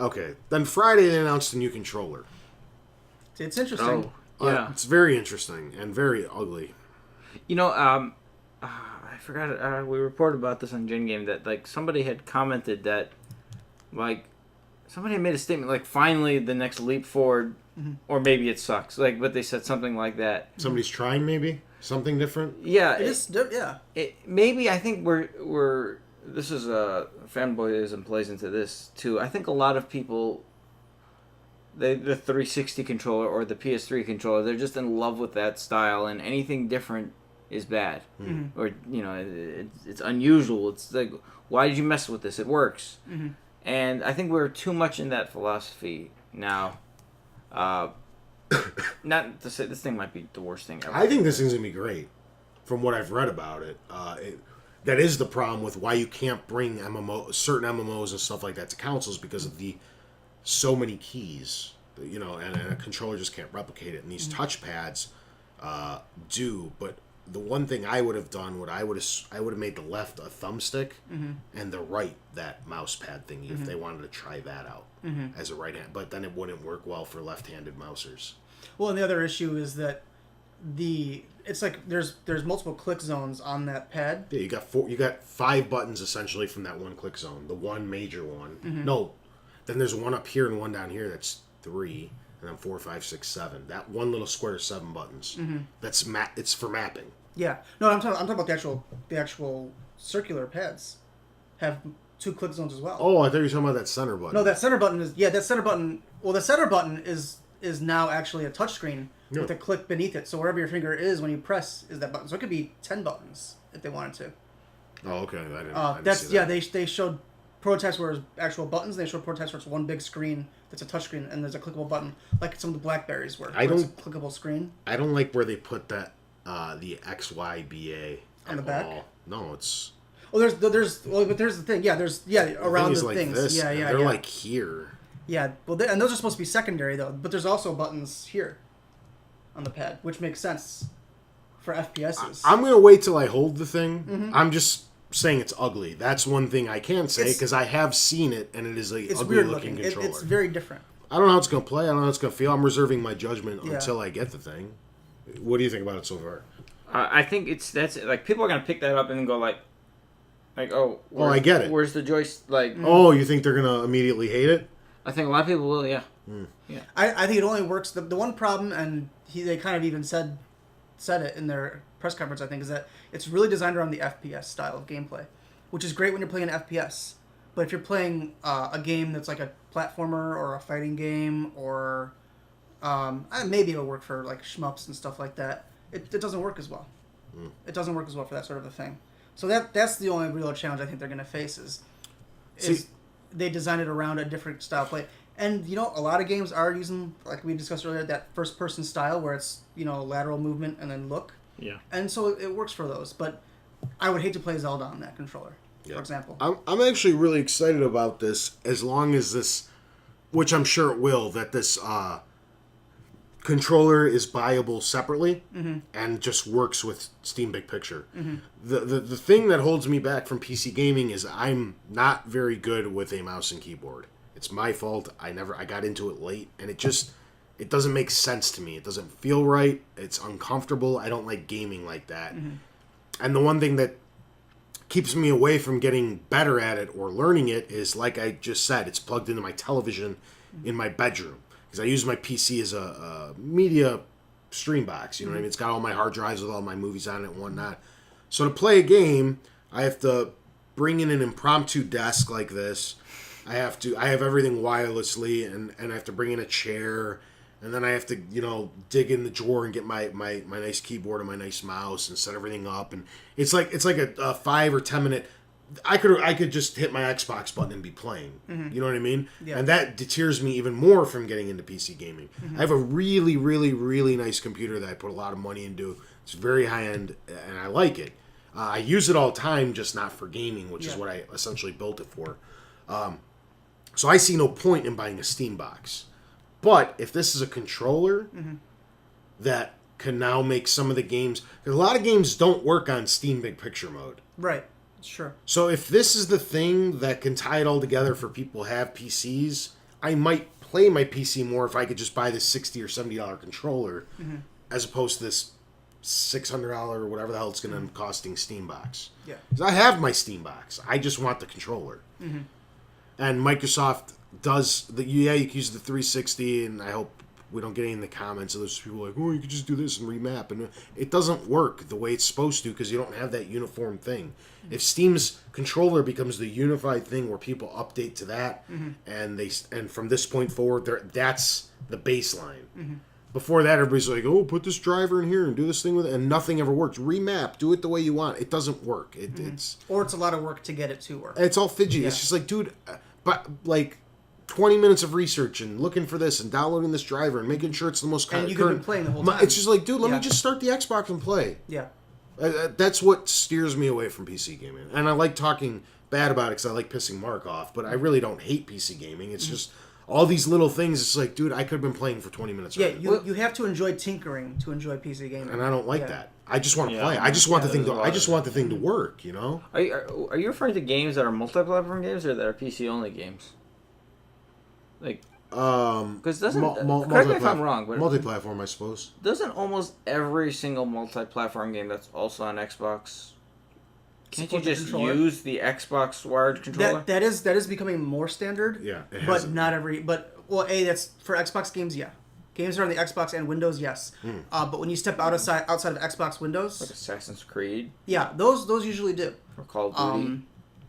Okay. Then Friday they announced a new controller. It's interesting. Oh, yeah. It's very interesting and very ugly. You know, I forgot. We reported about this on Gen Game that like somebody had commented that, like, somebody had made a statement like, finally the next leap forward, or maybe it sucks. Like, but they said something like that. Somebody's trying maybe something different. Yeah, It is, yeah. maybe I think we're. This is fanboyism plays into this too. I think a lot of people. The 360 controller or the PS3 controller, they're just in love with that style, and anything different is bad. Or, you know, it's unusual. It's like, why did you mess with this? It works. And I think we're too much in that philosophy now. Not to say this thing might be the worst thing ever. I think this thing's going to be great from what I've read about it. That is the problem with why you can't bring certain MMOs and stuff like that to consoles, because of the so many keys, you know, and a controller just can't replicate it. And these touchpads do. But the one thing I would have done, I would have made the left a thumbstick and the right that mouse pad thingy if they wanted to try that out as a right hand. But then it wouldn't work well for left-handed mousers. Well, and the other issue is that it's like there's multiple click zones on that pad. Yeah, you got 5 buttons essentially from that one click zone, the one major one. No. Then there's one up here and one down here that's 3, and then 4, 5, 6, 7. That one little square is 7 buttons. That's it's for mapping. Yeah, no, I'm talking about the actual circular pads have 2 click zones as well. Oh, I thought you were talking about that center button. No, that center button is that center button. Well, the center button is now actually a touchscreen with a click beneath it. So wherever your finger is when you press is that button. So it could be 10 buttons if they wanted to. Oh, okay. I didn't see that. They showed prototypes where it's actual buttons. They showed prototypes where it's one big screen that's a touchscreen and there's a clickable button, like some of the Blackberries where it's a clickable screen. I don't like where they put that the XYBA on the back. All. No, it's. But there's the thing. Yeah, around the like things. This, they're like here. Yeah, well, and those are supposed to be secondary though. But there's also buttons here on the pad, which makes sense for FPSs. I'm gonna wait till I hold the thing. I'm just saying it's ugly. That's one thing I can say because I have seen it and it is a ugly weird looking controller. It's very different. I don't know how it's gonna play. I don't know how it's gonna feel. I'm reserving my judgment until I get the thing. What do you think about it so far? I think that's like people are gonna pick that up and then go like oh. I get it. Where's the joystick? Like oh, you think they're gonna immediately hate it? I think a lot of people will. Yeah. Yeah. I think it only works. The one problem, and they kind of even said it in their press conference, I think, is that it's really designed around the FPS style of gameplay, which is great when you're playing an FPS. But if you're playing a game that's like a platformer or a fighting game, or maybe it'll work for like shmups and stuff like that, it doesn't work as well. It doesn't work as well for that sort of a thing. So that's the only real challenge I think they're going to face is they design it around a different style play. And, you know, a lot of games are using, like we discussed earlier, that first-person style where it's, you know, lateral movement and then look. Yeah. And so it works for those. But I would hate to play Zelda on that controller. for example. I'm actually really excited about this, as long as this, which I'm sure it will, that this controller is buyable separately and just works with Steam Big Picture. The thing that holds me back from PC gaming is I'm not very good with a mouse and keyboard. It's my fault. I got into it late, and it doesn't make sense to me. It doesn't feel right. It's uncomfortable. I don't like gaming like that. And the one thing that keeps me away from getting better at it or learning it is, like I just said, it's plugged into my television in my bedroom. Because I use my PC as a media stream box. You know what I mean? It's got all my hard drives with all my movies on it and whatnot. So to play a game, I have to bring in an impromptu desk like this. I have everything wirelessly, and I have to bring in a chair. And then I have to, dig in the drawer and get my nice keyboard and my nice mouse and set everything up. And it's like a 5 or 10 minute. I could just hit my Xbox button and be playing. You know what I mean? Yeah. And that deters me even more from getting into PC gaming. I have a really, really, really nice computer that I put a lot of money into. It's very high end, and I like it. I use it all the time, just not for gaming, which is what I essentially built it for. So I see no point in buying a Steam box. But if this is a controller that can now make some of the games, because a lot of games don't work on Steam Big Picture mode. Right. Sure. So if this is the thing that can tie it all together for people who have PCs, I might play my PC more if I could just buy this $60 or $70 controller as opposed to this $600 or whatever the hell it's going to end up costing Steam box. Yeah. Because I have my Steam box. I just want the controller. And Microsoft does you can use the 360, and I hope we don't get any in the comments of those people like, oh, you could just do this and remap, and it doesn't work the way it's supposed to because you don't have that uniform thing. If Steam's controller becomes the unified thing where people update to that, and from this point forward, that's the baseline. Before that, everybody's like, oh, put this driver in here and do this thing with it, and nothing ever works. Remap, do it the way you want. It doesn't work. It's a lot of work to get it to work. It's all fidgety. It's just like, dude, but like 20 minutes of research and looking for this and downloading this driver and making sure it's the most current. And you could be playing the whole time. It's just like, dude, let me just start the Xbox and play. Yeah. That's what steers me away from PC gaming. And I like talking bad about it because I like pissing Mark off, but I really don't hate PC gaming. It's just all these little things. It's like, dude, I could have been playing for 20 minminutes. Yeah, you have to enjoy tinkering to enjoy PC gaming. And I don't like that. I just want to play. I just want the thing to. I just want the thing to work. Are you referring to games that are multi-platform games or that are PC only games? Like, because doesn't correct me if I'm wrong, but multi-platform, I suppose. Doesn't almost every single multi-platform game that's also on Xbox? Can't you just use the Xbox wired controller? That is becoming more standard. Yeah, but not every. But that's for Xbox games. Yeah, games that are on the Xbox and Windows. Yes, but when you step outside of Xbox Windows, like Assassin's Creed. Yeah, those usually do. Or Call of Duty.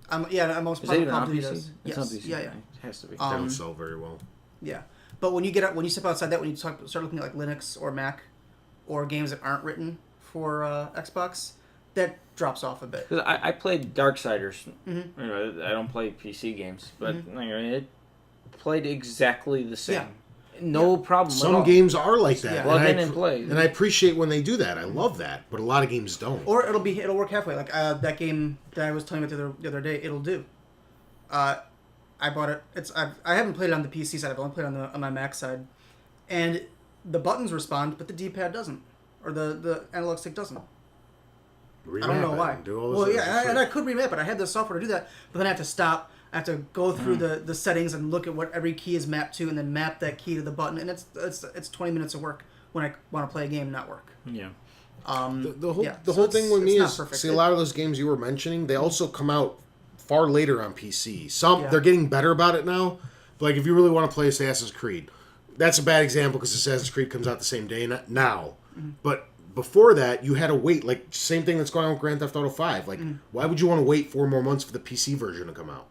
I'm most probably Call of Duty PC? does. Yes. It's on PC. Yeah. It has to be. They don't sell very well. Yeah, but when you step outside that, when you start looking at like Linux or Mac, or games that aren't written for Xbox, that drops off a bit. Because I played Darksiders. I don't play PC games, but it played exactly the same. Yeah. No problem. Some games are like that. Yeah. Plug in and play. And I appreciate when they do that. I love that. But a lot of games don't. Or it'll work halfway. Like that game that I was telling you about the other day. It'll do. I bought it. I haven't played it on the PC side. I've only played it on my Mac side, and the buttons respond, but the D-pad doesn't, or the analog stick doesn't. Remap I don't know why. And I could remap it. I had the software to do that, but then I have to stop. I have to go through the settings and look at what every key is mapped to, and then map that key to the button. And it's 20 minutes of work when I want to play a game, not work. Yeah. The whole thing with me is see a lot of those games you were mentioning. They also come out far later on PC. They're getting better about it now. But like if you really want to play Assassin's Creed, that's a bad example because Assassin's Creed comes out the same day now. But before that, you had to wait. Like same thing that's going on with Grand Theft Auto 5. Like why would you want to wait 4 more months for the PC version to come out?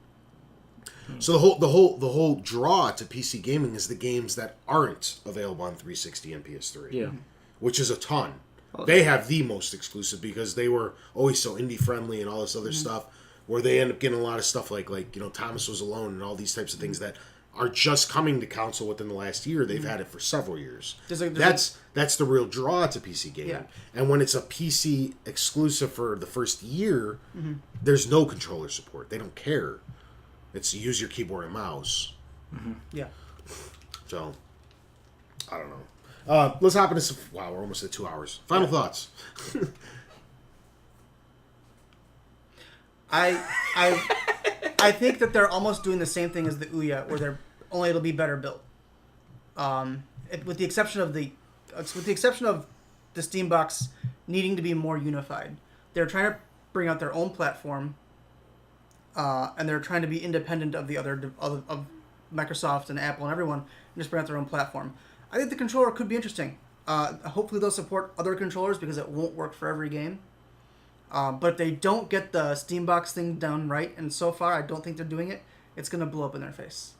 So the whole draw to PC gaming is the games that aren't available on 360 and PS3. Yeah. Which is a ton. They have the most exclusive because they were always so indie friendly and all this other stuff, where they end up getting a lot of stuff like Thomas Was Alone and all these types of things that are just coming to console within the last year. They've had it for several years. There's That's the real draw to PC gaming. Yeah. And when it's a PC exclusive for the first year, there's no controller support. They don't care. It's use your keyboard and mouse. Yeah. So, I don't know. Let's hop into some... Wow, we're almost at 2 hours. Final thoughts. I think that they're almost doing the same thing as the Ouya, where it'll be better built. With the exception of the Steam box needing to be more unified. They're trying to bring out their own platform, and they're trying to be independent of the of Microsoft and Apple and everyone, and just bring out their own platform. I think the controller could be interesting. Hopefully they'll support other controllers because it won't work for every game. But if they don't get the Steam box thing done right, and so far I don't think they're doing it, it's going to blow up in their face.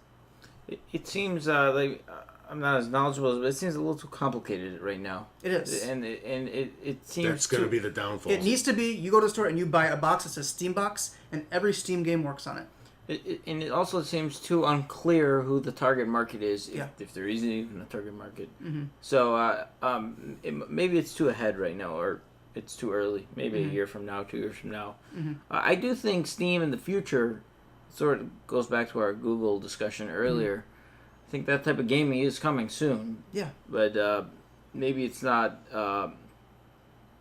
It seems like I'm not as knowledgeable, but it seems a little too complicated right now. It is. And it seems That's going to be the downfall. It needs to be, you go to the store and you buy a box that says Steam box, and every Steam game works on it. And it also seems too unclear who the target market is, Yeah. if there isn't even a target market. Mm-hmm. So maybe it's too ahead right now, or it's too early. Maybe Mm-hmm. a year from now, 2 years from now. Mm-hmm. I do think Steam in the future sort of goes back to our Google discussion earlier. I think that type of gaming is coming soon. Yeah. But maybe it's not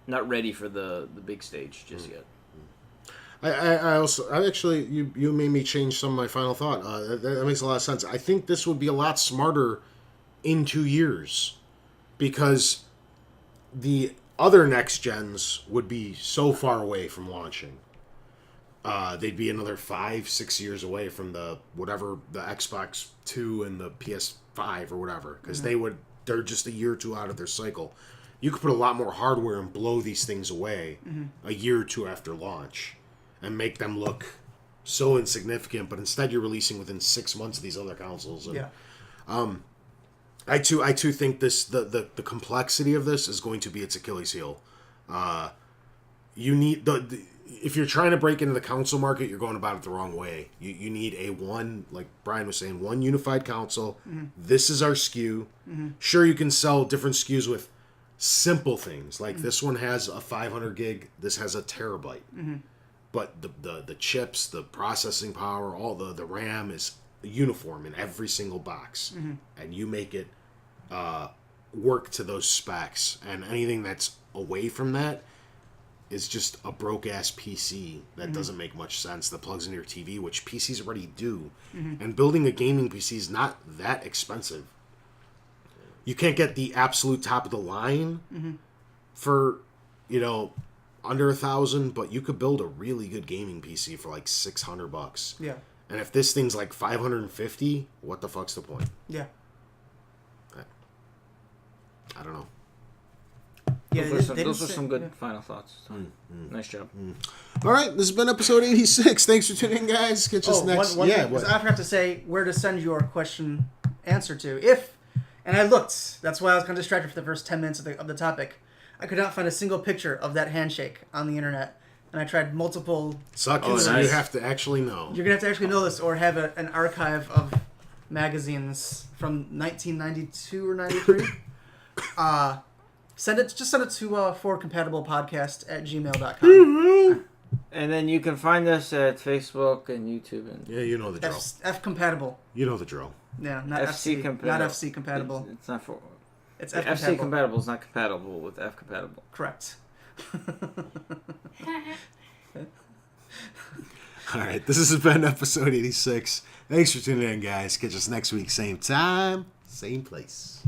ready for the big stage just yet. I actually, you made me change some of my final thought. That makes a lot of sense. I think this would be a lot smarter in 2 years because the other next gens would be so far away from launching. They'd be another 5-6 years away from the Xbox 2 and the PS5 or whatever, because they're just a year or two out of their cycle. You could put a lot more hardware and blow these things away a year or two after launch and make them look so insignificant, but instead you're releasing within 6 months of these other consoles. And, Yeah. I too think this the complexity of this is going to be its Achilles heel. You need if you're trying to break into the console market, you're going about it the wrong way. You need like Bryan was saying, one unified console. This is our SKU. Sure, you can sell different SKUs with simple things like this one has a 500 gig, this has a terabyte. But the chips, the processing power, all the RAM is uniform in every single box, and you make it work to those specs. And anything that's away from that is just a broke-ass PC that doesn't make much sense, that plugs into your TV, which PCs already do. And building a gaming PC is not that expensive. You can't get the absolute top of the line for, under $1,000, but you could build a really good gaming PC for like $600. Yeah. And if this thing's like $550, what the fuck's the point? Yeah. I don't know. Yeah. Those are some good final thoughts. So, nice job. All right, this has been episode 86. Thanks for tuning in, guys. Catch us next. One thing, 'cause I forgot to say where to send your question answer to. And I looked. That's why I was kind of distracted for the first 10 minutes of the topic. I could not find a single picture of that handshake on the internet, and I tried multiple. Suck it, so nice. you have to actually know. You're gonna have to actually know this, or have an archive of magazines from 1992 or 93. Send it to forcompatiblepodcast@gmail.com. And then you can find us at Facebook and YouTube and Yeah, you know the drill. F compatible. You know the drill. Yeah, not FC FC. compatible. Not FC compatible. It's not for It's F FC compatible. compatible is not compatible with F compatible. Correct. All right, this has been episode 86. Thanks for tuning in, guys. Catch us next week, same time, same place.